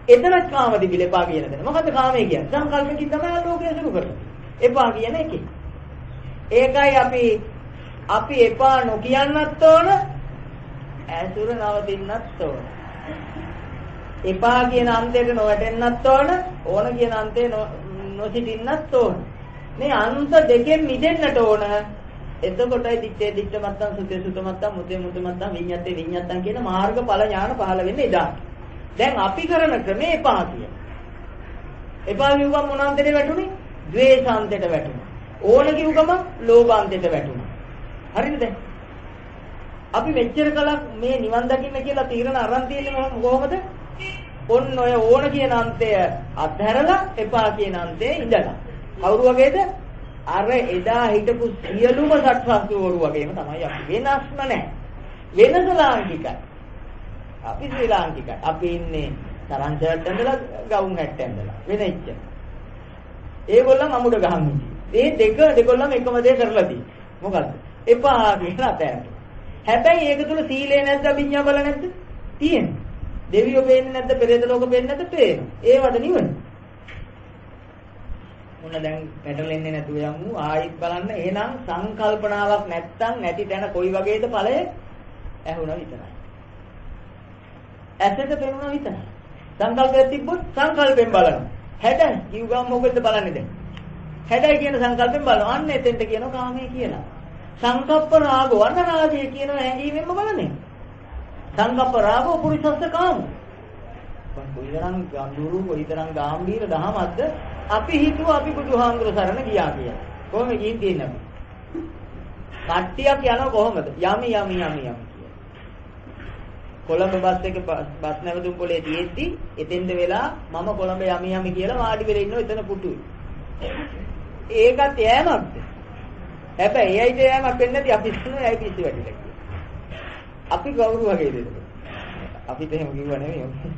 එතනත් කාම තිබිල එපා කියන දේ. මොකද්ද කාමය කියන්නේ? සංකල්පකින් තමයි ලෝකය සුරු කරන්නේ. එපා කියන එකේ. ඒකයි අපි එපා නොකියන්නත් ඕන ඇසුර නවතින්නත් ඕන. එපා කියන අන්තයට නොවැටෙන්නත් ඕන කියන අන්තේ නොසිටින්නත් ඕන. මේ අන්ත දෙකෙන් මිදෙන්නට ඕන. එතකොටයි දිත්තේ දිත්ත මත්තන් සුතේ සුත මත්තන් මුතේ මුත මත්තන් විඤ්ඤාතේ විඤ්ඤාතන් කියන මාර්ගඵල ඥාන පහළ වෙන්නේ එදා. දැන් අපි කරන ක්‍රමේ එපා කියන. එපා කිව්වම මොන අන්තයට වැටුනේ? ද්වේෂාන්තයට වැටුණා. ඕන කිව් ගමන් ලෝභාන්තයට වැටුණා. හරිද දැන්? අපි මෙච්චර කලක් මේ නිවන් දකින්න කියලා තීරණ අරන් තියෙන්නේ කොහොමද? ඔන්න ඔය ඕන කියන අන්තය අත්හැරලා එපා කියන අන්තේ ඉඳලා. කවුරු වගේද? අර එදා හිටපු සියලුම සත්‍යස්තුවරු වගේම තමයි අපි. වෙනස්ම නැහැ. වෙනස ලාංකිකයි. අපි ශ්‍රී ලාංකිකයි. අපි ඉන්නේ තරං ෂර්ට් ඇඳලා ගවුම් හැට් ඇඳලා. වෙනෙච්ච. ඒගොල්ලන් අමුඩ ගහන් ඉන්නේ. මේ දෙකොල්ලම එකම දේ කරලා තියෙන්නේ. මොකද්ද? එපා කියලා අතෑරට. හැබැයි ඒක තුල සීලය නැද්ද අභිඥා බල නැද්ද? තියෙනවා. දෙවියෝ පේන්නේ නැද්ද? පෙරේත ලෝක පේන්නේ නැද්ද? පේනවා. ඒවද නිවන? මොන දැන් පැටලෙන්නේ නැතුව යමු ආයිත් බලන්න. එහෙනම් සංකල්පනාවක් නැත්තම් නැති තැන කොයි වගේද ඵලය? ඇහුණා විතරයි. ඇසට පේනවා විතරයි. සංකල්පයක් තිබ්බොත් සංකල්පෙන් බලනවා. හැඩ කිව්වම මොකද බලන්නේ දැන්? හැඩයි කියන සංකල්පෙන් බලනවා. අන්න එතෙන්ට කියනවා කාමයේ කියලා. සංකප්ප රාගෝ අන්න රාගය කියන හැඟීමෙන්ම බලන්නේ. සංකප්ප රාගෝ පුරිසස්ස කාම. කොයිතරම් ගම්බුරු කොයිතරම් ගාම්භීර දහමක්ද? අපි හිතුවා අපි බුදුහාමුදුර සරණ ගියා කියලා. කොහොම ගිහින් තියෙන්නේ අපි? කට්ටියක් යනවා කොහොමද? යමි කියලා. කොළඹ බස් එක බස් නැවතුම් පොලේ තියෙද්දි එතෙන්ද වෙලා මම කොළඹ යමි කියලා වාඩි වෙලා ඉන්නවා එතන පුටුයි. ඒකත් යෑමක්ද? හැබැයි එයිද යෑමක් වෙන්නේ නැති අපි ඉස්සුනේ ඇයි පිස්සු වැඩිලා කියලා. අපි කවුරු වගේද? අපිට එහෙම කිව්ව නෙමෙයි.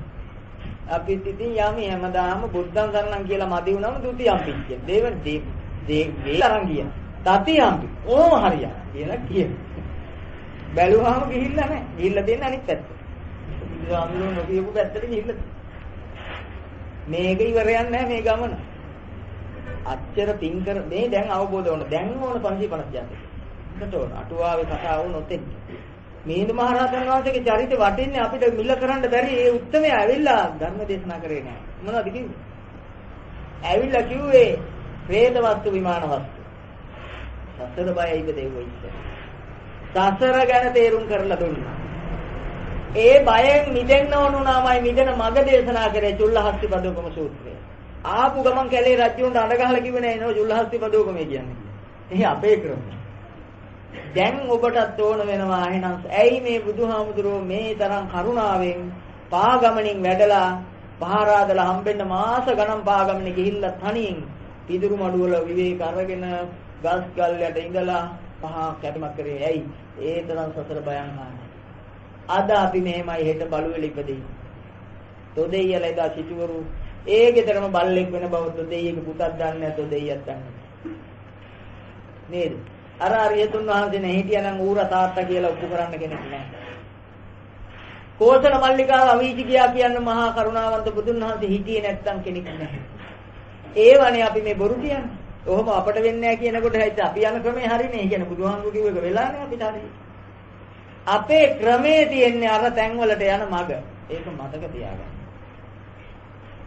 අපි ඉතින් යමි හැමදාම බුද්ධං සරණං කියලා මදි වුණාම ဒုတိ යම් පිච්චේ. දේවතරන් කියන. තති යම්පි. ඕම හරියක් කියලා කියන. බැලුවාම ගිහිල්ලා නැහැ. ගිහිල්ලා තියෙන අනිත් පැත්ත. බුදුහාමුදුරුවෝ නොකියපු පැත්තට ගිහිල්ලා. මේක ඉවරයක් නැහැ මේ ගමන. අච්චර පින් කර මේ දැන් අවබෝධ වුණා. දැන් ඕන 550 යන්න. එතකොට ඕන අටුවාවේ කතාව වුණොත් මිහිඳු මහ රහතන් වහන්සේගේ චරිතය වටින්නේ අපිට මිල කරන්න බැරි ඒ උත්තරමයා ඇවිල්ලා ධර්ම දේශනා කරේ නෑ. මොනවද කිව්වේ? ඇවිල්ලා කිව්වේ ප්‍රේත වස්තු විමාන වස්තු. සතර බය ඉපදෙව්වා ඉතින්. සසර ගැන තේරුම් කරලා දුන්නා. ඒ බයෙන් මිදෙන්න ඕනුනාමයි මිදෙන මඟ දේශනා කරේ චුල්ලහස්තිපදෝපම සූත්‍රය. ආපු ගමන් කැලේ රජුන්ට අඬ ගහලා කිව්වේ නෑ නෝ චුල්ලහස්තිපදෝපම කියන්නේ. එහේ අපේ ක්‍රමය. දැන් ඔබටත් ඕන වෙනවා එහෙනම් ඇයි මේ බුදුහාමුදුරුවෝ මේ තරම් කරුණාවෙන් පාගමනින් වැඩලා පහරාදලා හම්බෙන්න මාස ගණන් පාගමනේ ගිහිල්ලා තනියෙන් පිදුරු මඩුවල විවේක අරගෙන ගස් ගල් යට ඉඳලා පහ කැටමක් කරේ ඇයි ඒ තරම් සතර බයන් ආන්නේ අද අපි මෙහෙමයි හෙට බලුවෙල ඉපදෙයි තොදෙයියලා එදා සිටුවරු ඒ ගෙදරම බල්ලෙක් වෙන බව තොදෙයියගේ පුතක් දන්නේ නැතෝ දෙයියක් දන්නේ නේද අර අරියතුන් වහන්සේ නේ හිටියනම් ඌර තාත්තා කියලා ඔප්පු කරන්න කෙනෙක් නැහැ. කෝසල මල්ලිකාව අවීචි ගියා කියන්න මහා කරුණාවන්ත බුදුන් වහන්සේ හිටියේ නැත්තම් කෙනෙක් නැහැ. ඒවනේ අපි මේ බොරු කියන්නේ. ඔහොම අපට වෙන්නේ නැහැ කියනකොට හිත අපි යන ක්‍රමේ හරිනේ. ඒ කියන්නේ බුදුහාමුදුරු කිව්ව එක වෙලානේ අපිට හරි. අපේ ක්‍රමේ තියෙන්නේ අර තැන් වලට යන මඟ. ඒක මතක තියාගන්න.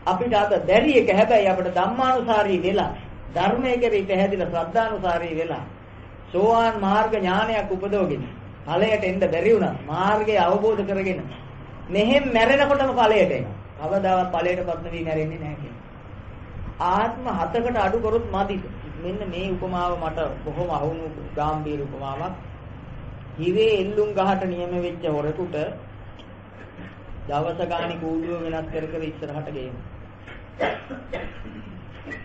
අපිට අද බැරි එක හැබැයි අපිට ධම්මානුසාරී වෙලා ධර්මයේ කෙරෙහි පැහැදිලා ශ්‍රද්ධානුසාරී වෙලා සෝවාන් මාර්ග ඥානයක් උපදවගෙන ඵලයට එන්න බැරි වුණා මාර්ගය අවබෝධ කරගෙන මෙහෙම මැරෙනකොටම ඵලයට එනවා. කවදාවත් ඵලයටපත් වෙවි මැරෙන්නේ නැහැ කියන්නේ. ආත්ම 7කට අඩු කරොත් මදිද? මෙන්න මේ උපමාව මට බොහොම අහුණු ගැඹීර උපමාවක්. හිරේ එල්ලුම් ගහට නියම වෙච්ච හොරෙකුට දවස ගානේ කූඩුව වෙනස් කර කර ඉස්සරහට ගේනවා.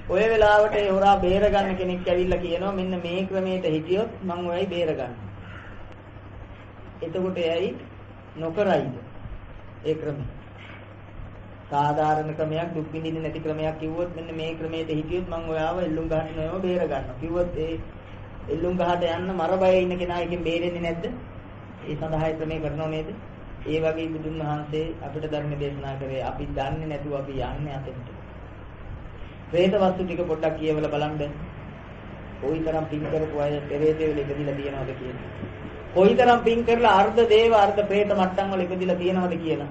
ඔය වෙලාවට ඒ හොරා බේර ගන්න කෙනෙක් ඇවිල්ලා කියනවා මෙන්න මේ ක්‍රමයට හිටියොත් මං ඔයයි බේර ගන්න. එතකොට එයයි නොකරයිද? ඒ ක්‍රමය. සාධාරණ ක්‍රමයක් දුක් විඳින්න නැති ක්‍රමයක් කිව්වොත් මෙන්න මේ ක්‍රමයට හිටියොත් මං ඔයාව එල්ලුම් ගහට නොයව බේර ගන්නවා. කිව්වොත් ඒ එල්ලුම් ගහට යන්න මර බය ඉන්න කෙනා එකෙන් බේරෙන්නේ නැද්ද? ඒ සඳහා ක්‍රමය කරනව නේද? ඒ වගේ බුදුන් වහන්සේ අපිට ධර්ම දේශනා කරේ අපි දන්නේ නැතුව අපි යන්නේ අතෙන්ට. ප්‍රේත වස්තු ටික පොඩ්ඩක් කියවලා බලන්න. කොයිතරම් පින් කරපු අය පෙරේතේ වල ඉපදිලා තියෙනවද කියලා. කොයිතරම් පින් කරලා අර්ධ දේව අර්ධ ප්‍රේත මට්ටම් වල ඉපදිලා තියෙනවද කියලා.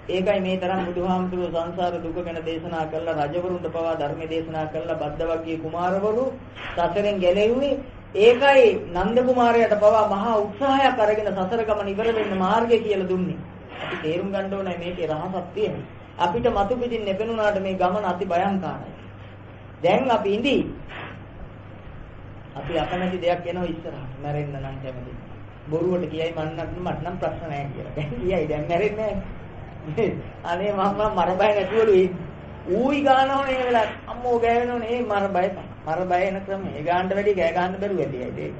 ඒකයි මේ තරම් බුදුහාමුදුරුවෝ සංසාර දුක ගැන දේශනා කළා රජවරුන්ට පවා ධර්ම දේශනා කළා බද්දවග්ගී කුමාරවරු සසරෙන් ගැලෙන්නේ ඒකයි නන්ද කුමාරයාට පවා මහා උත්සාහයක් අරගෙන සසර ගමන ඉවර වෙන්න මාර්ගය කියලා දුන්නේ. අපි තේරුම් ගන්න ඕනේ මේකේ රහසක් තියෙනවා. අපිට මතු පිටින් නැපෙනුනාට මේ ගමන අති භයංකාරයි. දැන් අපි ඉඳි. අපි අකමැති දෙයක් එනවා ඉස්සරහට. මැරෙන්න නම් කැමති. බොරුවට කියයි මට නම් ප්‍රශ්න නැහැ කියලා. දැන් කියයි දැන් මැරෙන්නේ නැහැ. අනේ මම මර බය නැතුවලු ඌයි ගන්නවනේ මේ වෙලාවට. අම්මෝ ගෑවෙනවනේ මර බය. මර බය එන ක්‍රම. ඒ ගන්නට වැඩි ගෑ ගන්න බැරුව ඇතියි ඒක.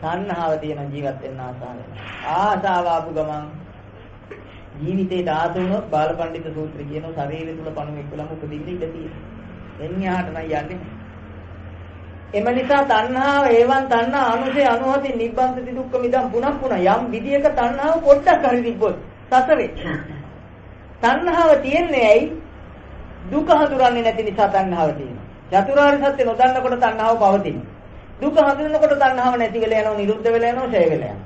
තණ්හාව තියෙන ජීවත් වෙන්න ආසාව. ආසාව ආපු ගමන් ජීවිතේට ආතුනොත් බාලපඬිත සූත්‍රය කියන ශරීරය තුල පණුවෙක් වෙලම උපදින්න ඉඩ තියෙනවා. එන්නේ ආහට නම් යන්නේ. එම නිසා තණ්හාව ඒවන් තණ්හා අනුසේ අනුහති නිබ්බන්ති දුක්ඛ මිදම් පුනප්පුන යම් විදියක තණ්හාව පොඩ්ඩක් හරි තිබ්බොත් සතරේ තණ්හාව තියන්නේ ඇයි දුක හඳුරන්නේ නැති නිසා තණ්හාව තියෙනවා. චතුරාර්ය සත්‍ය නොදන්නකොට තණ්හාව පවතිනවා. දුක හඳුනනකොට තණ්හාව නැති වෙලා යනවා, නිරුද්ධ වෙලා යනවා, ඡය වෙලා යනවා.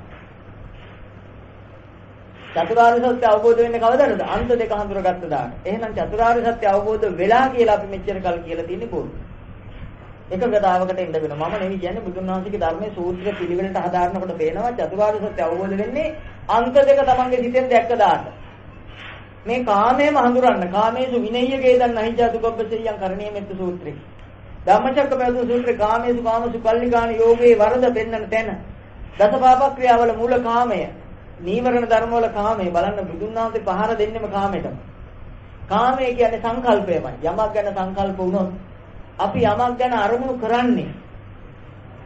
චතුරාර්ය සත්‍ය අවබෝධ වෙන්නේ කවදාද? අන්ත දෙක හඳුරගත්ත දාට. එහෙනම් චතුරාර්ය සත්‍ය අවබෝධ වෙලා කියලා අපි මෙච්චර කල් කියලා තියෙන්නේ බොරු. එකගතාවකට එන්න වෙනවා. මම නෙවෙයි කියන්නේ බුදුන් වහන්සේගේ ධර්මයේ සූත්‍ර පිළිවෙලට හදාරනකොට පේනවා චතුරාර්ය සත්‍ය අවබෝධ වෙන්නේ අන්ත දෙක තමන්ගේ සිතෙන් දැක්ක දාට. මේ කාමයේම හඳුරන්න. කාමේසු විනය්‍ය ගේදන් අහිජා දුක්ඛප්පසෙයන් කරණීය මෙත්ත සූත්‍රය. ධම්මචක්කපවත්තන සූත්‍රේ කාමේසු කාමසු කල්ලිකාණ යෝගේ වරද පෙන්නන තැන. දසපාප ක්‍රියාවල මූල කාමය. නීවරණ ධර්ම වල කාමය බලන්න බුදුන් වහන්සේ පහර දෙන්නෙම කාමයටම. කාමය කියන්නේ සංකල්පයමයි. යමක් ගැන සංකල්ප වුණොත් අපි යමක් ගැන අරමුණු කරන්නේ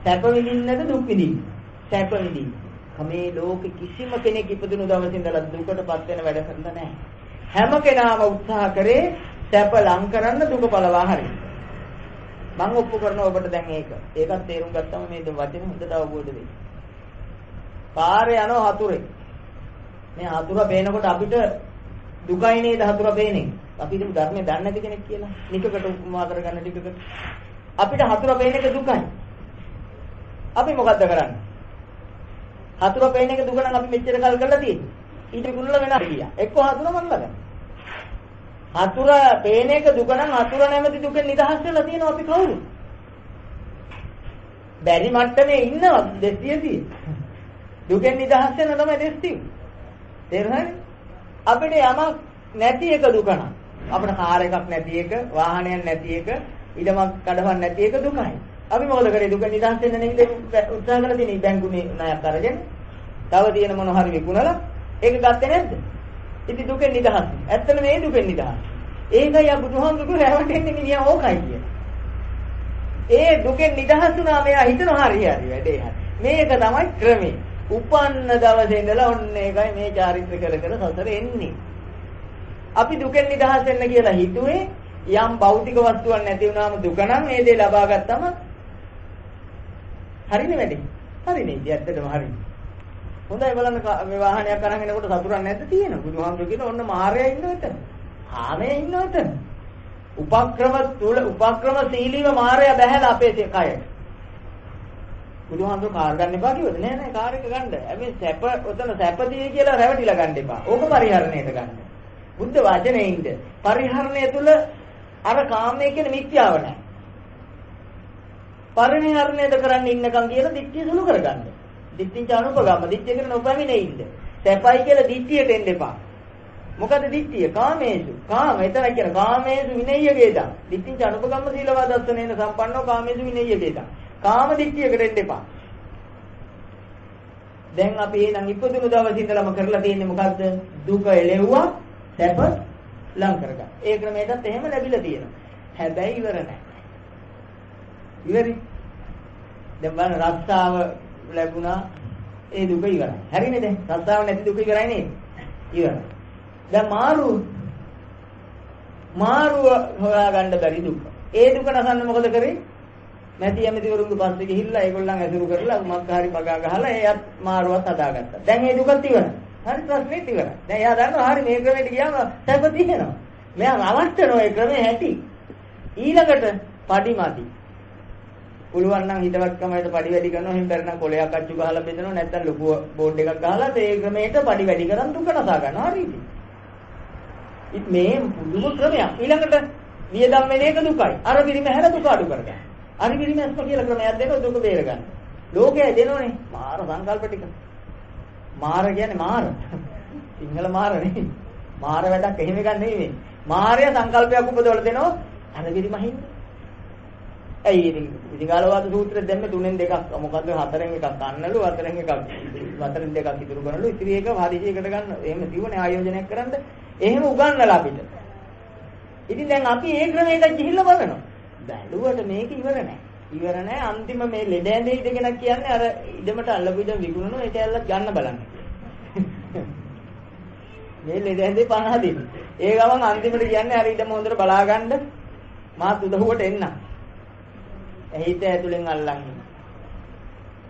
සැප විඳින්නද දුක් විඳින්න? සැප විඳින්න. මේ ලෝකෙ කිසිම කෙනෙක් ඉපදුණු දවසේ ඉඳලා දුකටපත් වෙන වැඩ කරලා නැහැ. හැම කෙනාම උත්සාහ කරේ සැප ලං කරන්න දුක පළවා හරින්න. මම ඔප්පු කරනවා ඔබට දැන් ඒක. ඒකත් තේරුම් ගත්තම මේ වචනේ හොඳට අවබෝධ වෙයි. පාරේ යනවා හතුරේ. මේ හතුර පේනකොට අපිට දුකයි නේද හතුර පේන්නේ. අපි හිතමු ධර්මයේ දන්නේ නැති කෙනෙක් කියලා. නිකකට උපමා කරගන්න ටිකකට. අපිට හතුර පේන එක දුකයි. අපි මොකද්ද කරන්නේ? හතුර පේන එක දුක නම් අපි මෙච්චර කල් කරලා තියෙන්නේ. ඊට කුණල වෙන හරියා. එක්ක හතුර මල්ලා ගන්න. හතුර පේන එක දුක නම් හතුර නැමැති දුකෙන් නිදහස් වෙලා තියෙනවා අපි කවුරු? බැරි මට්ටමේ ඉන්නවා 200. දුකෙන් නිදහස් වෙන තමයි 200. තේරුණාද? අපිට යමක් නැති එක දුක නම් අපිට කාර් එකක් නැති එක, වාහනයක් නැති එක, ඉඩමක් කඩවන්න නැති එක දුකයි. අපි මොකද කරේ? දුක නිදහස් වෙන්න නෙමෙයි උත්සාහ කරලා තියෙන්නේ බැංකුනේ ණයක් අරගෙන. තව තියෙන මොන හරි විකුණලා ඒක ගත්තේ නැද්ද? ඉතින් දුකෙන් නිදහස්. ඇත්තට මේ දුකෙන් නිදහස්. ඒකයි ආ බුදුහාමුදුරුවෝ රැවටෙන්නේ මිනිහා ඕකයි කියන. ඒ දුකෙන් නිදහස් වුණා මෙයා හිතනවා හරි වැඩේ හරි. මේක තමයි ක්‍රමේ. උපන්න දවසේ ඉඳලා ඔන්න ඒකයි මේ චාරිත්‍ර කර සසර එන්නේ. අපි දුකෙන් නිදහස් වෙන්න කියලා හිතුවේ යම් භෞතික වස්තුවක් නැති වුණාම දුක නම් මේ දේ ලබා ගත්තම හරිනේ වැඩේ. හරිනේ. ඉතින් ඇත්තටම හරිනේ. හොඳයි බලන්න මේ වාහනයක් අරන් එනකොට සතුටක් නැද්ද තියෙන? බුදුහාමුදුරුවෝ කියන ඔන්න මාර්යයා ඉන්න එතන. ආමේ ඉන්න එතන. උපක්‍රමශීලීව මාර්යයා බැහැලා අපේ කයට. බුදුහාමුදුරුවෝ කාර් ගන්න එපා කිව්වද? නෑ කාර් එක ගන්න. හැබැයි සැප ඔතන සැපදී කියලා රැවටිලා ගන්න එපා. ඕක පරිහරණයට ගන්න. බුද්ධ වචනේ ඉන්න. පරිහරණය තුල අර කාමයේ කියන මිත්‍යාව නැහැ. පරිහරණයද කරන්න ඉන්නකම් කියලා දිට්ඨිය සුළු කරගන්න. දිට්ඨිං අනුපගම දිට්ඨිය කියන නොපැමිණෙ ඉන්න. සැපයි කියලා දිට්ඨියට එන්න එපා. මොකද දිට්ඨිය කාමේසු. කාම එතන කියන කාමේසු විනය්‍ය වේදා. දිට්ඨිං අනුපගම සීලවදස්සනේන සම්පන්නෝ කාමේසු විනය්‍ය වේදා. කාම දිට්ඨියකට එන්න එපා. දැන් අපි එනං ඉපදුණු දවසේ ඉඳලම කරලා තියෙන්නේ මොකද්ද? දුක එළෙව්වා සැප ලං කරගන්න. ඒ ක්‍රමයටත් එහෙම ලැබිලා තියෙනවා. හැබැයි ඉවර නැහැ. ඉවරයි. දැන් බලන්න රස්සාව ලැබුණා ඒ දුක ඉවරයි. හරිනේ දැන් රස්සාව නැති දුක ඉවරයි නේද? ඉවරයි. දැන් මාරුව හොයාගන්න බැරි දුක. ඒ දුක නසන්න මොකද කරේ? නැති යමිතිවරුන්ගේ පස්සේ ගිහිල්ලා ඒගොල්ලන් ඇසුරු කරලා මග්ග හරි පගා ගහලා එයත් මාරුවත් හදාගත්තා. දැන් මේ දුකත් ඉවරයි. හරි ප්‍රශ්නෙත් ඉවරයි. දැන් එයා දන්නවා හරි මේ ක්‍රමයට ගියාම සැප තියෙනවා. මෙයා අවස්ථනෝ ඒ ක්‍රමේ ඇති. ඊළඟට පඩිමදි. පුළුවන් නම් හිතවත්කමකට පඩි වැඩි කරනවා. එහෙම බැරි නම් කොලයක් අච්චු ගහලා බෙදනවා. නැත්නම් ලොකු බෝඩ් එකක් ගහලා ඒ ක්‍රමයට පඩි වැඩි කරන් දුක නසා ගන්නවා. හරිද? මේ පුදුම ක්‍රමයක්. ඊළඟට වියදම් වෙන එක දුකයි. අර පිරිම හැර දුක අඩු කරගන්න. අරිවිරිමස්ම කියලා ක්‍රමයක් දෙනවා දුක බේර ගන්න. ලෝකයේ දෙනෝනේ මාර සංකල්ප ටික. මාර කියන්නේ මාර. සිංහල මාර නෙවෙයි. මාර වැඩක් එහෙම ගන්න නෙවෙයි. මාරය සංකල්පයක් උපදවල දෙනවා අරිවිරිමහින්. ඇයි ඉතින් ගාලවාද සූත්‍රයෙන් දැම්මේ තුනෙන් දෙකක් මොකද්ද හතරෙන් එකක් ගන්නලු හතරෙන් දෙකක් ඉතුරු කරනලු ඉතිරි එක හදිසියකට ගන්න. එහෙම තියුනේ ආයෝජනයක් කරන්න. එහෙම උගන්වලා අපිට. ඉතින් දැන් අපි ඒ ක්‍රමයකට ගිහිල්ලා බලනවා. බැලුවට මේක ඉවර නැහැ. ඉවර නැහැ. අන්තිම මේ ලෙඩ ඇඳේ ඉඳගෙන කියන්නේ අර ඉදමට අල්ලපු ඉද විකුණනවා ඒක ඇල්ලත් ගන්න බලන්න. මේ ලෙඩ ඇඳේ 50 දෙන්න. ඒ ගමන් අන්තිමට කියන්නේ අර ඉදම හොඳට බලාගන්න මාත් උදහුවට එන්න. හිත ඇතුලෙන් අල්ලන්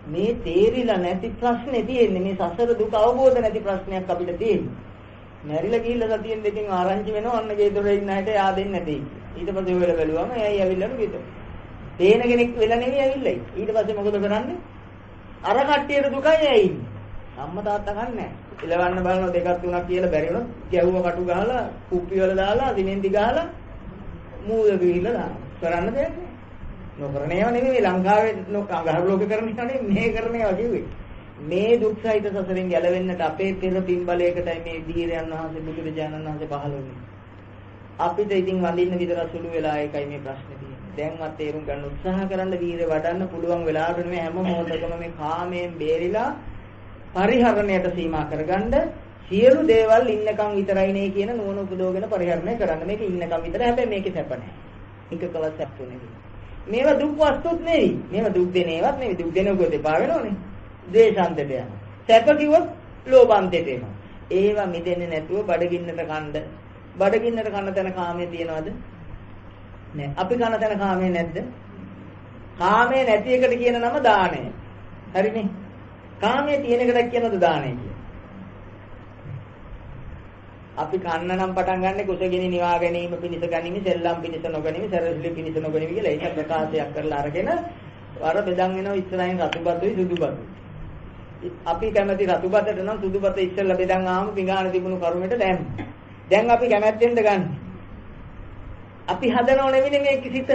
මේ තේරිලා නැති ප්‍රශ්නේ තියෙන්නේ මේ සසර දුක අවබෝධ නැති ප්‍රශ්නයක් අපිට තියෙන්නේ. මැරිලා ගිහිල්ලා සතියෙන් දෙකෙන් ආරංචි වෙනවා අන්න ගේ දොරේ ඉන්න හැට යා දෙන්නේ නැtei. ඊට පස්සේ ඔයලා බැලුවම එයයි ඇවිල්ලාලු ගෙදර. තේන කෙනෙක් වෙලා නෙවෙයි ඇවිල්ලා. ඊට පස්සේ මොකද කරන්නේ? අර කට්ටියට දුකයි ඇයි ඉන්නේ. අම්මා තාත්තා කන්නේ නැහැ. ඉලවන්න බලනවා දෙකක් තුනක් කියලා බැරි වුණොත් ගැව්ව කටු ගහලා කුප්පි වල දාලා සිමෙන්ති ගහලා මූද ගිහිල්ලා දානවා. කරන්න දෙයක් නෑ. නොකරන ඒවා නෙමෙයි ලංකාවේ ගහරු ලෝකේ කරන ඒවා නෙමෙයි මේ කරන ඒවා කිව්වේ. මේ දුක් සහිත සසරෙන් ගැලවෙන්නට අපේ පෙර පින්බලයකටයි මේ දීරයන් වහන්සේ බුදුරජාණන් වහන්සේ පහළ වුණේ. අපිට ඉතින් වඳින්න විතර සුළු වෙලා ඒකයි මේ ප්‍රශ්නේ තියෙන්නේ. දැන්වත් තේරුම් ගන්න උත්සාහ කරන්න වීරය වඩන්න පුළුවන් වෙලාවට නෙමෙයි හැම මොහොතකම මේ කාමයෙන් බේරිලා පරිහරණයට සීමා කරගන්න සියලු දේවල් ඉන්නකම් විතරයි නේ කියන නුවණ උපදෝගෙන පරිහරණය කරන්න. මේක ඉන්නකම් විතරයි හැබැයි මේකේ සැප නැහැ. එක කලස් සැප නෙමෙයි. මේවා දුක් වස්තුත් නෙවෙයි. මේවා දුක් දෙන ඒවාත් නෙවෙයි. දුක් දෙනකොට එපා වෙනවනේ. ද්වේෂාන්තයට යනවා. සැප කිව්වොත් ලෝභාන්තයට එනවා. ඒවා මිදෙන්නේ නැතුව බඩගින්නට කන්න. බඩගින්නට කන්න තැන කාමයේ තියනවද? නෑ. අපි කන තැන කාමයේ නැද්ද? කාමයේ නැති එකට කියන නම දානය. හරිනේ. කාමයේ තියෙන එකට කියනද දානය කියලා. අපි කන්න නම් පටන් ගන්න කුසගිනි නිවා ගැනීම පිණිස ගැනීම සෙල්ලම් පිණිස නොගැනීම සරසිලි පිණිස නොගැනීම කියලා ඒක ප්‍රකාශයක් කරලා අරගෙන වර බෙදන් වෙනවා ඉස්සරහින් රතුබත්ුයි සුදුබත්ුයි. අපි කැමති රතුබතට නම් සුදුබත ඉස්සෙල්ලා බෙදන් ආවම පිඟාන තිබුණු කරුමෙට දැම්ම. දැන් අපි කැමැත්තෙන්ද ගන්න. අපි හදනව නෙවෙයි මේ කිසිත.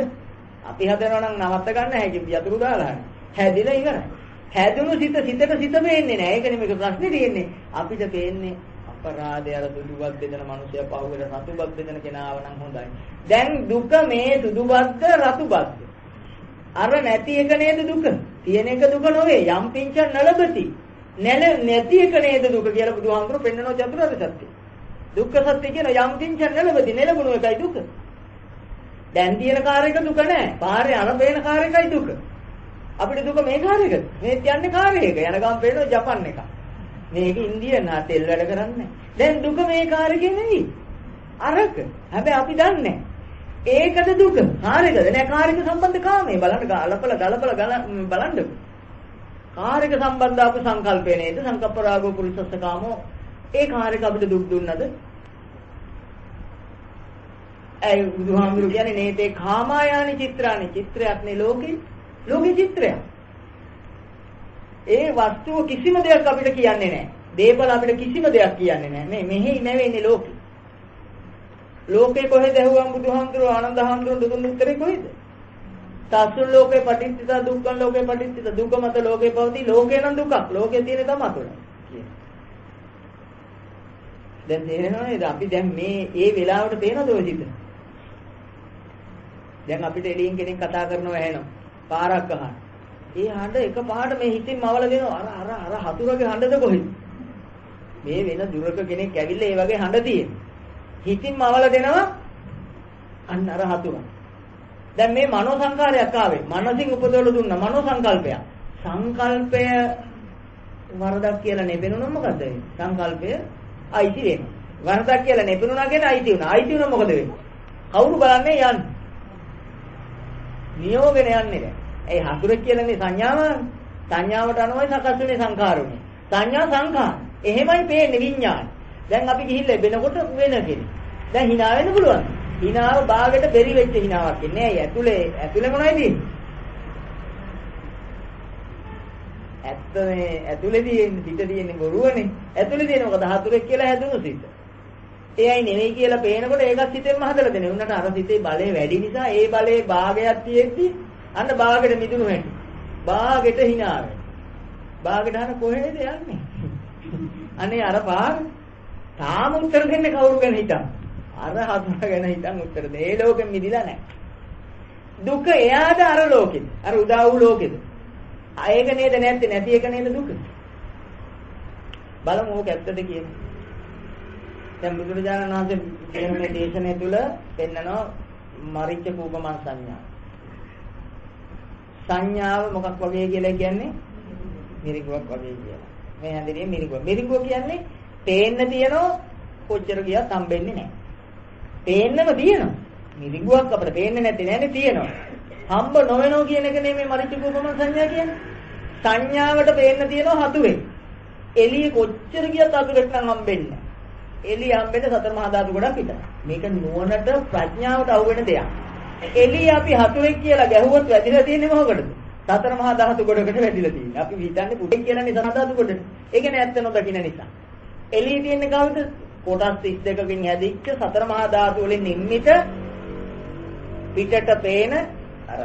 අපි හදනව නම් නවත්ත ගන්න හැකි යතුරු දාලා. හැදිලා ඉවරයි. හැදුණු සිතට සිත වෙන්නේ නැහැ. ඒකනේ මේක ප්‍රශ්නේ තියෙන්නේ. අපිට පේන්නේ අපරාධය අර සුදුබත් බෙදෙන මිනිසයා පහුවෙල රතුබත් බෙදෙන කෙනාව නම් හොඳයි. දැන් දුක මේ සුදුබත්ද රතුබත්ද? අර නැති එක නේද දුක? තියෙන එක දුක නොවේ. යම් පිංච නලබති. නැති එක නේද දුක කියලා බුදුහාමුදුරුවෝ පෙන්නනවා චතුරාර්ය සත්‍ය. දුක්ඛ සත්‍ය කියන යම් පිංච නලබති නෙලගුණ එකයි දුක. දැන් තියෙන කාර්යයක දුක නැහැ. පාරේ අර පේන කාර්යයකයි දුක. අපිට දුක මේ කාර්යයක. මේ යන්නේ කාර්යයක. යන ගමන් පේනවා ජපන් එක. මේක ඉන්දියන් තෙල් වැඩ කරන්නේ. දැන් දුක මේ කාර්යකේ නෙවෙයි. අරක. හැබැයි අපි දන්නේ ඒකද දුක. කාර්යකද නෑ කාර්යක සම්බන්ධ කාමේ බලන්න ගලපල බලන්න. කාර්යක සම්බන්ධ අපු සංකල්පේ නේද? සංකප්ප රාගෝ පුරුෂස්ස කාමෝ. ඒ කාර්යක අපිට දුක් දුන්නද? ඒ බුදුහාමුදුරු කියන්නේ නේතේ කාමායානි චිත්‍රානි චිත්‍රයක් නේ ලෝකේ. ලෝකේ චිත්‍රයක්. ඒ වස්තුව කිසිම දෙයක් අපිට කියන්නේ නැහැ. දේපල අපිට කිසිම දෙයක් කියන්නේ නැහැ. මේ මෙහි නැවෙන්නේ ලෝකේ. ලෝකේ කොහෙද ඇහුවම් බුදුහාමුදුරුවෝ ආනන්ද හාමුදුරුවෝ දුන්න උත්තරේ කොහෙද? සසුන් ලෝකේ පටිච්චිත දුක්ඛ ලෝකේ පටිච්චිත දුක මත ලෝකේ පවතී ලෝකේ නම් දුකක්. ලෝකේ තියෙන තමයි තුන. දැන් තේරෙනව නේද? අපි දැන් මේ ඒ වෙලාවට පේනද ඔය සිත? දැන් අපිට එළියෙන් කෙනෙක් කතා කරනවා ඇහෙනවා. පාරක් අහන. ඒ හඬ එක පාට මේ හිතින් මවල දෙනවා. අර හතුරගේ හඬද කොහෙද? මේ වෙන දුරක කෙනෙක් ඇවිල්ලා ඒ වගේ හඬ තියෙන. හිතින් මවල දෙනවා අන්න අර හතුර. දැන් මේ මනෝ සංකාරයක් ආවේ. මනසින් උපදවල දුන්න මනෝ සංකල්පයක්. සංකල්පය වරදක් කියලා නෙපෙනුනොත් මොකද වෙන්නේ? සංකල්පය අයිති වෙනවා. වරදක් කියලා නෙපෙනුනා කියන අයිති වුණා. අයිති වුණා මොකද වෙන්නේ? කවුරු බලන්නේ යන්නේ? නියෝගනේ යන්නේ නැහැ. ඒ හතුරෙක් කියලානේ සංඥාව. සංඥාවට අනුවයි සකස් වෙන්නේ සංඛාරුනේ. සංඥා සංඛාර. එහෙමයි පේන්නේ විඥාන. දැන් අපි ගිහිල්ලා බෙනකොට වෙන කෙනෙක්. දැන් hina වෙන්න පුළුවන්. hinaව බාගෙට බෙරි වෙච්ච hinaවක් ඉන්නේ. ඇයි ඇතුලේ මොනවද තියෙන්නේ? ඇත්ත මේ ඇතුලේ තියෙන්නේ පිට තියෙන්නේ බොරුවනේ. ඇතුලේ තියෙන මොකද හතුරෙක් කියලා හැදුණු සිත. එයයි නෙවෙයි කියලා පේනකොට ඒකත් හිතෙන්ම හදලා දෙන්නේ. උන්නට අර සිතේ බලය වැඩි නිසා ඒ බලයේ භාගයක් තියෙද්දි අන්න බාගෙට මිදුණු හැටි. බාගෙට hina වෙනවා. බාගෙට අහන කොහෙද යන්නේ? අනේ අර පාර තාම උත්තර දෙන්නේ කවුරු ගැන හිතන්? අර හතර ගැන හිතන් උත්තර දෙන්නේ. ඒ ලෝකෙ මිදිලා නැහැ. දුක එයාද අර ලෝකෙද? අර උදා වූ ලෝකෙද? ඒක නේද නැත්තේ නැති එක නේද දුක? බලමු ඕක ඇත්තද කියන්නේ. දැන් බුදුරජාණන් වහන්සේ කියන මේ දේශනාව තුළ පෙන්නනවා මරිච්ච කූපමන් සංඥා. සංඥාව මොකක් වගේ කියලා කියන්නේ? මිරිඟුවක් වගේ කියලා. මේ හැඳිනේ මිරිඟුව. මිරිඟුව කියන්නේ පේන්න තියනවා කොච්චර ගියත් හම්බෙන්නේ නැහැ. පේන්නම තියෙනවා. මිරිඟුවක් අපිට පේන්නේ නැති නෑනේ තියෙනවා. හම්බ නොවෙනෝ කියන එක නෙමෙයි මරිච්ච කූපමන් සංඥා කියන්නේ. සංඥාවට පේන්න තියෙනවා හතුරේ. එළිය කොච්චර ගියත් අතුරට නම් හම්බෙන්නේ නැහැ. එළිය හම්බෙන්නේ සතර මහා ධාතු ගොඩක් විතර. මේක නුවණට ප්‍රඥාවට අහු වෙන දෙයක්. එළිය අපි හතුරෙක් කියලා ගැහුවොත් වැදිලා තියෙන්නේ මොකකටද? සතර මහා ධාතු ගොඩකට වැදිලා තියෙන්නේ. අපි හිතන්නේ පුඩෙක් කියලා නිසා ධාතු ගොඩට. ඒක නෑ ඇත්ත නොදකින්න නිසා. එළිය තියෙන්නේ කවුද? කොටස් 32කින් හැදිච්ච සතර මහා ධාතු වලින් නිර්මිත පිටට පේන අර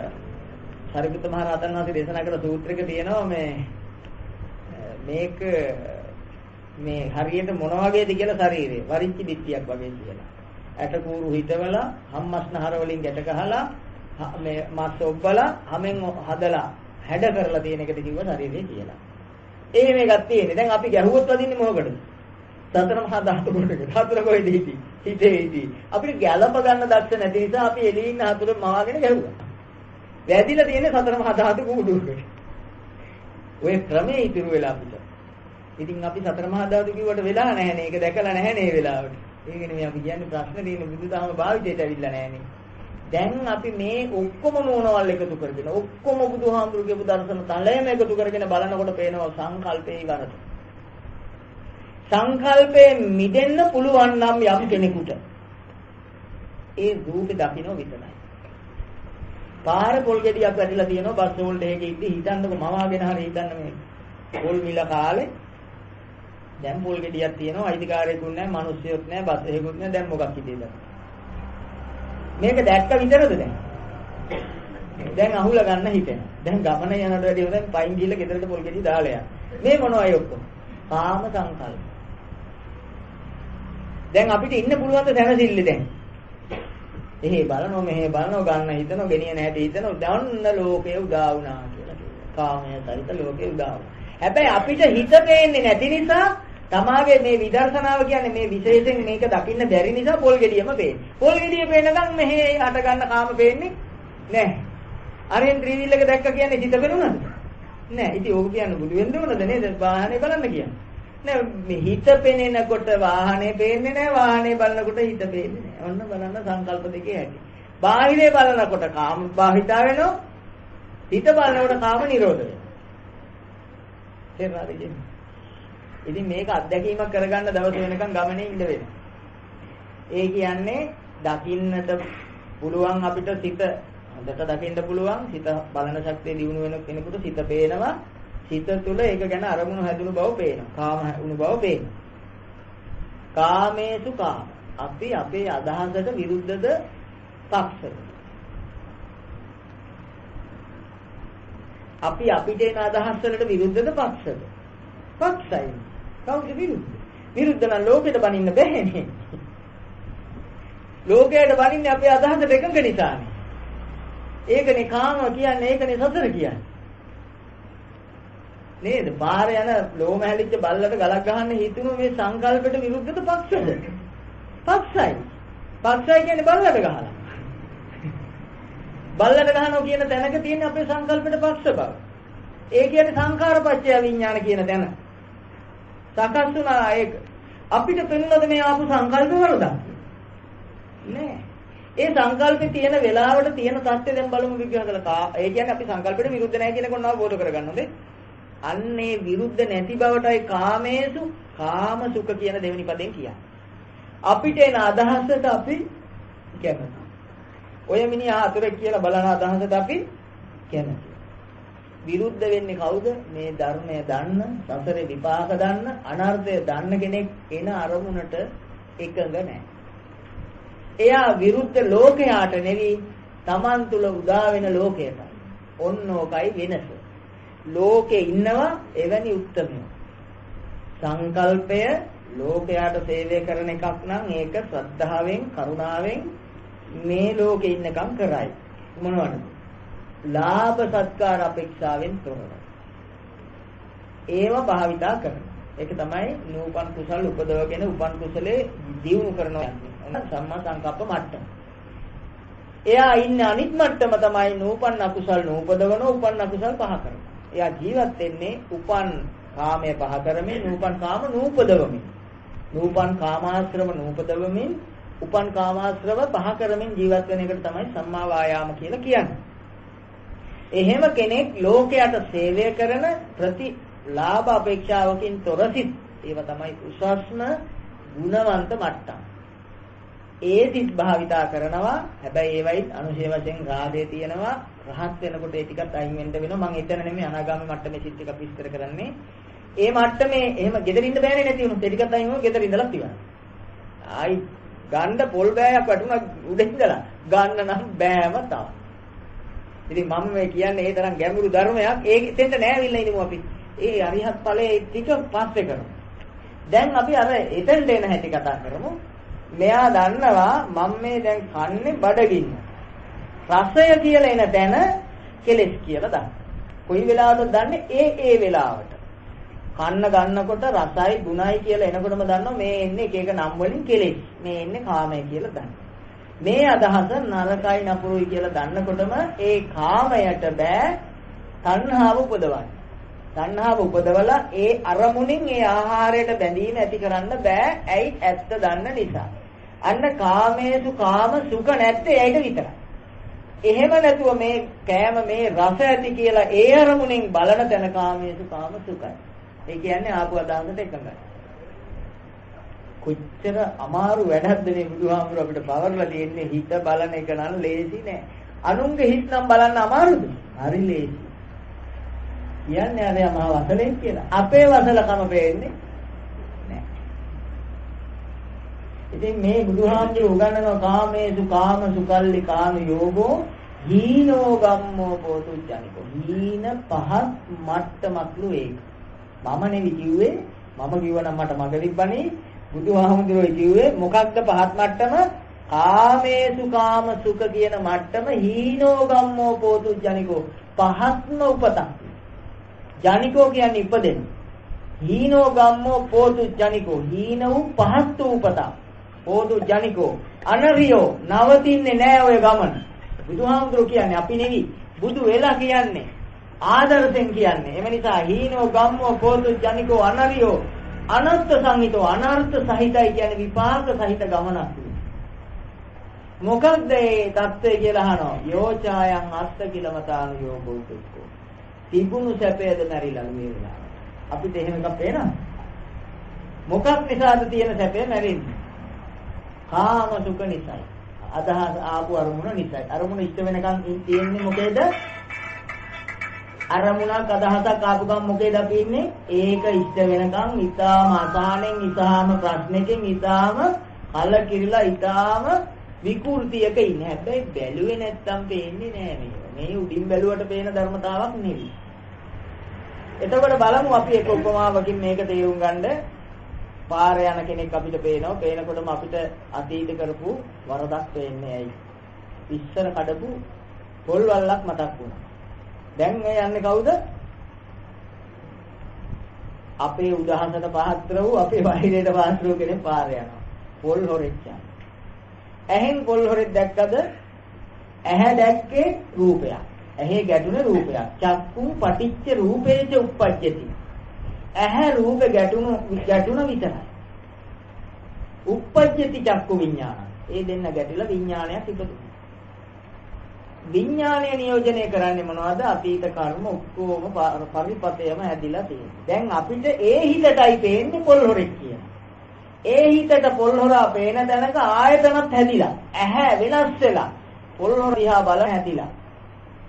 සරිපුත්ත මහ රහතන් වහන්සේ දේශනා කළ සූත්‍රයක තියෙනවා මේක මේ හරියට මොන වගේද කියලා ශරීරේ වරිච්චි බිත්තියක් වගේ කියලා. ඇට කූරු හිටවලා හම්මස්නහර වලින් ගැට ගහලා මේ මාස් ඔබ්බලා හැමෙන් හදලා හැඩ කරලා තියෙන එකට කිව්ව ශරීරේ කියලා. ඒ මේකක් තියෙන්නේ. දැන් අපි ගැහුවොත් වදින්නේ මොකකටද? සතර මහා ධාතු වලට. හතර කොහෙද හිටි? හිතේ හිටි. අපිට ගැළප ගන්න දක්ෂ නැති නිසා අපි එළියේ ඉන්න හතර මවාගෙන ගැහුවා. වැදිලා තියෙන්නේ සතර මහා ධාතු කුඩුවකට. ඔය ක්‍රමයේ ඉතුරු වෙලා අපිට. ඉතින් අපි සතර මහා ධාතු කිව්වට වෙලා නැහැනේ. ඒක දැකලා නැහැනේ මේ වෙලාවට. ඒක නෙමෙයි අපි කියන්නේ ප්‍රශ්න තියෙන බුදුදහම භාවිතයට ඇවිල්ලා නැහැනේ. දැන් අපි මේ ඔක්කොම නෝනවල් එකතු කරගෙන ඔක්කොම බුදුහාමුදුරු කියපු දර්ශන තලයම එකතු කරගෙන බලනකොට පේනවා සංකල්පේ ඉවරද. සංකල්පේ මිදෙන්න පුළුවන් නම් යම් කෙනෙකුට ඒ රූපේ දකින්න විතරයි. පාර පොල් ගෙඩියක් වැටිලා තියෙනවා බස් හෝල්ඩ් එකේ ඉඳි හිතන්නකො මවාගෙන හරි හිතන්න මේ පොල් මිල කාලේ දැන් පොල් ගෙඩියක් තියෙනවා අයිතිකාරයෙකුත් නැහැ මිනිස්සුත් නැහැ බස් එකකුත් නැහැ දැන් මොකක් හිතේද මේක දැක්ක විතරද දැන් අහුලා ගන්න හිතෙන දැන් ගමන යනට වැඩි හොඳයි පයින් ගිහලා ගෙදරට පොල් ගෙඩිය දාලා යන්න මේ මොනවයි ඔක්කොම කාම සංකල්ප දැන් අපිට ඉන්න පුළුවන් ද දැනසිල්ල දැන් එහෙ බලනවා මෙහෙ බලනවා ගන්න හිතනවා ගෙනියන හැටි හිතනවා දන්න ලෝකේ උදා වුණා කියලා කියනවා. කාමයේ සහිත ලෝකේ උදා වුණා. හැබැයි අපිට හිත පේන්නේ නැති නිසා තමාගේ මේ විදර්ශනාව කියන්නේ මේ විශේෂයෙන් මේක දකින්න බැරි නිසා පොල් ගෙඩියම පේන්නේ. පොල් ගෙඩිය පේනකම් මෙහෙ හට ගන්න කාම පේන්නේ නැහැ. අරෙන් ත්‍රිවිල් එක දැක්ක කියන්නේ හිත පේනුණාද? නැහැ. ඉතින් ඕක කියන්න බුදු වෙන්න ඕනද නේද? වාහනේ බලන්න කියන්නේ. නෑ මේ හිත පෙනෙනකොට වාහනේ පේන්නේ නෑ වාහනේ බලනකොට හිත පේන්නේ නෑ. ඔන්න බලන්න සංකල්ප දෙකේ ඇති. බාහිරේ බලනකොට කාම බාහිතා වෙනවා. හිත බලනකොට කාම නිරෝධ වෙනවා. තේරුණාද කියන්නේ? ඉතින් මේක අත්දැකීමක් කරගන්න දවස් වෙනකන් ගමනේ ඉඳ වෙනවා. ඒ කියන්නේ දකින්නට පුළුවන් අපිට සිත හොඳට දකින්න පුළුවන්. සිත බලන ශක්තිය දියුණු වෙන කෙනෙකුට සිත පේනවා. හිත තුළ ඒක ගැන අරමුණු හැදුණු බව පේනවා. කාම වුණු බව පේනවා. කාමේසු කාම. අපි අපේ අදහසට විරුද්ධද පක්ෂද? අපි අපිට එන අදහස් වලට විරුද්ධද පක්ෂද? පක්ෂයි. කවුද විරුද්ධ? විරුද්ධ නම් ලෝකෙට බනින්න බෑනේ. ලෝකයට බනින්නේ අපේ අදහසට එකඟ නිසානේ. ඒකනේ කාම කියන්නේ ඒකනේ සතර කියන්නේ. නේද? පාර යන ලෝම හැලිච්ච බල්ලට ගලක් ගහන්න හිතුණු මේ සංකල්පයට විරුද්ධද පක්ෂද? පක්ෂයි. පක්ෂයි කියන්නේ බල්ලට ගහලා. බල්ලට ගහනවා කියන තැනක තියෙන අපේ සංකල්පයට පක්ෂ බව. ඒ කියන්නේ සංඛාරපච්චය විඥාන කියන තැන. සකස් වුණා ඒක. අපිට පෙනුනද මේ ආපු සංකල්ප වලද? නෑ. ඒ සංකල්පේ තියෙන වෙලාවට තියෙන தත්ත්වය දැන් බලමු විග්‍රහ කළා. ඒ කියන්නේ අපි සංකල්පයට විරුද්ධ නැහැ කියන කොනව අවබෝධ කරගන්න ඕනේ. අන්නේ විරුද්ධ නැති බවටයි කාමේසු කාම සුඛ කියන දෙවෙනි පදයෙන් කියන්නේ. අපිට එන අදහසට අපි කැමති. ඔය මිනිහා අතුරෙක් කියලා බලන අදහසට අපි කැමති. විරුද්ධ වෙන්නේ කවුද? මේ ධර්මය දන්න, සසරේ විපාක දන්න, අනර්ථය දන්න කෙනෙක් එන අරමුණට එකඟ නැහැ. එයා විරුද්ධ ලෝකයට නෙවෙයි, Taman තුල උදා වෙන ලෝකයට. ඔන්නෝකයි වෙනස. ලෝකේ ඉන්නවා එවැනි උත්තරමය. සංකල්පය ලෝකයට සේවය කරන එකක් නම් ඒක ශ්‍රද්ධාවෙන් කරුණාවෙන් මේ ලෝකේ ඉන්නකම් කරයි. මොනවද? ලාභ සත්කාර අපේක්ෂාවෙන් තොරව. ඒව භාවිතා කරනවා. ඒක තමයි නූපන් කුසල උපදවගෙන උපන් කුසලේ දියුණු කරනවා යන්නේ. සම්මා සංකප්ප මට්ටම. එයා ඉන්නේ අනිත් මට්ටම තමයි නූපන් අකුසල් නූපදවන උපන් අකුසල් පහ කරනවා. එයා ජීවත් වෙන්නේ උපන් කාමයේ පහ කරමින් නූපන් කාම නූපදවමින්. නූපන් කාමාශ්‍රව නූපදවමින් උපන් කාමාශ්‍රව පහ කරමින් ජීවත් වෙන එකට තමයි සම්මා වායාම කියලා කියන්නේ. එහෙම කෙනෙක් ලෝකයට සේවය කරන ප්‍රතිලාභ අපේක්ෂාවකින් තොර සිත් ඒව තමයි උසස්ම ගුණවන්ත මට්ටම්. ඒ සිත් භාවිතා කරනවා. හැබැයි ඒවයි අනුශේ වශයෙන් රාගය තියෙනවා. රහත් වෙනකොට ඒ ටිකත් අයින් වෙන්න වෙනවා. මම එතන නෙමෙයි අනාගාමී මට්ටමේ සිත් ටික විස්තර කරන්නේ. ඒ මට්ටමේ එහෙම ගෙදරින් ඉන්න බෑනේ නැති වුණොත් ඒ ටිකත් අයින් වුණොත් ගෙදරින් ඉඳලා ඉවරයි. ආයි ගන්න පොල් බෑයක් වටුණා උඩින් ඉඳලා ගන්න නම් බෑම තමයි. ඉතින් මම මේ කියන්නේ ඒ තරම් ගැඹුරු ධර්මයක්. ඒක එතෙන්ට නෑවිල්ලා ඉඳමු අපි. ඒ අරිහත් ඵලයේ ටික පස්සේ කරමු. දැන් අපි අර එතෙන්ට එන හැටි කතා කරමු. මෙයා දන්නවා මම මේ දැන් කන්නේ බඩගින්න. රසය කියලා එන තැන කෙලෙස් කියලා දන්න. කොයි වෙලාවටද දන්නේ? ඒ වෙලාවට. කන්න ගන්නකොට රසයි ගුණයි කියලා එනකොටම දන්නවා මේ එන්නේ එක එක නම් වලින් කෙලෙස්. මේ එන්නේ කාමය කියලා දන්නවා. මේ අදහස නරකයි නපුරුයි කියලා දන්නකොටම ඒ කාමයට බෑ තණ්හාව උපදවන්න. තණ්හාව උපදවලා ඒ අරමුණින් ඒ ආහාරයට බැඳීම ඇති කරන්න බෑ. ඇයි? ඇත්ත දන්න නිසා. අන්න කාමේසු කාම සුඛ නැත්තේ ඇයිද විතරයි. එහෙම නැතුව මේ කෑම මේ රස ඇති කියලා ඒ අරමුණෙන් බලන තැන කාමේසු කාම සුඛයි. ඒ කියන්නේ ආපු අදහසට එකඟයි. කොච්චර අමාරු වැඩක්ද මේ බුදුහාමුදුර අපිට පවර්ලා දෙන්නේ. හිත බලන එක නම් ලේසි නෑ. අනුන්ගේ හිත නම් බලන්න අමාරුද? හරි ලේසි. කියන්නේ අර මහා වසලෙන් කියලා. අපේ වසලකම වෙන්නේ නෑ. ඉතින් මේ බුදුහාමුදුර උගන්වන කාමේසු කාම සුකල්ලි කාම යෝගෝ හීනෝ ගම්මෝ පොතුච්චනිකෝ. හීන පහත් මට්ටමක්ලු ඒක. මම නෙවි කිව්වේ. මම කිව්වනම් මට මග තිබ්බනේ. බුදුහාමුදුරුවෝ කිව්වේ මොකක්ද පහත් මට්ටම? කාමේසු කාම සුඛ කියන මට්ටම හීනෝ ගම්මෝ පෝතු ජනිකෝ. පහත්ම උපතක්. ජනිකෝ කියන්නේ ඉපදෙන. හීනෝ ගම්මෝ පෝතු ජනිකෝ. හීන වූ පහත් වූ උපතක්. පෝතු ජනිකෝ. අනරියෝ නවතින්නේ නෑ ඔය ගමන. බුදුහාමුදුරුවෝ කියන්නේ අපි නෙවි. බුදු වෙලා කියන්නේ. ආදර්ශෙන් කියන්නේ. එම නිසා හීනෝ ගම්මෝ පෝතු ජනිකෝ අනරියෝ අනර්ථ සංහිතෝ. අනර්ථ සහිතයි කියන්නේ විපාක සහිත ගමනක්. මොකක්ද ඒ தත්ත්වය කියලා අහනවා. යෝචායන් අස්ත කිලමතාන යෝගෝතුක්කෝ. තිබුණු සැපයද මැරිලා මේ වෙලාවට. අපිට එහෙම එකක් පේනවද? මොකක් නිසාද තියෙන සැපය මැරෙන්නේ? කාම සුඛ නිසායි. අදහස් ආපු අරමුණ නිසායි. අරමුණ ඉෂ්ට වෙනකන් තියෙන්නේ මොකේද? අරමුණක් අදහසක් ආපු ගමන් මොකේද අපි ඉන්නේ? ඒක ඉෂ්ට වෙනකන් ඊටාම අසහනෙන් ඊටාම ප්‍රශ්නකින් ඊටාම කලකිරිලා ඊටාම විකෘතියක ඉන්නේ. හැබැයි බැලුවේ නැත්තම් පේන්නේ නෑ මේක. මේ උඩින් බැලුවට පේන ධර්මතාවක් නෙවෙයි. එතකොට බලමු අපි එක උපමාවකින් මේක තේරුම් ගන්න. පාර යන කෙනෙක් අපිට පේනවා. පේනකොටම අපිට අතීත කරපු වරදක් පේන්නේ ඇයි? ඉස්සර කඩපු පොල් වල්ලක් මතක් වුණා. දැන් මේ යන්නේ කවුද? අපේ උදාහරණයට පහත්‍ර වූ අපේ වෛරයට පහත්‍ර වූ කෙනෙක් පාර යනවා. පොල් හොරෙක්. ඇහෙන් පොල් හොරෙක් දැක්කද? ඇහැ දැක්කේ රූපයක්. ඇහි ගැටුනේ රූපයක්. චක්කුම් පටිච්ච රූපේච උප්පජ්ජති. ඇහැ රූප ගැටුණු විතරයි. උප්පජ්ජති චක්කු විඥාන. ඒ දෙන්න ගැටිලා විඥානයක් ඉපදුණා. විඥානය නියෝජනය කරන්නේ මොනවද? අතීත කර්ම ඔක්කොම පරිපතයම හැදිලා තියෙනවා. දැන් අපිට ඒ හිතටයි පේන්නේ පොල් හොරෙක් කියන. ඒ හිතට පොල් හොරා පේන තැනක ආයතනත් හැදිලා. ඇහැ වෙනස් වෙලා. පොල් හොර දිහා බල හැදිලා.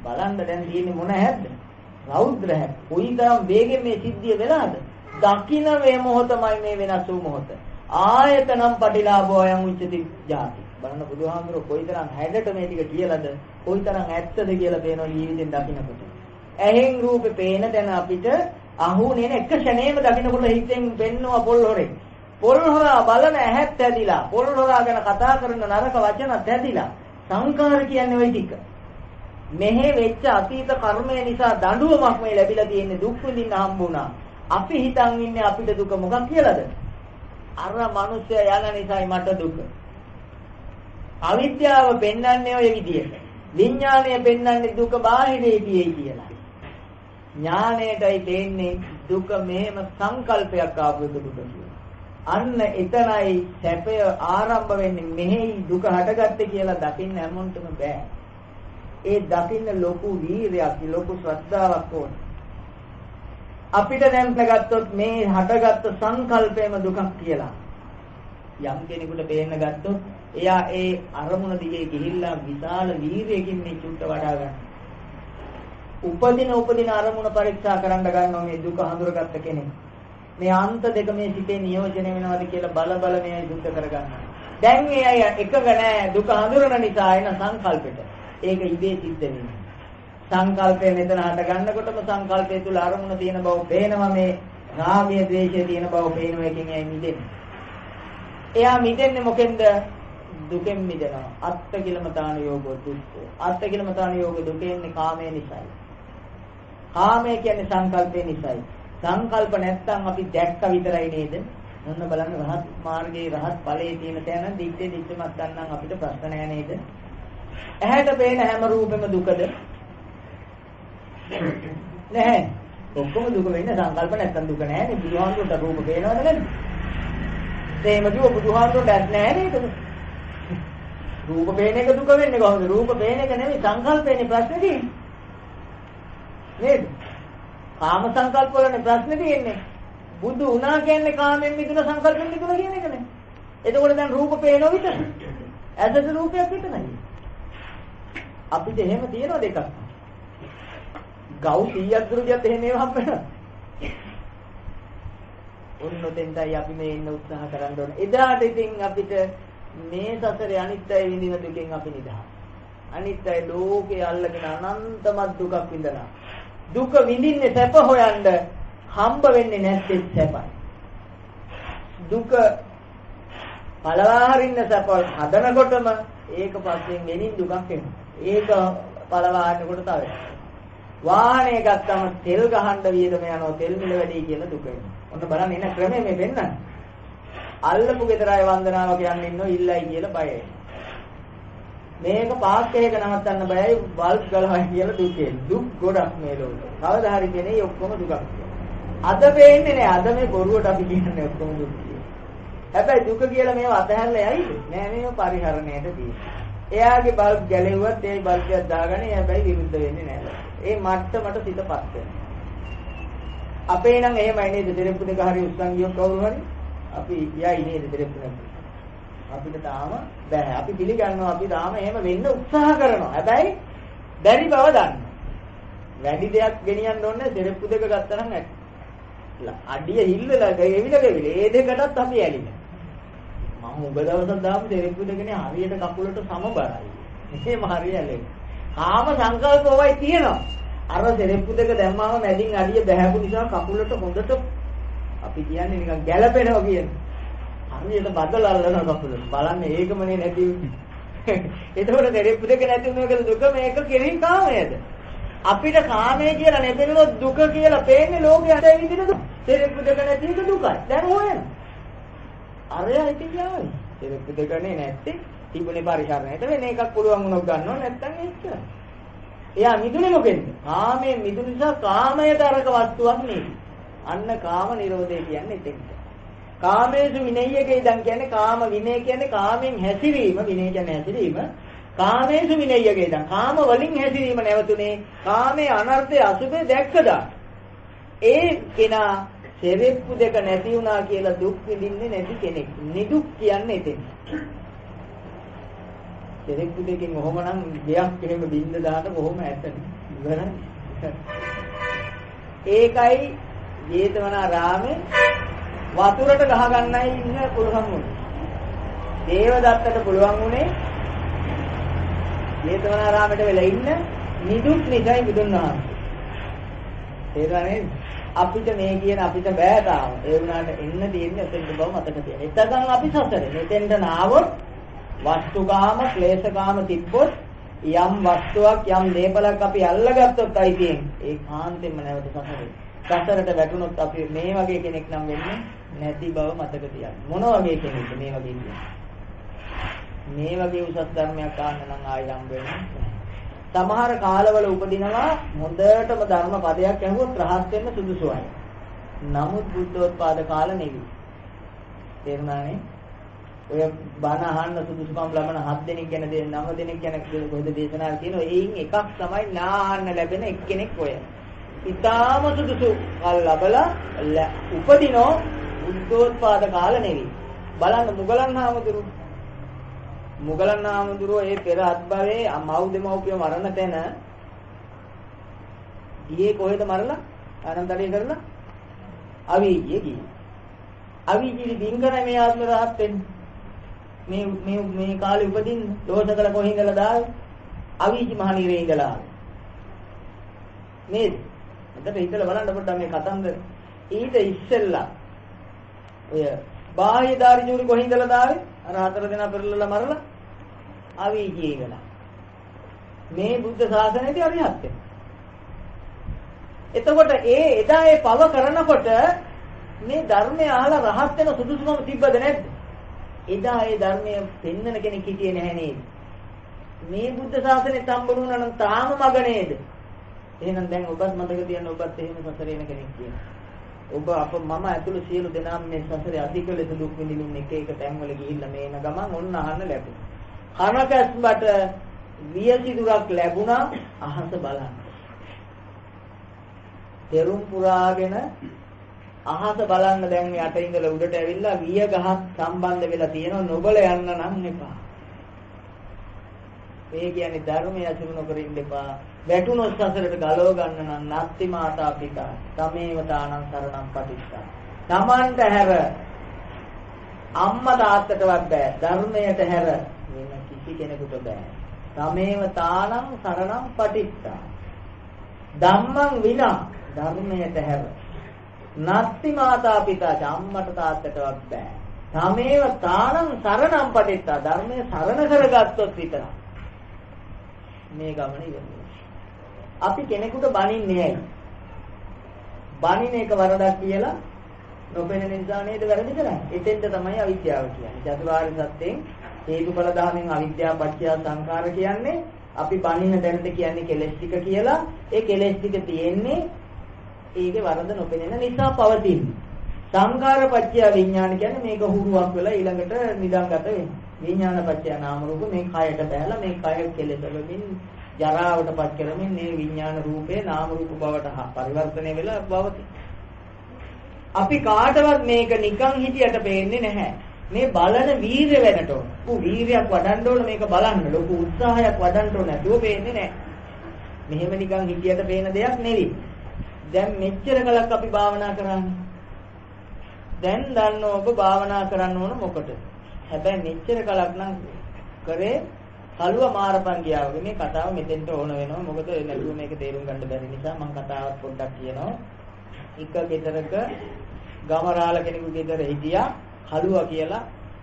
බලන්න දැන් තියෙන්නේ මොන හැද්ද? රෞද්‍ර හැද. කොයිතරම් වේගෙන් මේ සිද්ධිය වෙලාද? දකින්න මේ මොහොතමයි මේ වෙනස් වූ මොහොත. ආයතනම් පටිලාභෝයන් උච්චති ජාති. බලන්න බුදුහාමුදුරුවෝ කොයිතරම් හැඩට මේ ටික කියලාද කොයිතරම් ඇත්තද කියලා පේනවා ජීවිතෙන් දකින්නකොට. ඇහෙන් රූපේ පේන දැන අපිට අහුනේ එක ක්ෂණේම දකින්නකොට හිතෙන් පෙන්නවා පොල් හොරේ. පොල් හොරා බලන ඇහත් ඇදිලා පොල් හොරා ගැන කතා කරන නරක වචනත් ඇදිලා සංකාර කියන්නේ ওই ටික. මෙහෙ වෙච්ච අතීත කර්මය නිසා දඬුවමක් මේ ලැබිලා තියෙන්නේ දුක් විඳින්න හම්බුණා. අපි හිතන් ඉන්නේ අපිට දුක මොකක් කියලාද? අර මිනිස්සයා යන නිසායි මට දුක. අවිද්‍යාව පෙන්වන්නේ ඔය විදියට. විඥාණය පෙන්වන්නේ දුක බාහිරේ තියෙයි කියලා. ඥාණයටයි තේන්නේ දුක මෙහෙම සංකල්පයක් ආපු දුක කියලා. අන්න එතනයි සැපය ආරම්භ වෙන්නේ. මෙහෙයි දුක හටගත්තේ කියලා දකින්න හැමෝටම බෑ. ඒ දකින්න ලොකු වීරයක්, ලොකු ශ්‍රද්ධාවක් ඕන. අපිට දැන් ගත්තොත් මේ හටගත්තු සංකල්පයම දුකක් කියලා. යම් කෙනෙකුට පේන්න ගත්තොත් එයා ඒ අරමුණ දිගේ ගිහිල්ලා විශාල වීරයකින් මේ චුට්ට වඩා ගන්න. උපදින අරමුණ පරීක්ෂා කරන්න ගන්නවා මේ දුක හඳුරගත්ත කෙනෙක්. මේ අන්ත දෙක මේ සිතේ නියෝජනය වෙනවද කියලා බල මේ දුක කරගන්නවා. දැන් ඒ අය එකග නැහැ දුක හඳුරන නිසා එන සංකල්පෙට. ඒක ඉබේ සිද්ධ වෙනවා. සංකල්පය මෙතන හට ගන්නකොටම සංකල්පය තුල අරමුණ තියෙන බව පේනවා. මේ රාගය, ද්වේෂය තියෙන බව පේනවා. එකකින් එයි මිදෙන්නේ. එයා මිදෙන්නේ මොකෙන්ද? දුකෙන් මිදෙනවා. අත්ත කිලමතාන යෝගෝ දුක්ඛ. අත්ත කිලමතාන යෝගෝ දුකෙන්නේ කාමයේ නිසායි. කාමය කියන්නේ සංකල්පේ නිසායි. සංකල්ප නැත්තම් අපි දැක්ක විතරයි නේද? මොන්න බලන්න රහත් මාර්ගයේ රහත් ඵලයේ තියෙන තැන දිත්තේමත් ගන්නම් අපිට ප්‍රශ්න නැහැ නේද? ඇහැට පේන හැම රූපෙම දුකද? නැහැ. ඔක්කොම දුක වෙන්නේ සංකල්ප නැත්තම් දුක නැහැ නේ. බුදුහාමුදුරට රූප පේනවද නැද්ද? එහෙම කිව්ව බුදුහාමුදුරට ඇත් නැහැ නේද? රූප පේන එක දුක වෙන්නේ කොහොමද? රූප පේන එක නෙමෙයි සංකල්පේනේ ප්‍රශ්නේ තියෙන්නේ. නේද? කාම සංකල්ප වලනේ ප්‍රශ්නේ තියෙන්නේ. බුදු වුණා කියන්නේ කාමෙන් මිදුණ සංකල්පෙන් මිදුණ කියන එකනේ. එතකොට දැන් රූප පේනව විතරයි. ඇසට රූපයක් විතරයි. අපිට එහෙම තියෙනවා දෙකක්. ගව් 100ක් දුරදියත් එහෙම ඒවා හම්බෙනවා. ඔන්නතෙන්ටයි අපි මේ ඉන්න උත්සාහ කරන්න ඕනේ. එදාට ඉතින් අපිට මේ සසරේ අනිත්‍ය විඳින දුකෙන් අපි නිදහස්. අනිත්‍ය ලෝකේ අල්ලගෙන අනන්තමත් දුකක් විඳලා. දුක විඳින්නේ සැප හොයන්න හම්බ වෙන්නේ නැත්තේ සැපයි. දුක පළවා හරින්න සැප හදනකොටම ඒක පස්සෙන් ගෙනින් දුකක් එනවා. ඒක පළවා හරිනකොට තව වාහනේ ගත්තම තෙල් ගහන්න වියදම යනවා. තෙල් මිල වැඩි කියලා දුක එනවා. ඔන්න බලන්න එන ක්‍රමය මේ වෙන්නන්නේ. අල්ලපු ගෙදරයි වන්දනාව කියන්නේ ඉන්නෝ ඉල්ලයි කියලා බයයි. මේක පාක් එකක නවත්තන්න බයයි බල්බ් ගලවයි කියලා දුකේ. දුක් ගොඩක් මේ ලෝකේ. කවදා හරි දෙනේ ඔක්කොම දුකක්. අද වෙන්නේ නෑ. අද මේ බොරුවට අපි කියන්නේ ඔක්කොම දුක් කියලා. හැබැයි දුක කියලා මේව අතහැරලා යයිද? නෑ මේව පරිහරණයට තියෙන්නේ. එයාගේ බල්බ් ගැලෙව්වත් ඒ බල්බ් එක දාගන්නේ හැබැයි විරුද්ධ වෙන්නේ නෑ. ඒ මට්ටමට සිතපත් වෙනවා. අපේ නම් එහෙමයි නේද? දෙරෙප්පු දෙක හරි උස්සන් ගියොත් කවුරු හරි අපි යයි නේද දෙරෙප්පු දෙක. අපිට තාම බෑ. අපි පිළිගන්නවා අපි තාම එහෙම වෙන්න උත්සාහ කරනවා. හැබැයි බැරි බව දන්නවා. වැඩි දෙයක් ගෙනියන්න ඕනේ දෙරෙප්පු දෙක ගත්තා නම් අඩිය හිල්ලලා ගෙවිලා ඒ දෙකටත් අපි ඇලිලා. මම උග දවසක් දාපු දෙරෙප්පු දෙකනේ හරියට කකුලට සමබරයි. එහෙම හරියලේ. කාම සංකල්පවයි තියෙනවා. අර දෙරෙප්පු දෙක දැම්මාම මැදින් අඩිය බහැපු නිසා කකුලට හොඳට අපි කියන්නේ නිකන් ගැළපෙනවා කියන්නේ. හරියට බදලා අල්ලන කකුල. බලන්න ඒකමනේ නැති උනේ. එතකොට දෙරෙප්පු දෙක නැති වුණාකද දුක මේක කෙලින් කාමයේද? අපිට කාමයේ කියලා නැපෙනොත් දුක කියලා පේන්නේ ලෝකයේ අද විදිහට දුක. දෙරෙප්පු දෙක නැති එක දුකයි. දැන් හොයන. අරයා ඉතින් යාවි. දෙරෙප්පු දෙකනේ නැත්තේ තිබුණේ පරිහරණයට වෙන එකක් පුළුවන් වුණොත් ගන්නව නැත්තම් එච්චර. එයා මිදුනේ මොකෙන්ද? කාමයෙන් මිදුන නිසා කාමයට අරක වස්තුවක් නෙවෙයි. අන්න කාම නිරෝධය කියන්නේ එතෙන්ට. කාමේසු විනය්‍යකේ ඉඳන් කියන්නේ කාම විනය කියන්නේ කාමෙන් හැසිරීම. විනය කියන්නේ හැසිරීම. කාමේසු විනය්‍යකේ ඉඳන් කාම වලින් හැසිරීම නැවතුනේ. කාමයේ අනර්ථය අසුබේ දැක්කදා. ඒ කෙනා සෙරෙප්පු දෙක නැති වුණා කියලා දුක් විඳින්නේ නැති කෙනෙක්. නිදුක් කියන්නේ එතෙන්ට. සෙරෙප්පු දෙකෙන් කොහොමනම් ගයක් එහෙම බින්ද දාන්න කොහොම ඇත්තනේ. ඉවරයි. ඒකයි ජේතවනාරාමේ වතුරට ගහ ගන්නයි ඉන්න පුළුවන් වුණේ. දේවදත්තට පුළුවන් වුණේ ජේතවනාරාමයට වෙලා ඉන්න නිදුක් නිසයි බුදුන් වහන්සේ. තේරුණානේ? අපිට මේ කියන අපිට බෑ තාම. ඒ වුණාට එන්න තියෙන්නේ එතෙන්ට බව මතක තියාගන්න. එතකන් අපි සසරේ. මෙතෙන්ට නාවොත් වස්තුකාම, ක්ලේශකාම තිබ්බොත් යම් වස්තුවක් යම් දේපලක් අපි අල්ලගත්තොත් අයිතියෙන් ඒ කාන්තෙන්ම නැවත සසරේ. සසරට වැටුනොත් අපි මේ වගේ කෙනෙක් නම් වෙන්නේ නැති බව මතක තියාගන්න. මොන වගේ කෙනෙක්ද මේ වගේ කියන්නේ? මේ වගේ උසස් ධර්මයක් ආන්න නම් ආයෙ හම්බ වෙන්නේ නැහැ. සමහර කාලවල උපදිනවා හොඳටම ධර්ම පදයක් ඇහුවොත් රහත් වෙන්න සුදුසුයි. නමුත් බුද්ධෝත්පාද කාල නෙවෙයි. තේරුණානේ? ඔය බණ අහන්න සුදුසුකම් ලබන 7 දෙනෙක් ගැන 9 දෙනෙක් ගැන කොහෙද දේශනා තියෙනවා. ඒයින් එකක් තමයි නාහන්න ලැබෙන එක්කෙනෙක් ඔය. ඊටාම සුදුසු කල් ලබලා උපදිනෝ බුද්ධෝත්පාද කාල නෙවෙයි. බලන්න මුගලන් හාමුදුරුවෝ ඒ පෙර අත්භවයේ මව් දෙමව්පිය මරණ තැන ඊයේ කොහෙද මරලා අනන්තරිය කරලා අවීජිය ගියේ. අවීජිය දින්කර මේ ආත්ම රහත් වෙන්නේ. මේ කාලේ උපදින්න දෝෂකල කොහින්දලා දාවේ? අවීජි මහණීරේ ඉඳලා. නේද? එතකොට හිතලා බලන්න පොඩ්ඩක් මේ කතන්දර. ඊට ඉස්සෙල්ලා ඔය බාහ්‍ය දාරිජුරි කොහින්දලා දාවේ? අර 4 දෙනා පෙරලලා මරලා අවීජී වෙලා. මේ බුද්ධ ශාසනයේදී අරිහත් වෙනවා. එතකොට එදා ඒ පව කරනකොට මේ ධර්මය අහලා රහත් වෙන සුදුසුකම තිබ්බද නැද්ද? එදා ඒ ධර්මය පෙන්වන කෙනෙක් හිටියේ නැහැ නේද? මේ බුද්ධ ශාසනයට හම්බුණා නම් තාම මග නේද? එහෙනම් දැන් ඔබත් මතක තියන්න ඔබත් එහෙම සසරේ ඉන්න කෙනෙක් කියලා. ඔබ මම ඇතුළු සියලු දෙනාම මේ සසරේ අධික ලෙස දුක් විඳින්න එක තැන්වල ගිහිල්ලා මේන ගමන් ඔන්න අහන්න ලැබුණා. කනකස්බට වියසිදුරක් ලැබුණා අහස බලන්න. පෙරුම් පුරාගෙන අහස බලන්න දැන් යට ඉඳලා උඩට ඇවිල්ලා විය ගහක් සම්බන්ධ වෙලා තියෙනවා නොබල යන්න නම් එපා. මේ කියන්නේ ධර්මය අසුරු නොකර ඉන්න එපා. වැටුනොත් සසරට ගලව ගන්න නම් නත්ති මාතා පිතා තමේව දානං සරණං පටිච්චා. තමන්ට හැර අම්මා තාත්තටවත් බෑ. ධර්මයට හැර වෙන කිසි කෙනෙකුට බෑ. තමේව තානං සරණං පටිච්චා. ධම්මං විනා ධර්මයට හැර නත්ති මාතා පිතා අම්මට තාත්තටවත් බෑ. තමේව තානං සරණං පටිච්චා. ධර්මයේ සරණ කරගත්තොත් විතරයි මේ ගමන ඉවරයි. අපි කෙනෙකුට බනින්නේ නැහැ. බනින එක වරදක් කියලා නොපෙනෙන නිසා නේද වැරදි කරන්නේ. එතෙන්ට තමයි අවිද්‍යාව කියන්නේ. චතුරාර්ය සත්‍යයෙන් හේතුඵල ධර්මයෙන් අවිද්‍යාව පත්‍ය සංඛාර කියන්නේ අපි බනින දැනට කියන්නේ කෙලෙස් ටික කියලා. ඒ කෙලෙස් ටික තියෙන්නේ ඒකේ වරද නොපෙනෙන නිසා පවතින. සංඛාර පත්‍ය විඥාන කියන්නේ මේක හුරුවක් වෙලා ඊළඟට නිදාගත වෙන්නේ. විඥාන පත්‍ය නාම රූප මේ කයට බැලලා මේ කය කෙලෙස් වලින් ජරාවට පත් කරමින් මේ විඥාන රූපේ නාම රූප බවට පරිවර්තනය වෙලා පවතී. අපි කාටවත් මේක නිකන් හිතියට පේන්නේ නැහැ. මේ බලන වීරය වෙනට ඕන. ලොකු වීරයක් වඩන්න ඕන මේක බලන්න. ලොකු උත්සාහයක් වඩන්න ඕන. නැතුව පේන්නේ නැහැ. මෙහෙම නිකන් හිතියට පේන දෙයක් නෙවෙයි. දැන් මෙච්චර කලක් අපි භාවනා කරන්නේ. දැන් දන්න ඔබ භාවනා කරන්න ඕන මොකටද? හැබැයි මෙච්චර කලක් නම් කරේ කලුව මාරපන් ගියා වගේ මේ කතාව මෙතෙන්ට ඕන වෙනවා. මොකද නැතුව මේක තේරුම් ගන්න බැරි නිසා මම කතාවත් පොඩ්ඩක් කියනවා. එක ගෙදරක ගමරාල කෙනෙකු ගෙදර හිටියා කලුව කියලා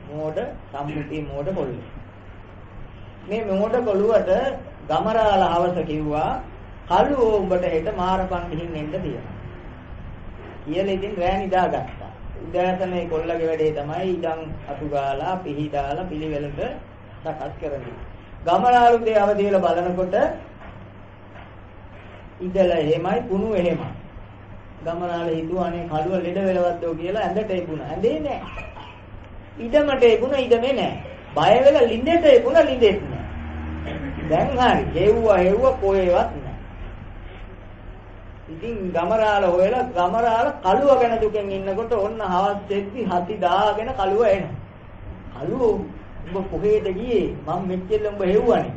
මෝඩ සම්මුතිය මෝඩ කොල්ලෙක්. මේ මෝඩ කොළුවට ගමරාල හවස කිව්වා කලුව උඹට හෙට මාරපන් ගිහින් එන්න තියෙනවා. කියලා ඉතින් රෑ නිදාගත්තා. උදෑසන මේ කොල්ලගේ වැඩේ තමයි ඉඳන් අතු ගාලා පිහි දාලා පිළිවෙලට සකස් කරන්නේ. ගමනාලුගේ අවදි වෙලා බලනකොට ඉඳලා එහෙමයි කුණු එහෙමයි. ගමනාල හිතුවා අනේ කඩුව ලෙඩ වෙලවත්දෝ කියලා ඇඳට එපුණා. ඇඳේ නෑ. ඉඩමට එපුණා ඉඩමේ නෑ. බය වෙලා ලිඳෙට එපුණා ලිඳෙත් නෑ. දැන් හරි හෙව්වා කොහෙවත් නෑ. ඉතින් ගමරාල හොයලා ගමරාල කළුව ගැන දුකෙන් ඉන්නකොට ඔන්න හවස් වෙද්දි හති දාගෙන කළුව එනවා. කළුව උඹ කොහෙද ගියේ? මම මෙච්චර උඹ හෙව්වනේ.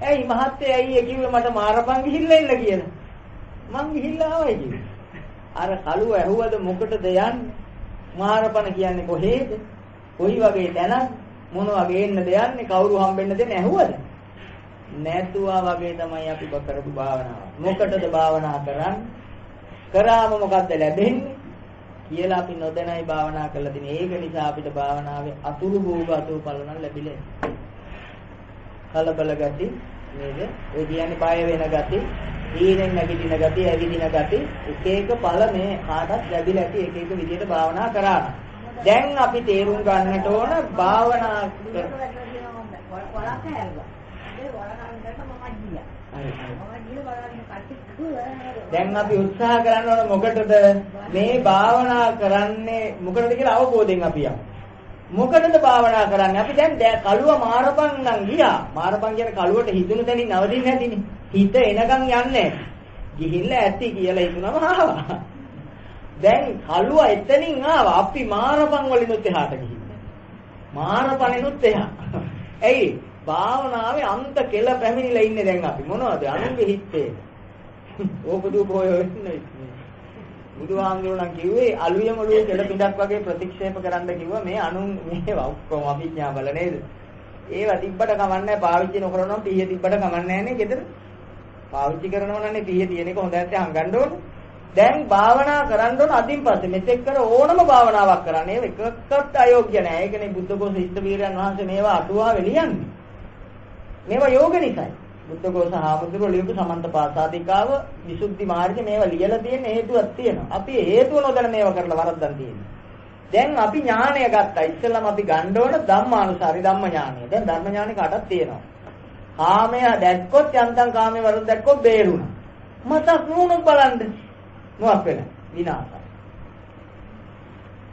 ඇයි මහත්තයා ඇයි කිව්වේ මට මාරපන් ගිහිල්ලා එන්න කියලා. මං ගිහිල්ලා ආවයි කිව්වේ. අර කළුව ඇහුවද මොකටද යන්නේ? මාරපන කියන්නේ කොහෙද? කොයි වගේ තැනක්? මොන වගේ එන්නද යන්නේ කවුරු හම්බෙන්න දෙන්නේ ඇහුවද? නැතුවා වගේ තමයි අපි කරපු භාවනාව. මොකටද භාවනා කරන්නේ? කරාම මොකද්ද ලැබෙන්නේ? කියලා අපි නොදැනයි භාවනා කරලා තියෙන්නේ. ඒක නිසා අපිට භාවනාවේ අතුරු භෝග අතුරු පලන ලැබිලා. කලබල ගති නේද? ඒ කියන්නේ බය වෙන ගති, ඊනෙන් නැගිටින ගති, ඇවිදින ගති, එක එක ඵල මේ කාටත් ලැබිලා ඇති එක එක විදිහට භාවනා කරා. දැන් අපි තේරුම් ගන්නට ඕන භාවනා දැන් අපි උත්සාහ කරන්න ඕන මොකටද මේ භාවනා කරන්නේ මොකටද කියලා අවබෝධයෙන් අපි යමු. මොකටද භාවනා කරන්නේ? අපි දැන් කළුව මාරපන් නම් ගියා. මාරපන් කියන්නේ කළුවට හිතුණු තැනින් නවතින්නේ නැතිනේ. හිත එනකන් යන්නේ. ගිහිල්ලා ඇති කියලා හිතුනම ආවා. දැන් කළුව එතනින් ආවා. අපි මාරපන් වලිනුත් එහාට ගිහින්. මාරපණිනුත් එහා. ඇයි? භාවනාවේ අන්ත කෙල පැමිණිලා ඉන්නේ දැන් අපි. මොනවද? අනුන්ගේ හිතේ. ඕකදු බොයෝ ඉන්නේ. බුදුහාමුදුරුවෝ නම් කිව්වේ අලුයම ලුවේ කෙල පිටක් වගේ ප්‍රතික්ෂේප කරන්න කිව්වා මේ අනුන් මේවා ඔක්කොම අභිඥා බල නේද? ඒවා තිබ්බට කමන්නේ පාවිච්චි නොකරනවා පීය තිබ්බට කමන්නේ නැහැ ගෙදර. පාවිච්චි කරනවා නම් පීය තියෙන එක හොඳ නැත්නම් හංගන්න ඕනේ. දැන් භාවනා කරන්න ඕන අදින් පස්සේ මෙතෙක් කර ඕනම භාවනාවක් කරන්න ඒක එකක්වත් අයෝග්‍ය නැහැ. ඒකනේ බුද්ධඝෝෂ ඉෂ්ඨවීරයන් වහන්සේ මේවා අටුවාවේ ලියන්නේ. මේවා යෝග නිසායි. බුද්ධඝෝෂ හාමුදුරුවෝ ලියපු සමන්ත පාසාදිකාව විසුද්ධි මාර්ගයේ මේවා ලියලා තියෙන හේතුවක් තියෙනවා. අපි හේතුව නොදැන මේවා කරලා වරද්දන් තියෙනවා. දැන් අපි ඥාණය ගත්තා. ඉස්සෙල්ලාම අපි ගන්න ඕන ධම්මානුසාරි ධම්ම ඥාණය. දැන් ධර්ම ඥාණය කාටත් තියෙනවා. කාමය දැක්කොත් යන්තම් කාමයේ වරද දැක්කොත් බේරුණා. මතක් නුනොත් බලන්න. මොකක් වෙන? විනාශයි.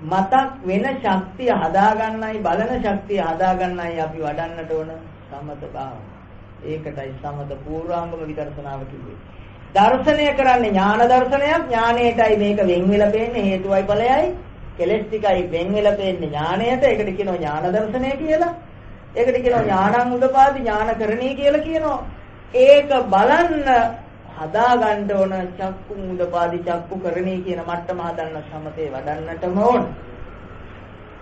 මතක් වෙන ශක්තිය හදාගන්නයි බලන ශක්තිය හදාගන්නයි අපි වඩන්නට ඕන සමත භාවනාව. ඒකටයි සමත පූර්වාංගම විදර්ශනාව කිව්වේ. දර්ශනය කරන්නේ ඥාන දර්ශනයක්. ඥානයටයි මේක වෙන් වෙලා පේන්නේ හේතුවයි ඵලයයි. කෙලෙස් ටිකයි වෙන් වෙලා පේන්නේ ඥානයට. ඒකට කියනවා ඥාන දර්ශනය කියලා. ඒකට කියනවා ඥානං උදපාදි ඥානකරණී කියලා කියනවා. ඒක බලන්න හදාගන්න ඕන චක්කු උදපාදි චක්කුකරණී කියන මට්ටම හදන්න සමතේ වඩන්නටම ඕන.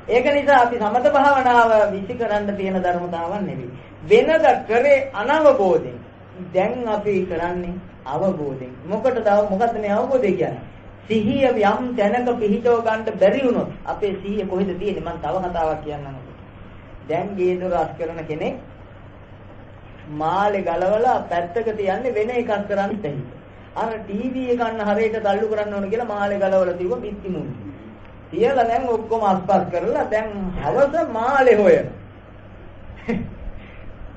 ඒක නිසා අපි සමත භාවනාව විසිකරන්න තියෙන ධර්මතාවක් නෙවෙයි. වෙනද කරේ අනවබෝධයෙන්. දැන් අපි කරන්නේ අවබෝධයෙන්. මොකටද මේ අවබෝධය කියන්නේ? සිහිය යම් තැනක පිහිටව ගන්න බැරි වුණොත් අපේ සිහිය කොහෙද තියෙන්නේ? මම තව කතාවක් කියන්නම්. දැන් ගේ දොර අස් කරන කෙනෙක් මාලේ ගලවලා පැත්තක තියන්නේ වෙන එකක් කරන්න තැහි. අර ටීවී එක ගන්න හරියට තල්ලු කරන්න ඕන කියලා මාලේ ගලවලා තිබ්බ පිටි මුංගි. තියලා දැන් ඔක්කොම අස්පස් කරලා දැන් හවස මාලේ හොයන.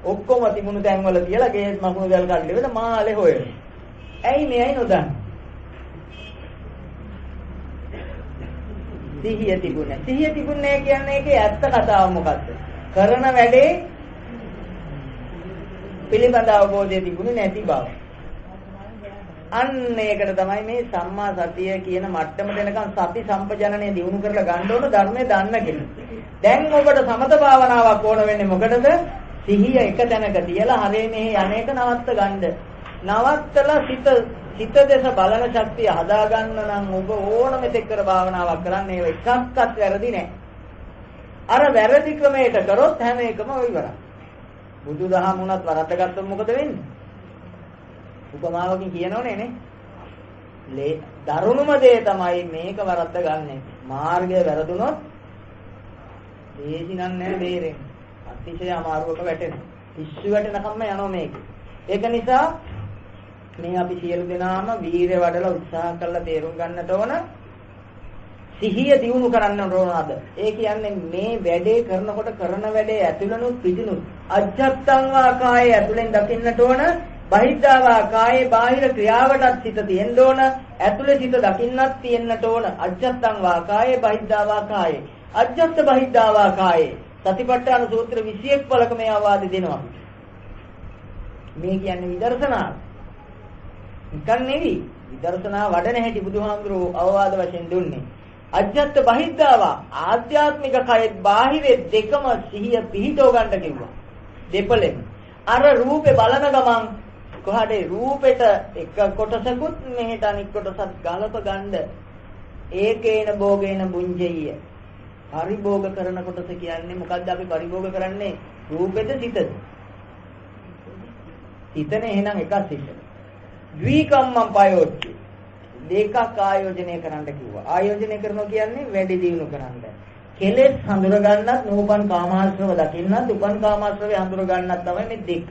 ඔක්කොම තිබුණු තැන් වල තියලා ගේස් මකුණු ගල් කඩලි වෙන මාලේ හොයන. ඇයි මෙයි නොදන්නේ? සිහිය තිබුණේ. සිහිය තිබුණේ කියන්නේ ඒකේ ඇත්ත කතාව මොකද්ද? කරන වැඩේ පිළිබඳ අවබෝධය තිබුණේ නැති බව. අන්න ඒකට තමයි මේ සම්මා සතිය කියන මට්ටම දෙනකන් සති සම්පජනනය දිනු කරලා ගන්න ඕන ධර්මයේ දන්න කෙනෙක්. දැන් ඔබට සමත භාවනාවක් ඕන වෙන්නේ මොකටද? සිහිය එක තැනක තියලා හරේ මෙහෙ යන්නේක නවත්ත ගන්න. නවත්තලා සිත දෙස බලන ශක්තිය හදා ගන්න නම් ඔබ ඕන මෙතෙක් කර භාවනාවක් කරන්නේ ඒ එකක්වත් වැරදි නෑ. අර වැරදි ක්‍රමයට කරොත් හැම එකම ඉවරයි. බුදුදහම උනත් වරද්දගත්තොත් මොකද වෙන්නේ? උපමාවකින් කියනෝනේ නේ. දරුණුම දේ තමයි මේක වරද්ද ගන්න. මාර්ගය වැරදුනොත් දේශිනන් නැහැ බේරෙන්නේ. අතිශය අමාරුවක වැටෙනවා. පිස්සු වැටෙනකම්ම යනවා මේක. ඒක නිසා මේ අපි සියලු දෙනාම වීරය වඩලා උත්සාහ කරලා තේරුම් ගන්නට ඕන සිහිය දියුණු කරන්න ඕන අද. ඒ කියන්නේ මේ වැඩේ කරනකොට කරන වැඩේ ඇතුළනුත් පිටිනුත් අජත්තං වාකායේ ඇතුළෙන් දකින්නට ඕන බහිද්ධා වාකායේ බාහිර ක්‍රියාවටත් සිත තියෙන්න ඕන ඇතුළේ සිත දකින්නත් තියෙන්නට ඕන අජත්තං වාකායේ බහිද්ධා වාකායේ අජත්ත බහිද්ධා වාකායේ සතිපට්ඨාන සූත්‍ර 21 වලක මේ අවවාද දෙනවා. මේ කියන්නේ විදර්ශනා. නිකන් නෙවි. විදර්ශනා වඩන හැටි බුදුහාමුදුරුවෝ අවවාද වශයෙන් දුන්නේ. අජත්ත බහිද්ධාවා ආධ්‍යාත්මික කයෙත් බාහිරේ දෙකම සිහිය පිහිටව ගන්න කිව්වා. දෙපළෙන්. අර රූපේ බලන ගමන් කොහට රූපෙට එක කොටසකුත් මෙහෙට අනිත් කොටසත් ගලප ගන්න. ඒකේන භෝගේන බුඤ්ජෙය. පරිභෝග කරන කොටස කියන්නේ මොකද්ද අපි පරිභෝග කරන්නේ? රූපෙද සිතද? සිතනේ එහෙනම් එකක් සිත. ද්විකම්මං පයෝච්චි. දෙකක් ආයෝජනය කරන්න කිව්වා. ආයෝජනය කරනවා කියන්නේ වැඩි දියුණු කරන්න. කෙලෙස් හඳුර ගන්නත් නූපන් කාමාශ්‍රව දකින්නත් උපන් කාමාශ්‍රවේ හඳුර ගන්නත් තමයි මේ දෙක.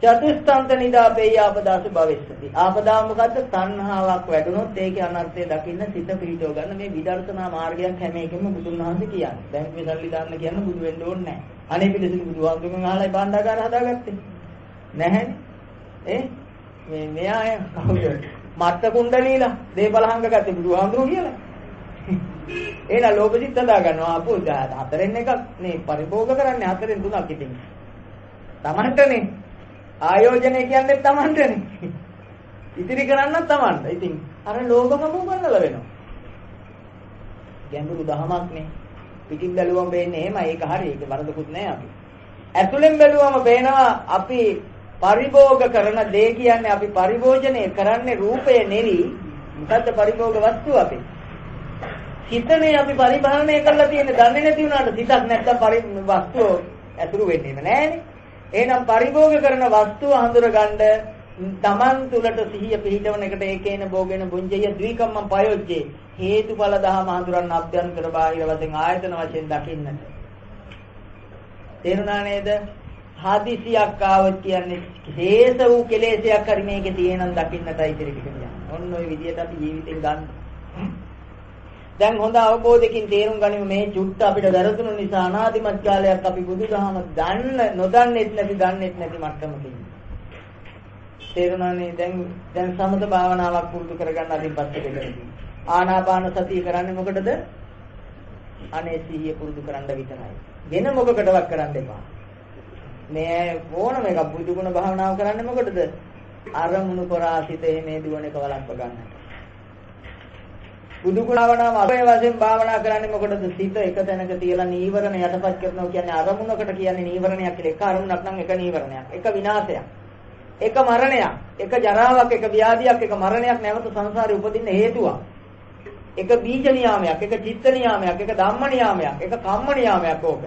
චතුස්ථාන්ත නිදාපේ ආපදාසු භවෙස්සති. ආපදාව මොකද්ද? තණ්හාවක් වැඩුණොත් ඒකේ අනර්ථය දකින්න සිත පිහිටව ගන්න මේ විදර්ශනා මාර්ගයක් හැම එකෙම බුදුන් වහන්සේ කියන්නේ. දැන් මේ සල්ලි දාන්න කියන්න බුදු වෙන්න ඕනේ නැහැ. අනේ පිළිසිදු බුදුහාමුදුරුවෝ අහලායි භාණ්ඩාගාර හදාගත්තේ. නැහැනේ. මෙයා කවුද? මත්ත කුණ්ඩලීලා දේපලහංග ගත්තේ බුදුහාමුදුරුවෝ කියලා. එහෙනම් ලෝභසිත හදා ගන්නවා. අපෝ හතරෙන් එකක් නේ පරිභෝග කරන්නේ හතරෙන් තුනක් ඉතින්. තමන්ටනේ ආයෝජනය කියන්නේ තමන්ටනේ. ඉතිරි කරන්නත් තමන්ට. ඉතින් අර ලෝභකම උගන්නලා වෙනවා. ගැඹුරු දහමක් නේ. පිටින් බැලුවම වෙන්නේ එහෙමයි. ඒක හරි. ඒක වරදකුත් නෑ අපි. ඇතුලෙන් බැලුවම පේනවා අපි පරිභෝග කරන දේ කියන්නේ අපි පරිභෝජනය කරන්නේ රූපය නෙවි. මොකද්ද පරිභෝග වස්තුව අපි? හිතනේ අපි පරිභාණය කරලා තියෙන්නේ. දන්නේ නැති වුණාට සිතක් නැත්තම් වස්තුව ඇතුළු වෙන්නේම නෑනේ. එහෙනම් පරිභෝග කරන වස්තුව හඳුරගන්න තමන් තුළට සිහිය පිහිටවන එකට ඒකේන භෝගේන බුඤ්ජය ද්විකම්මං පයොජ්ජේ හේතුඵල දහම හඳුරන්න අභ්‍යන්තර බාහිර වශයෙන් ආයතන වශයෙන් දකින්නට. තේරුණා නේද? හදිසියක් ආවොත් කියන්නේ හේස වූ කෙලෙසයක් හරි මේකේ තියෙනන් දකින්නටයි ඉතිරි ටික කියන්නේ. ඔන්න ඔය විදිහට අපි ජීවිතෙන් ගන්න. දැන් හොඳ අවබෝධයකින් තේරුම් ගනිමු මේ චුට්ට අපිට වැරදුණු නිසා අනාදිමත් කාලයක් අපි බුදුදහම නොදන්නෙත් නැති මට්ටමක ඉන්නේ. තේරුණානේ? දැන් සමත භාවනාවක් පුරුදු කරගන්න අදින් පස්සේ දෙකදී. ආනාපාන සතිය කරන්නේ මොකටද? අනේ සිහිය පුරුදු කරන්න විතරයි. වෙන මොකකටවත් කරන්න එපා. මේ ඕනම එකක් බුදු ගුණ භාවනාව කරන්නේ මොකටද? අරමුණු පරාසිතේ මේ දුවන එක වළක්ව ගන්න. බුදු ගුණ භාවනාව අපේ වශයෙන් භාවනා කරන්නේ මොකටද? සිත එක තැනක තියලා නීවරණ යටපත් කරනවා කියන්නේ අරමුණකට කියන්නේ නීවරණයක් කියලා. එක අරමුණක් නම් එක නීවරණයක්. එක විනාශයක්. එක මරණයක්. එක ජරාවක්, එක ව්‍යාධියක්, එක මරණයක් නැවත සංසාරේ උපදින්න හේතුවක්. එක බීජ නියාමයක්, එක චිත්ත නියාමයක්, එක ධම්ම නියාමයක්, එක කම්ම නියාමයක් ඕක.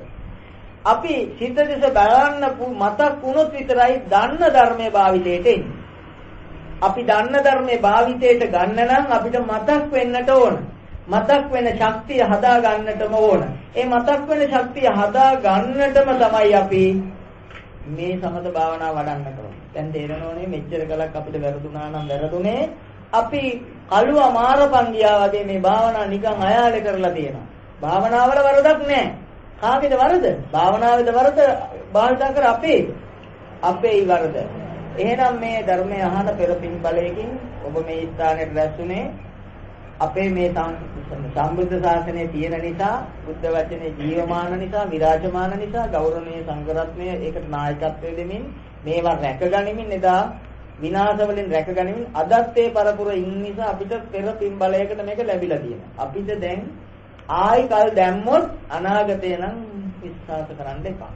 අපි සිත දෙස බලන්න මතක් වුණොත් විතරයි දන්න ධර්මයේ භාවිතයට එන්නේ. අපි දන්න ධර්මයේ භාවිතයට ගන්න නම් අපිට මතක් වෙන්නට ඕන. මතක් වෙන ශක්තිය හදා ගන්නටම ඕන. ඒ මතක් වෙන ශක්තිය හදා ගන්නටම තමයි අපි මේ සමත භාවනාව වඩන්නට ඕන. දැන් තේරෙනෝනේ මෙච්චර කලක් අපිට වැරදුනා නම් වැරදුනේ අපි කළුව මාරපන්දියා වගේ මේ භාවනාව නිකන් අයාලේ කරලා තියෙනවා. භාවනාවල වරදක් නැහැ. කාගේද වරද? භාවනාවේද වරද? බාහිර කර අපේ වරද. එහෙනම් මේ ධර්මය අහන පෙරපින් බලයෙන් ඔබ මේ ස්ථානයට රැස්ුනේ අපේ මේ සම්බුද්ධ ශාසනයේ තියෙන නිසා, බුද්ධ වචනේ ජීවමාන නිසා, විරාජමාන නිසා, ගෞරවනීය සංඝරත්නය ඒකට නායකත්වය දෙමින් මේවා රැකගනිමින් එදා විනාශ වලින් රැකගනිමින් අදත් ඒ පරපුර ඉන්න නිසා අපිට පෙරපින් බලයකට මේක ලැබිලා තියෙනවා. අපිට දැන් ආයි කල් දැම්මොත් අනාගතේ නම් විශ්වාස කරන්න එපා.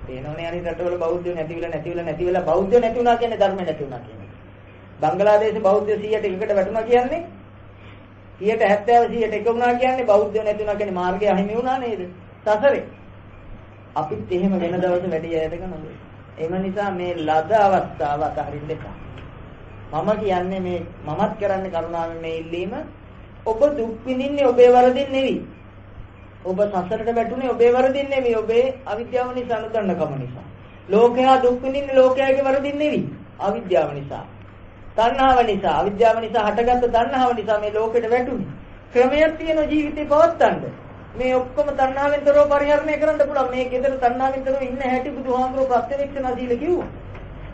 තේනෝනේ අනිත් රටවල බෞද්ධයෝ නැතිවිලා බෞද්ධයෝ නැති වුණා කියන්නේ ධර්ම නැති වුණා කියන්නේ. බංගලාදේශේ බෞද්ධ 100ට එකකට වැටුණා කියන්නේ 70 100ට එක වුණා කියන්නේ බෞද්ධයෝ නැති වුණා කියන්නේ මාර්ගය අහිමි වුණා නේද? සසරේ. අපිත් එහෙම වෙන දවස් වැඩි යයදක නේද? එම නිසා මේ ලද අවස්ථාව අතහරින්න එපා. මම කියන්නේ මේ මමත් කරන්නේ කරුණාවෙන් මේ ඉල්ලීම. ඔබ දුක් විඳින්නේ ඔබේ වරදින් නෙවෙයි. ඔබ සසරට වැටුනේ ඔබේ වරදින් නෙවෙයි. ඔබේ අවිද්‍යාව නිසා, අනුදන්නකම නිසා. ලෝකයා දුක් විඳින්නේ ලෝකයාගේ වරදින් නෙවෙයි. අවිද්‍යාව නිසා. තණ්හාව නිසා, අවිද්‍යාව නිසා හටගත්ත තණ්හාව නිසා මේ ලෝකෙට වැටුනේ. ක්‍රමයක් තියෙන ජීවිතේ පවත්තන්න. මේ ඔක්කොම තණ්හාවෙන් තොරව පරිහරණය කරන්න පුළුවන්. මේ ගෙදර තණ්හාවෙන් තොරව ඉන්න හැටි බුදුහාමුදුරුවෝ ප්‍රත්‍යක්ෂ නසීල කිව්වා.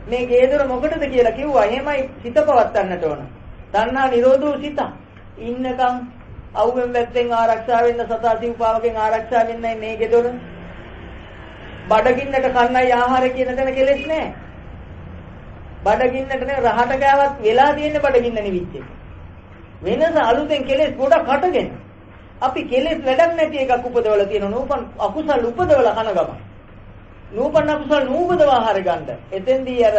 මේ ගෙදර මොකටද කියලා කිව්වා. එහෙමයි සිත පවත්තන්නට ඕන. තණ්හා නිරෝධෝ සිත. ඉන්නකම් අවුෙන් වැත්තෙන් ආරක්ෂා වෙන්න, සතා සිව්පාවකෙන් ආරක්ෂා වෙන්නයි මේ ගෙදර. බඩගින්නට කන්නයි ආහාරය කියන තැන කෙලෙස් නැහැ. බඩගින්නට නේ රහට ගාවත් වෙලා තියෙන බඩගින්න නිවිච්ච. වෙනස අලුතෙන් කෙලෙස් ගොඩක් හටගෙන. අපි කෙලෙස් වැඩක් නැති එකක් උපදවලා තියෙනවා. නූපන් අකුසල් උපදවලා කන ගම. නූපන් අකුසල් නූපදව ආහාර ගන්න. එතෙන්දී අර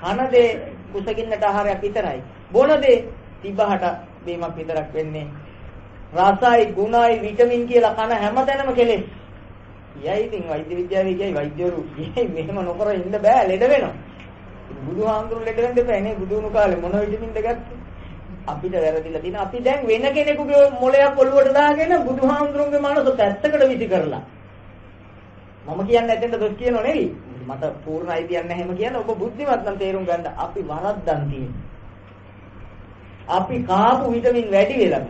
කන දේ කුසගින්නට ආහාරයක් විතරයි. බොන දේ තිබහට බීමක් විතරක් වෙන්නේ. රසයි, ගුණයි, විටමින් කියලා කන හැමතැනම කෙලෙස්. යයි ඉතින් වෛද්‍ය විද්‍යාවේ කියයි වෛද්‍යවරු කියයි මෙහෙම නොකර ඉන්න බෑ ලෙඩ වෙනවා. බුදුහාමුදුරු ලෙඩ වෙන්න එපා නේ බුදුණු කාලේ මොන විටමින්ද ගත්තේ? අපිට වැරදිලා තියෙන අපි දැන් වෙන කෙනෙකුගේ මොලයක් ඔළුවට දාගෙන බුදුහාමුදුරුන්ගේ මනස පැත්තකට විසි කරලා. මම කියන්නේ නැතෙන්ද දොස් කියනෝ නෙවෙයි. මට පූර්ණ අයිතියක් නැහැ එහෙම කියන ඔබ බුද්ධිමත් නම් තේරුම් ගන්න අපි වරද්දන් තියෙන්නේ. අපි කාපු විටමින් වැඩි වෙලා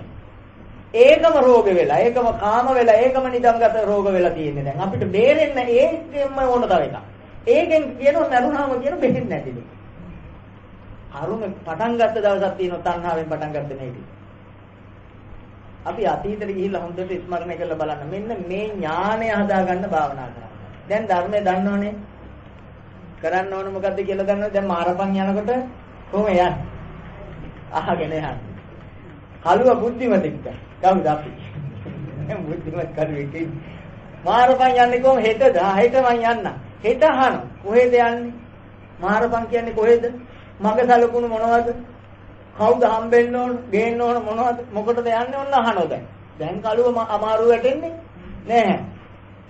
ඒකම රෝග වෙලා ඒකම කාම වෙලා ඒකම නිදන්ගත රෝග වෙලා තියෙන්නේ දැන් අපිට බේරෙන්න ඒකෙම ඕන තව එකක්. ඒකෙන් කියනවා නරුණාම කියන බෙහෙත් නැතිද. අරුම පටන් ගත්ත දවසක් තියෙනවා තණ්හාවෙන් පටන් ගත්ත මේක. අපි අතීතෙට ගිහිල්ලා හොඳට ස්මරණය කරලා බලන්න මෙන්න මේ ඥානය හදාගන්න භාවනා කරන්න. දැන් ධර්මයේ දන්නවනේ. කරන්න ඕන මොකද්ද කියලා දන්නවද? දැන් මාරපන් යනකොට කොහොම යන්නේ? අහගෙන යන්නේ. කලුව බුද්ධිමතෙක්ද? කවුද අපි? බුද්ධිමත් කරුවෙක්. මාරපන් යන්නේ කොහොම හෙටද? හෙට මං යන්න. හෙට අහන. කොහෙද යන්නේ? මාරපන් කියන්නේ කොහෙද? මග සලකුණු මොනවද? කවුද හම්බෙන්න ඕන? ගේන්න ඕන මොනවද? මොකටද යන්නේ? ඔන්න අහනෝ දැන්. දැන් කලුව අමාරු වැටෙන්නේ නැහැ.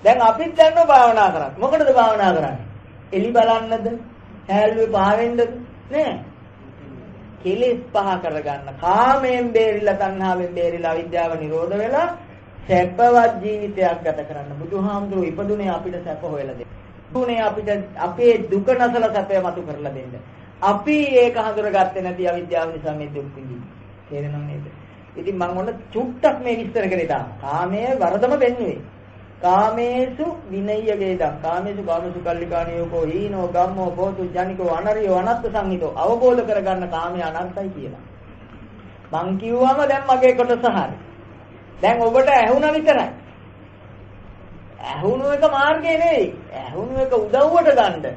දැන් අපිත් දැන්ව භාවනා කරත්. මොකටද භාවනා කරන්නේ? එලි බලන්නද? හැල්ලුවේ පහවෙන්නද? නෑ. කෙලෙස් පහ කරගන්න. කාමයෙන් බේරිලා තණ්හාවෙන් බේරිලා විද්‍යාව නිරෝධ වෙලා සැපවත් ජීවිතයක් ගත කරන්න. බුදුහාමුදුරුවෝ ඉපදුනේ අපිට සැප හොයලා දෙන්න. ඉපදුනේ අපිට අපේ දුක නැසලා සැපය මතු කරලා දෙන්න. අපි ඒක හඳුනගත්තේ නැති අවිද්‍යාව නිසා මේ දුක් විඳින්නේ. තේරෙනව නේද? ඉතින් මම ඔන්න චුට්ටක් මේ විස්තර කරේ තා. කාමයේ වරදම වෙන්නේ. කාමේසු විනය්‍යවේදං කාමේසු කාමසු කල්ලිකාණියෝ හීනෝ ගම්මෝ පොතු ජනිකෝ අනරියෝ අනත්ත සංහිතෝ අවබෝධ කරගන්න කාමයේ අනර්ථයි කියලා. මං කිව්වම දැන් මගේ කොටස හරි. දැන් ඔබට ඇහුණා විතරයි. ඇහුණු එක මාර්ගය නෙවෙයි. ඇහුණු එක උදව්වට ගන්න.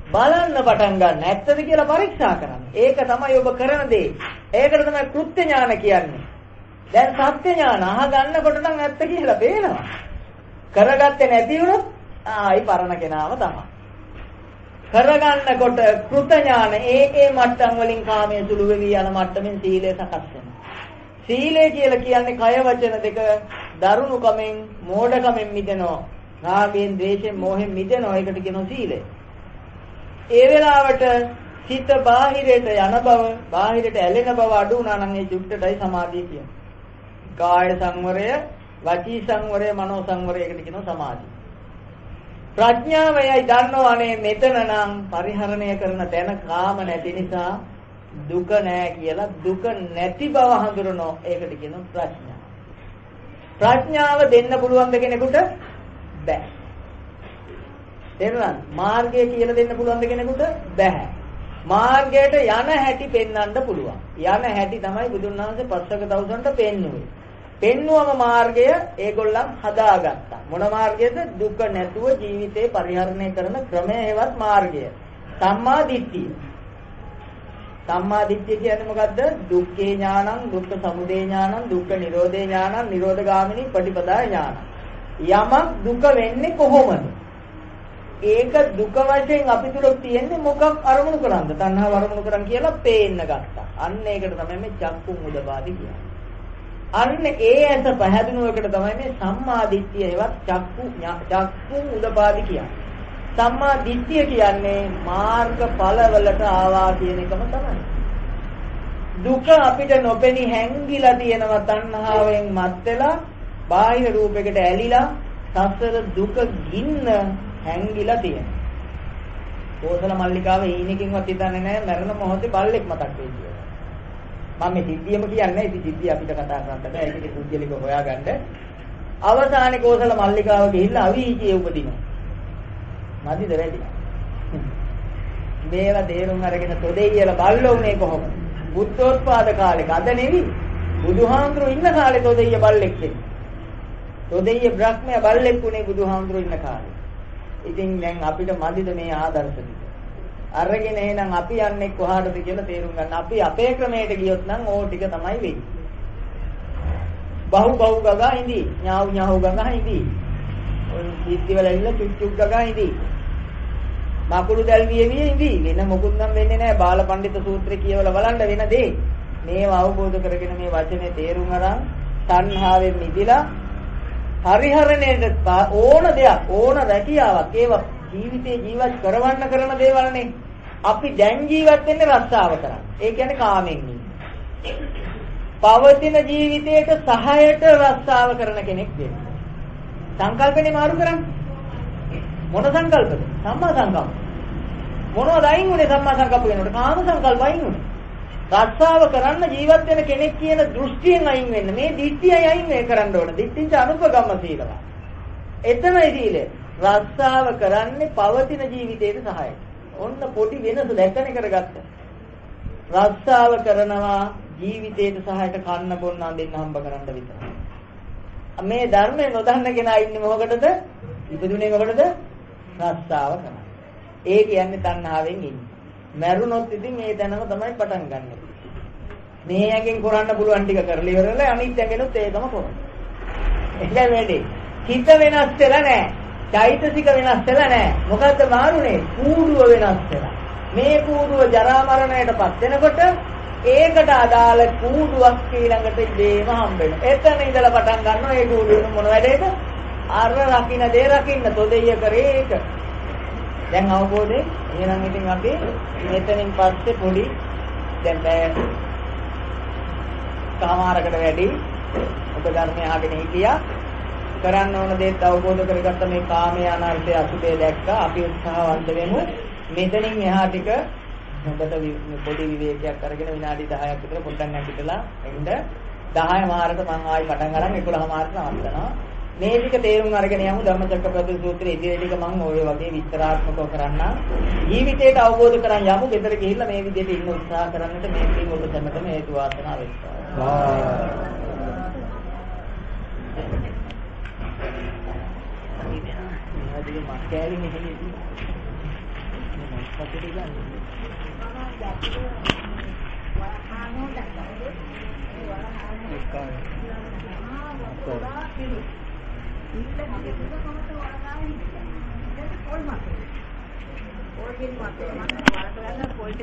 බලන්න පටන් ගන්න. ඇත්තද කියලා පරීක්ෂා කරන්න. ඒක තමයි ඔබ කරන දේ. ඒකට තමයි කෘත්‍ය ඥාන කියන්නේ. දැන් සත්‍ය ඥාන අහගන්නකොට නම් ඇත්ත කියලා පේනවා. කරගත්තේ නැති වුණොත් ආයි පරණ කෙනාම තමයි. කරගන්නකොට කෘත ඥාන ඒ මට්ටම් වලින් කාමයේ සුළු වෙවි යන මට්ටමින් සීලය සකස් වෙනවා. සීලය කියලා කියන්නේ කය වචන දෙක දරුණුකමෙන් මෝඩකමෙන් මිදෙනවා. රාගයෙන්, ද්වේෂයෙන්, මෝහෙන් මිදෙනවා. ඒකට කියනවා සීලය. ඒ වෙලාවට සිත බාහිරයට යන බව, බාහිරට ඇලෙන බව අඩු වුණා නම් ඒ චුට්ටටයි සමාධිය කියන්නේ. කාය සංවරය, වචී සංවරය, මනෝ සංවරයකට කියනවා සමාධිය. ප්‍රඥාවයි දන්නවනේ මෙතන නම් පරිහරණය කරන තැන කාම නැති නිසා දුක නැහැ කියලා දුක නැති බව හඳුරනවා. ඒකට කියනවා ප්‍රඥාව. ප්‍රඥාව දෙන්න පුළුවන්ද කෙනෙකුට? බෑ. තේරුණාද? මාර්ගය කියලා දෙන්න පුළුවන්ද කෙනෙකුට? බෑ. මාර්ගයට යන හැටි පෙන්වන්න පුළුවන්. යන හැටි තමයි බුදුන් වහන්සේ පස්වක දවසන්ට පෙන්වුවේ. පෙන්වුවම මාර්ගය ඒගොල්ලන් හදාගත්තා. මොන මාර්ගයද? දුක නැතුව ජීවිතේ පරිහරණය කරන ක්‍රමය හේවත් මාර්ගය. සම්මා දිට්ඨිය. සම්මා දිට්ඨිය කියන්නේ මොකද්ද? දුක්ඛේ ඥානං, දුක්ඛ සමුදය ඥානං, දුක්ඛ නිරෝධේ ඥානං, නිරෝධගාමිනී පටිපදා ඥානං. යමක් දුක වෙන්නේ කොහොමද? ඒක දුක වශයෙන් අපි තුල තියෙන්නේ මොකක් අරමුණු කරන්ද? තණ්හාව අරමුණු කරන් කියලා පේන්න ගත්තා. අන්න ඒකට තමයි මේ චක්කුම් උදපාදි කියන්නේ. අන්න ඒ ඇස පැහැදිනු එකට තමයි මේ සම්මා දිට්ඨිය ඒවත් චක්කුම් උදපාදි කියන්නේ. සම්මා දිට්ඨිය කියන්නේ මාර්ගඵලවලට ආවා කියන එකම තමයි. දුක අපිට නොපෙනී හැංගිලා තියෙනවා තණ්හාවෙන් මත් වෙලා බාහිර රූපයකට ඇලිලා සසර දුක ගින්න හැංගිලා තියෙනවා. කෝසල මල්ලිකාව ඊනකින්වත් හිතන්නේ නැහැ මරණ මොහොතේ බල්ලෙක් මතක් වෙයි කියලා. මම මේ සිද්ධියම කියන්නේ ඉතින් සිද්ධිය අපිට කතා කරන්නට බෑ. ඒකේ පුද්ගලික හොයාගන්න. අවසානයේ කෝසල මල්ලිකාව ගිහිල්ලා අවීචියේ උපදිනවා. මදිද වැඩි. මේවා තේරුම් අරගෙන තොදේ කියලා බල්ලෝ උනේ කොහොමද? බුද්ධෝත්පාද කාලෙක අද නෙවි. බුදුහාමුදුරුවෝ ඉන්න කාලේ තොදෙය බල්ලෙක් වෙන්නේ. තොදෙය බ්‍රහ්මයා බල්ලෙක් උනේ බුදුහාමුදුරුවෝ ඉන්න කාලේ. ඉතින් දැන් අපිට මදිද මේ ආදර්ශ ටික. අරගෙන එහෙනම් අපි යන්නේ කොහාටද කියලා තේරුම් ගන්න. අපි අපේ ක්‍රමයට ගියොත් නම් ඕ ටික තමයි වෙන්නේ. බහු ගගා ඉඳී, ඥාව් ගගා ඉඳී. ඔය සිද්ධි වල ඉන්න චුක් ගගා ඉඳී. මකුළු දැල් වියවිය ඉඳී. වෙන මොකුත් නම් වෙන්නේ නැහැ. බාලපඬිත සූත්‍රය කියවලා බලන්න වෙන දේ. මේව අවබෝධ කරගෙන මේ වචනේ තේරුම් අරන් තණ්හාවෙන් මිදිලා පරිහරණයට ඕන දෙයක් ඕන රැකියාවක් ඒවා ජීවිතේ ජීවත් කරවන්න කරන දේවල්නේ. අපි දැන් ජීවත් වෙන්නේ රස්සාව කරන්. ඒ කියන්නේ කාමෙන් ඉන්නේ. පවතින ජීවිතයට සහයට රස්සාව කරන කෙනෙක් වෙන්න. සංකල්පනේ මාරු කරන්නේ. මොන සංකල්පද? සම්මා සංකල්ප. මොනවද අයින් උනේ සම්මා සංකල්ප වෙනකොට? කාම සංකල්ප අයින් උනේ. රස්සාව කරන්න ජීවත් වෙන කෙනෙක් කියන දෘෂ්ටියෙන් අයින් වෙන්න. මේ දිට්ඨියයි අයින් වෙ කරන්න ඕන. දිට්ඨිංච අනුපගම්ම සීලව. එතනයි සීලය. රස්සාව කරන්නේ පවතින ජීවිතයට සහායයි. ඔන්න පොඩි වෙනස දැකගෙන කරගත්ත. රස්සාව කරනවා ජීවිතයට සහායට කන්න බොන්න අඳින්න හම්බ කරන්න විතරයි. මේ ධර්මය නොදන්න කෙනා ඉන්නේ මොකටද? ඉපදුනේ මොකටද? රස්සාව කරන්න. ඒ කියන්නේ තණ්හාවෙන් ඉන්නේ. මැරුණොත් ඉතින් මේ දැනම තමයි පටන් ගන්නෙ. මේ යකින් කරන්න පුළුවන් ටික කරලා ඉවරලා අනිත් යකිනුත් ඒකම කරනවා. ඒකයි වෙන්නේ. හිත වෙනස් වෙලා නැහැ. චෛතසික වෙනස් වෙලා නැහැ. මොකද්ද මාරුනේ? කූඩුව වෙනස් වෙලා. මේ කූඩුව ජරා මරණයටපත් වෙනකොට ඒකට අදාළ කූඩුවක් ඊළඟට ඉබේම හම්බ වෙනවා. එතන ඉඳලා පටන් ගන්නවා ඒ කූඩුවෙන් මොන වැඩේද? අර රකින්න දේ රකින්න තොදෙය කරේ ඒක. දැන් අවබෝධයෙන් එහෙනම් ඉතින් අපි මෙතනින් පස්සේ පොඩි දැන් බෑ සමහරකට වැඩි ඔබ ධර්මය අහගෙන හිටියා කරන්න ඕන දේත් අවබෝධ කරගත්ත මේ කාමයේ අනර්ථය අසුබේ දැක්කා අපි උත්සාහවන්ත වෙමු මෙතනින් එහා ටික හොඳට පොඩි විවේකයක් අරගෙන විනාඩි 10ක් විතර පොඩ්ඩක් නැගිටලා එන්න 10 මාරට මම ආයි පටන් ගන්න 11 මාරට නවත්තනවා මේ ටික තේරුම් අරගෙන යමු ධම්මචක්කපවත්තන සූත්‍රයේ ඉදිරි ටික මම ඔය වගේ විස්තරාත්මකව කරන්නම් ජීවිතයට අවබෝධ කරන් යමු ගෙදර ගිහිල්ලා මේ විදිහට ඉන්න උත්සාහ කරන්නට මේ පින් ඔබ සැමටම හේතු වාසනා වෙත්වා ආදිගේ මාකෑලි මෙහෙදී මොකක්ද ගන්නේ Poin